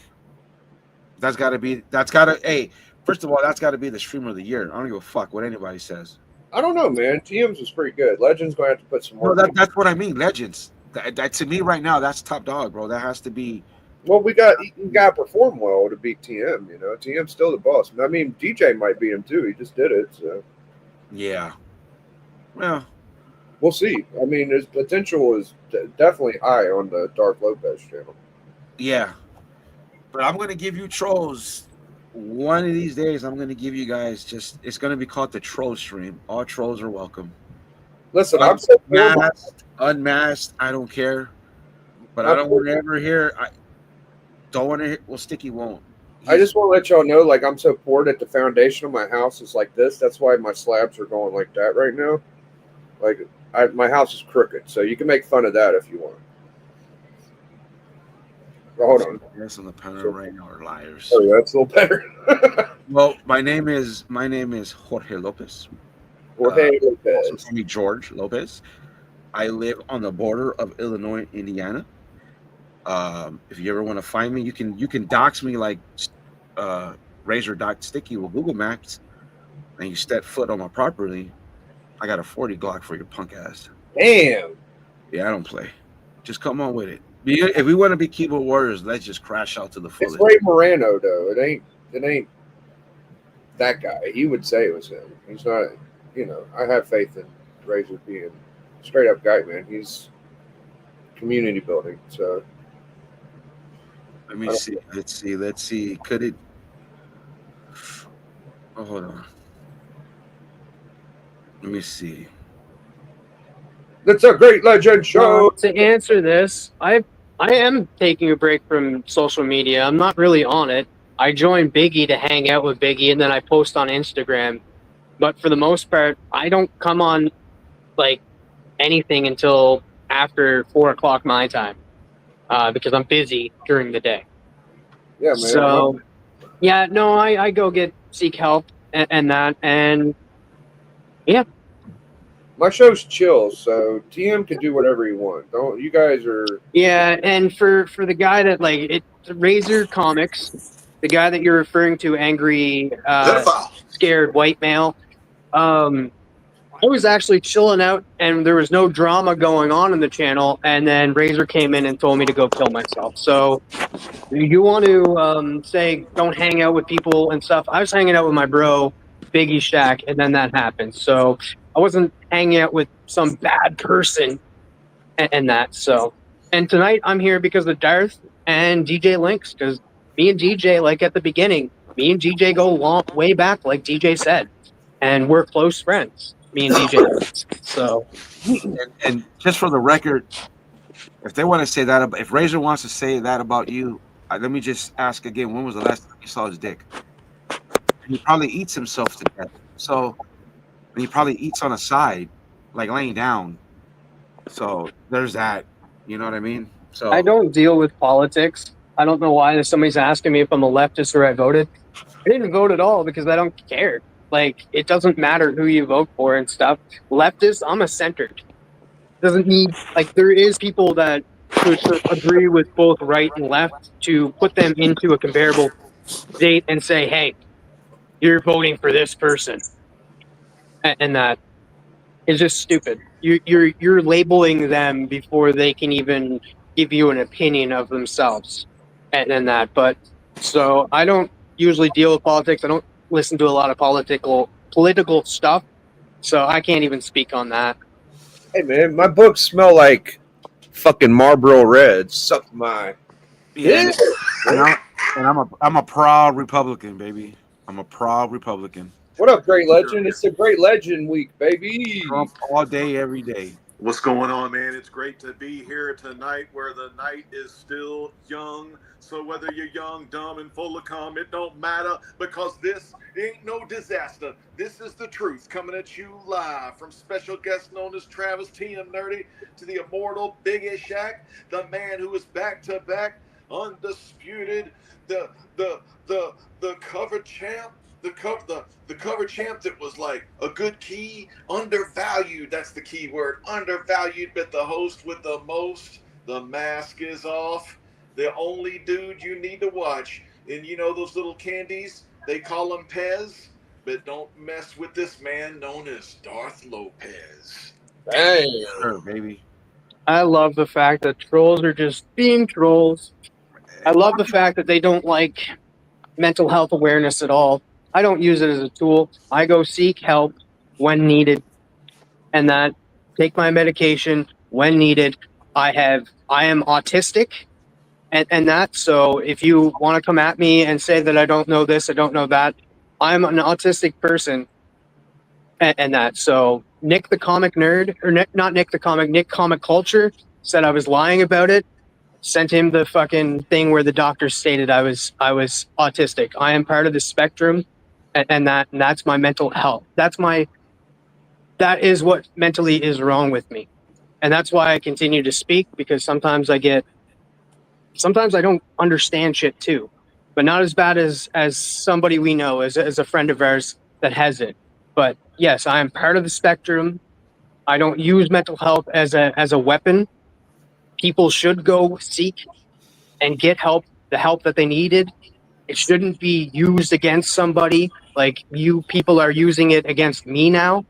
First of all, that's gotta be the streamer of the year. I don't give a fuck what anybody says. I don't know, man. TM's was pretty good. Legends gonna have to put some more. No, that's what I mean. Legends. That to me right now, that's top dog, bro. That has to be. Well, you got to perform well to beat TM. You know, TM's still the boss. I mean, DJ might beat him too. He just did it. So. Yeah. Well, we'll see. I mean, his potential is definitely high on the Dark Lopez channel. Yeah. But I'm going to give you trolls. One of these days, I'm going to give you guys it's going to be called the troll stream. All trolls are welcome. Listen, I'm so unmasked. I don't care. But I don't want to ever hear. I don't want to hear. Well, Sticky won't. I just want to let y'all know, like, I'm so poor that the foundation of my house is like this. That's why my slabs are going like that right now. Like, my house is crooked, so you can make fun of that if you want. Hold on. Yes, on the panel right now are liars. Oh, yeah, that's a little better. Well, my name is Jorge Lopez. Jorge Lopez. Also call me George Lopez. I live on the border of Illinois, Indiana. If you ever want to find me, you can dox me like Razor docked Sticky with Google Maps, and you step foot on my property. I got a 40 Glock for your punk ass. Damn. Yeah, I don't play. Just come on with it. If we want to be keyboard warriors, let's just crash out to the fullest. It's Ray Morano, though. It ain't that guy. He would say it was him. He's not. You know, I have faith in Razor being a straight up guy, man. He's community building. So let me see. Let's see. Could it? Oh, hold on. Let me see. That's a great legend show. To answer this, I am taking a break from social media. I'm not really on it. I joined Biggie to hang out with Biggie, and then I post on Instagram. But for the most part, I don't come on like anything until after 4 o'clock my time because I'm busy during the day. Yeah, man. So, yeah, no, I go seek help and that, and yeah. My show's chill, so TM can do whatever he wants. Don't you guys are? Yeah, and for the guy that Razor Comics, the guy that you're referring to, angry, scared white male. I was actually chilling out, and there was no drama going on in the channel. And then Razor came in and told me to go kill myself. So you want to say don't hang out with people and stuff. I was hanging out with my bro Biggie Shack, and then that happened. So I wasn't hanging out with some bad person and that. So, and tonight I'm here because of Darth and DJ Lynx, because me and DJ, like at the beginning, me and DJ go way back, like DJ said, and we're close friends. Me and DJ. So, and just for the record, if they want to say that, if Razor wants to say that about you, let me just ask again: when was the last time you saw his dick? He probably eats himself to death. So, and he probably eats on a side, like laying down. So there's that. You know what I mean? So I don't deal with politics. I don't know why somebody's asking me if I'm a leftist or I voted. I didn't vote at all because I don't care. Like, it doesn't matter who you vote for and stuff. Leftist, I'm a centered. Doesn't need, like, there is people that could agree with both right and left to put them into a comparable state and say, hey, you're voting for this person. And that is just stupid. You're labeling them before they can even give you an opinion of themselves and that. But so I don't usually deal with politics. I don't listen to a lot of political stuff, so I can't even speak on that. Hey man, my books smell like fucking Marlboro Reds. Suck my. yeah. And I'm a proud Republican, baby. I'm a proud Republican. What up, Great Legend? It's a Great Legend week, baby. Trump all day, every day. What's going on, man? It's great to be here tonight where the night is still young. So whether you're young, dumb, and full of cum, it don't matter because this ain't no disaster. This is the truth coming at you live from special guest known as Travis TM Nerdy to the immortal Biggie Shack, the man who is back-to-back, undisputed, the cover champ. The cover champ that was like a good key, undervalued. That's the key word, undervalued, but the host with the most. The mask is off. The only dude you need to watch. And you know those little candies? They call them Pez. But don't mess with this man known as Darth Lopez. Dang. Sure, baby. I love the fact that trolls are just being trolls. I love the fact that they don't like mental health awareness at all. I don't use it as a tool. I go seek help when needed, and that take my medication when needed. I am autistic, and that. So if you want to come at me and say that I don't know this, I don't know that, I'm an autistic person, and that. So Nick the comic nerd, or not Nick the comic, Nick Comic Culture said I was lying about it. Sent him the fucking thing where the doctor stated I was autistic. I am part of the spectrum. And that's my mental health. That is what mentally is wrong with me. And that's why I continue to speak, because sometimes I don't understand shit too, but not as bad as somebody we know, as a friend of ours that has it. But yes, I am part of the spectrum. I don't use mental health as a weapon. People should go seek and get help, the help that they needed. It shouldn't be used against somebody like you people are using it against me now,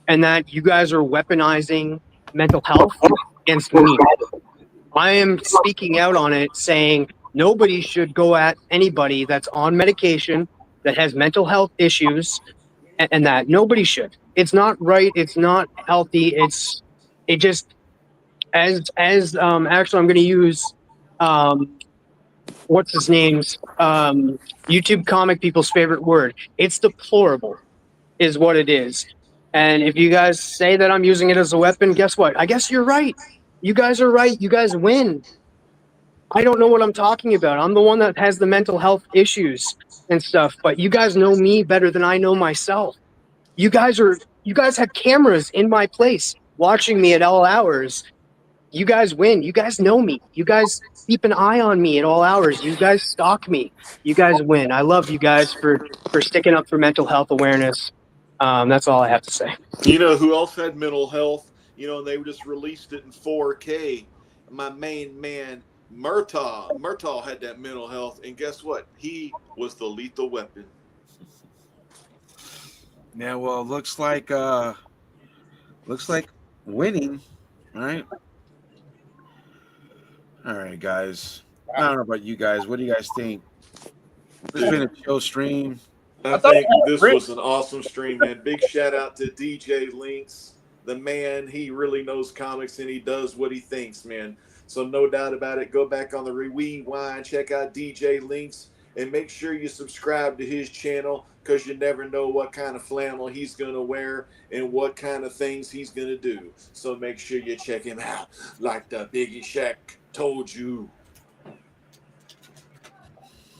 and that you guys are weaponizing mental health against me. I am speaking out on it, saying nobody should go at anybody that's on medication, that has mental health issues, and that nobody should. It's not right. It's not healthy. It just, actually, I'm going to use, what's his name's YouTube comic people's favorite word. It's deplorable is what it is. And if you guys say that I'm using it as a weapon, guess what? I guess you're right. You guys are right. You guys win. I don't know what I'm talking about. I'm the one that has the mental health issues and stuff, but you guys know me better than I know myself. You guys have cameras in my place watching me at all hours. You guys win. You guys know me. You guys keep an eye on me at all hours. You guys stalk me. You guys win. I love you guys for sticking up for mental health awareness. That's all I have to say. You know who else had mental health? You know, and they just released it in 4K. My main man, Murtaugh. Murtaugh had that mental health, and guess what? He was the lethal weapon. Yeah, well, looks like winning, right? All right, guys. I don't know about you guys. What do you guys think? It's been a chill stream. I think this was an awesome stream, man. Big shout out to DJ Links, the man. He really knows comics and he does what he thinks, man. So no doubt about it. Go back on the rewind, check out DJ Links, and make sure you subscribe to his channel because you never know what kind of flannel he's going to wear and what kind of things he's going to do. So make sure you check him out like the Biggie Shack told you.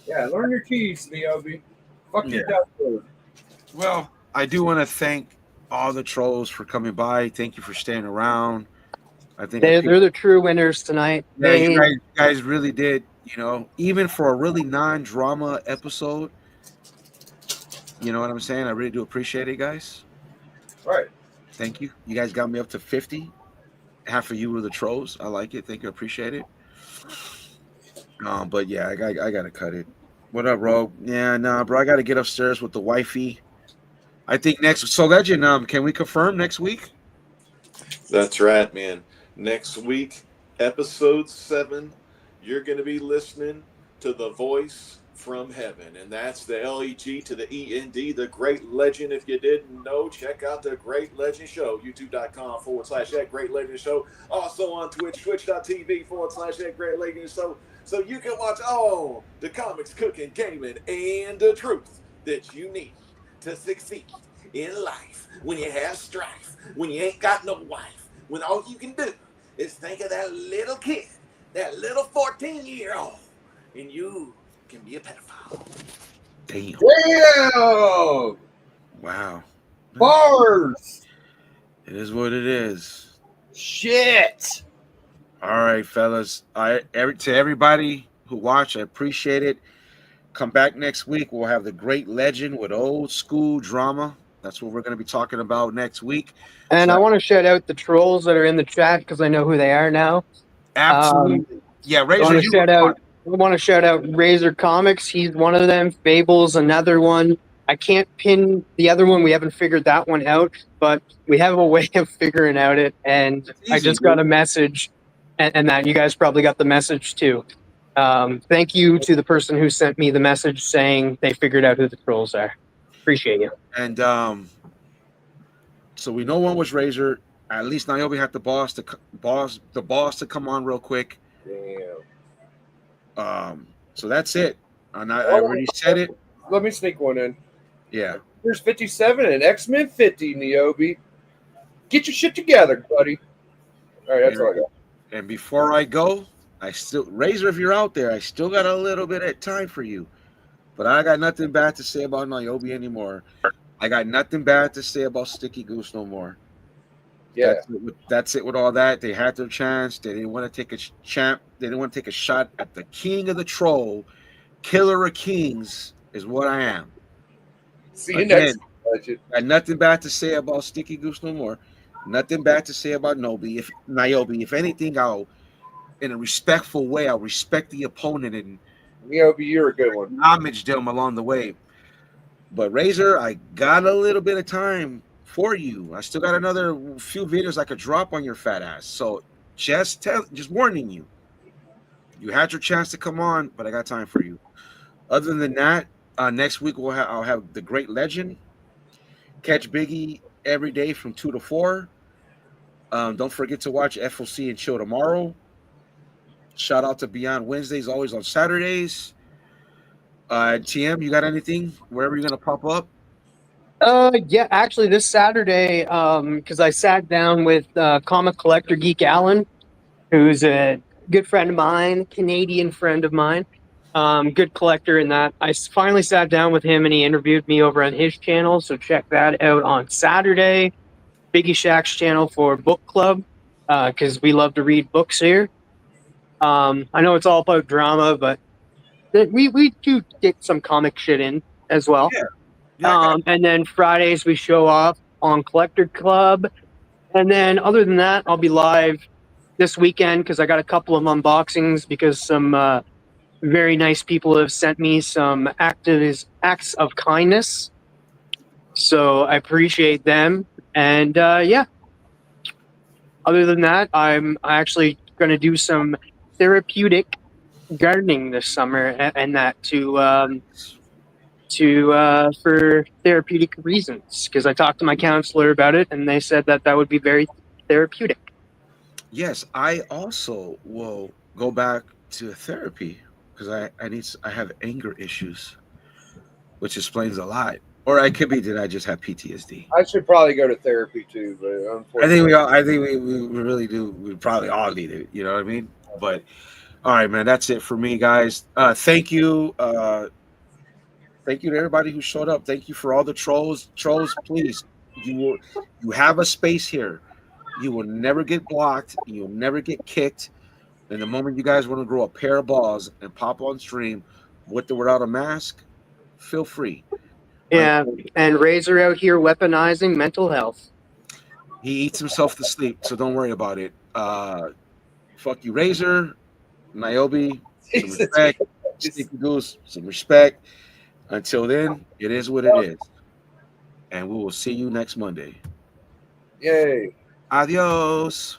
Yeah, learn your keys, Neobi. Fuck your duck food. Well, I do want to thank all the trolls for coming by. Thank you for staying around. I think They're the true winners tonight. Yeah, you guys really did. You know, even for a really non-drama episode, you know what I'm saying? I really do appreciate it, guys. Right. Thank you. You guys got me up to 50. Half of you were the trolls. I like it. Thank you. Appreciate it. But yeah, I got to cut it. What up, bro? Yeah, nah, bro. I got to get upstairs with the wifey. I think next. So, Legend, can we confirm next week? That's right, man. Next week, episode 7, you're going to be listening to the voice from heaven. And that's the LEG to the END, the Great Legend. If you didn't know, check out the Great Legend Show, youtube.com/that Great Legend Show. Also on Twitch, twitch.tv/that Great Legend Show. So you can watch all the comics, cooking, gaming, and the truth that you need to succeed in life. When you have strife, when you ain't got no wife, when all you can do is think of that little kid, that little 14-year-old, and you can be a pedophile. Damn. Damn! Wow. Bars! It is what it is. Shit! All right, fellas. To everybody who watched, I appreciate it. Come back next week. We'll have the Great Legend with old school drama. That's what we're going to be talking about next week. And So, I want to shout out the trolls that are in the chat because I know who they are now. absolutely. Yeah, I Razor, want to shout out Razor Comics. He's one of them. Fable's another one. I can't pin the other one. We haven't figured that one out, but we have a way of figuring out it. And I just got a message, and that you guys probably got the message too. Thank you to the person who sent me the message saying they figured out who the trolls are. Appreciate you. And so we know one was Razor. At least Niobe had the boss to come on real quick. Damn. So that's it. And I already said it. Let me sneak one in. Yeah. There's 57 and X-Men 50, Neobi. Get your shit together, buddy. All right, that's all I got. And before I go, Razor, if you're out there, I still got a little bit of time for you. But I got nothing bad to say about Niobe anymore. I got nothing bad to say about Sticky Goose no more. Yeah. That's it with all that. They had their chance. They didn't want to take They didn't want to take a shot at the king of the troll. Killer of kings is what I am. See you next week. Got nothing bad to say about Sticky Goose no more. Nothing bad to say about Niobe. If anything, in a respectful way, I'll respect the opponent and Neobi, you're a good one. homage them along the way. But Razor, I got a little bit of time for you. I still got another few videos I could drop on your fat ass. So just warning you. You had your chance to come on, but I got time for you. Other than that, next week I'll have the Great Legend. Catch Biggie every day from 2 to 4. Don't forget to watch FOC and Chill tomorrow. Shout out to Beyond Wednesdays, always on Saturdays. TM, you got anything? Wherever you're gonna pop up? Yeah, actually, this Saturday, because I sat down with comic collector Geek Allen, who's a good friend of mine, Canadian friend of mine, good collector in that. I finally sat down with him and he interviewed me over on his channel, so check that out on Saturday. Biggie Shack's channel for book club, because we love to read books here. I know it's all about drama, but we do get some comic shit in as well. Yeah. Yeah, I got And then Fridays we show off on Collector Club. And then other than that, I'll be live this weekend because I got a couple of unboxings because some very nice people have sent me some acts of kindness. So I appreciate them. And yeah, other than that, I'm actually going to do some therapeutic gardening this summer and that for therapeutic reasons because I talked to my counselor about it and they said that that would be very therapeutic. Yes, I also will go back to therapy because I have anger issues, which explains a lot. Or I could be that I just have PTSD. I should probably go to therapy too, but unfortunately, I think we really do. We probably all need it. You know what I mean? But all right, man, that's it for me, guys. Thank you. Thank you to everybody who showed up. Thank you for all the trolls. Trolls, please, you have a space here. You will never get blocked. You'll never get kicked. And the moment you guys want to grow a pair of balls and pop on stream with or without a mask, feel free. Yeah, and Razor out here weaponizing mental health. He eats himself to sleep, so don't worry about it. Fuck you, Razor, Niobe, some respect. Sticky Goose, some respect. Until then, it is what it is. And we will see you next Monday. yay. Adios.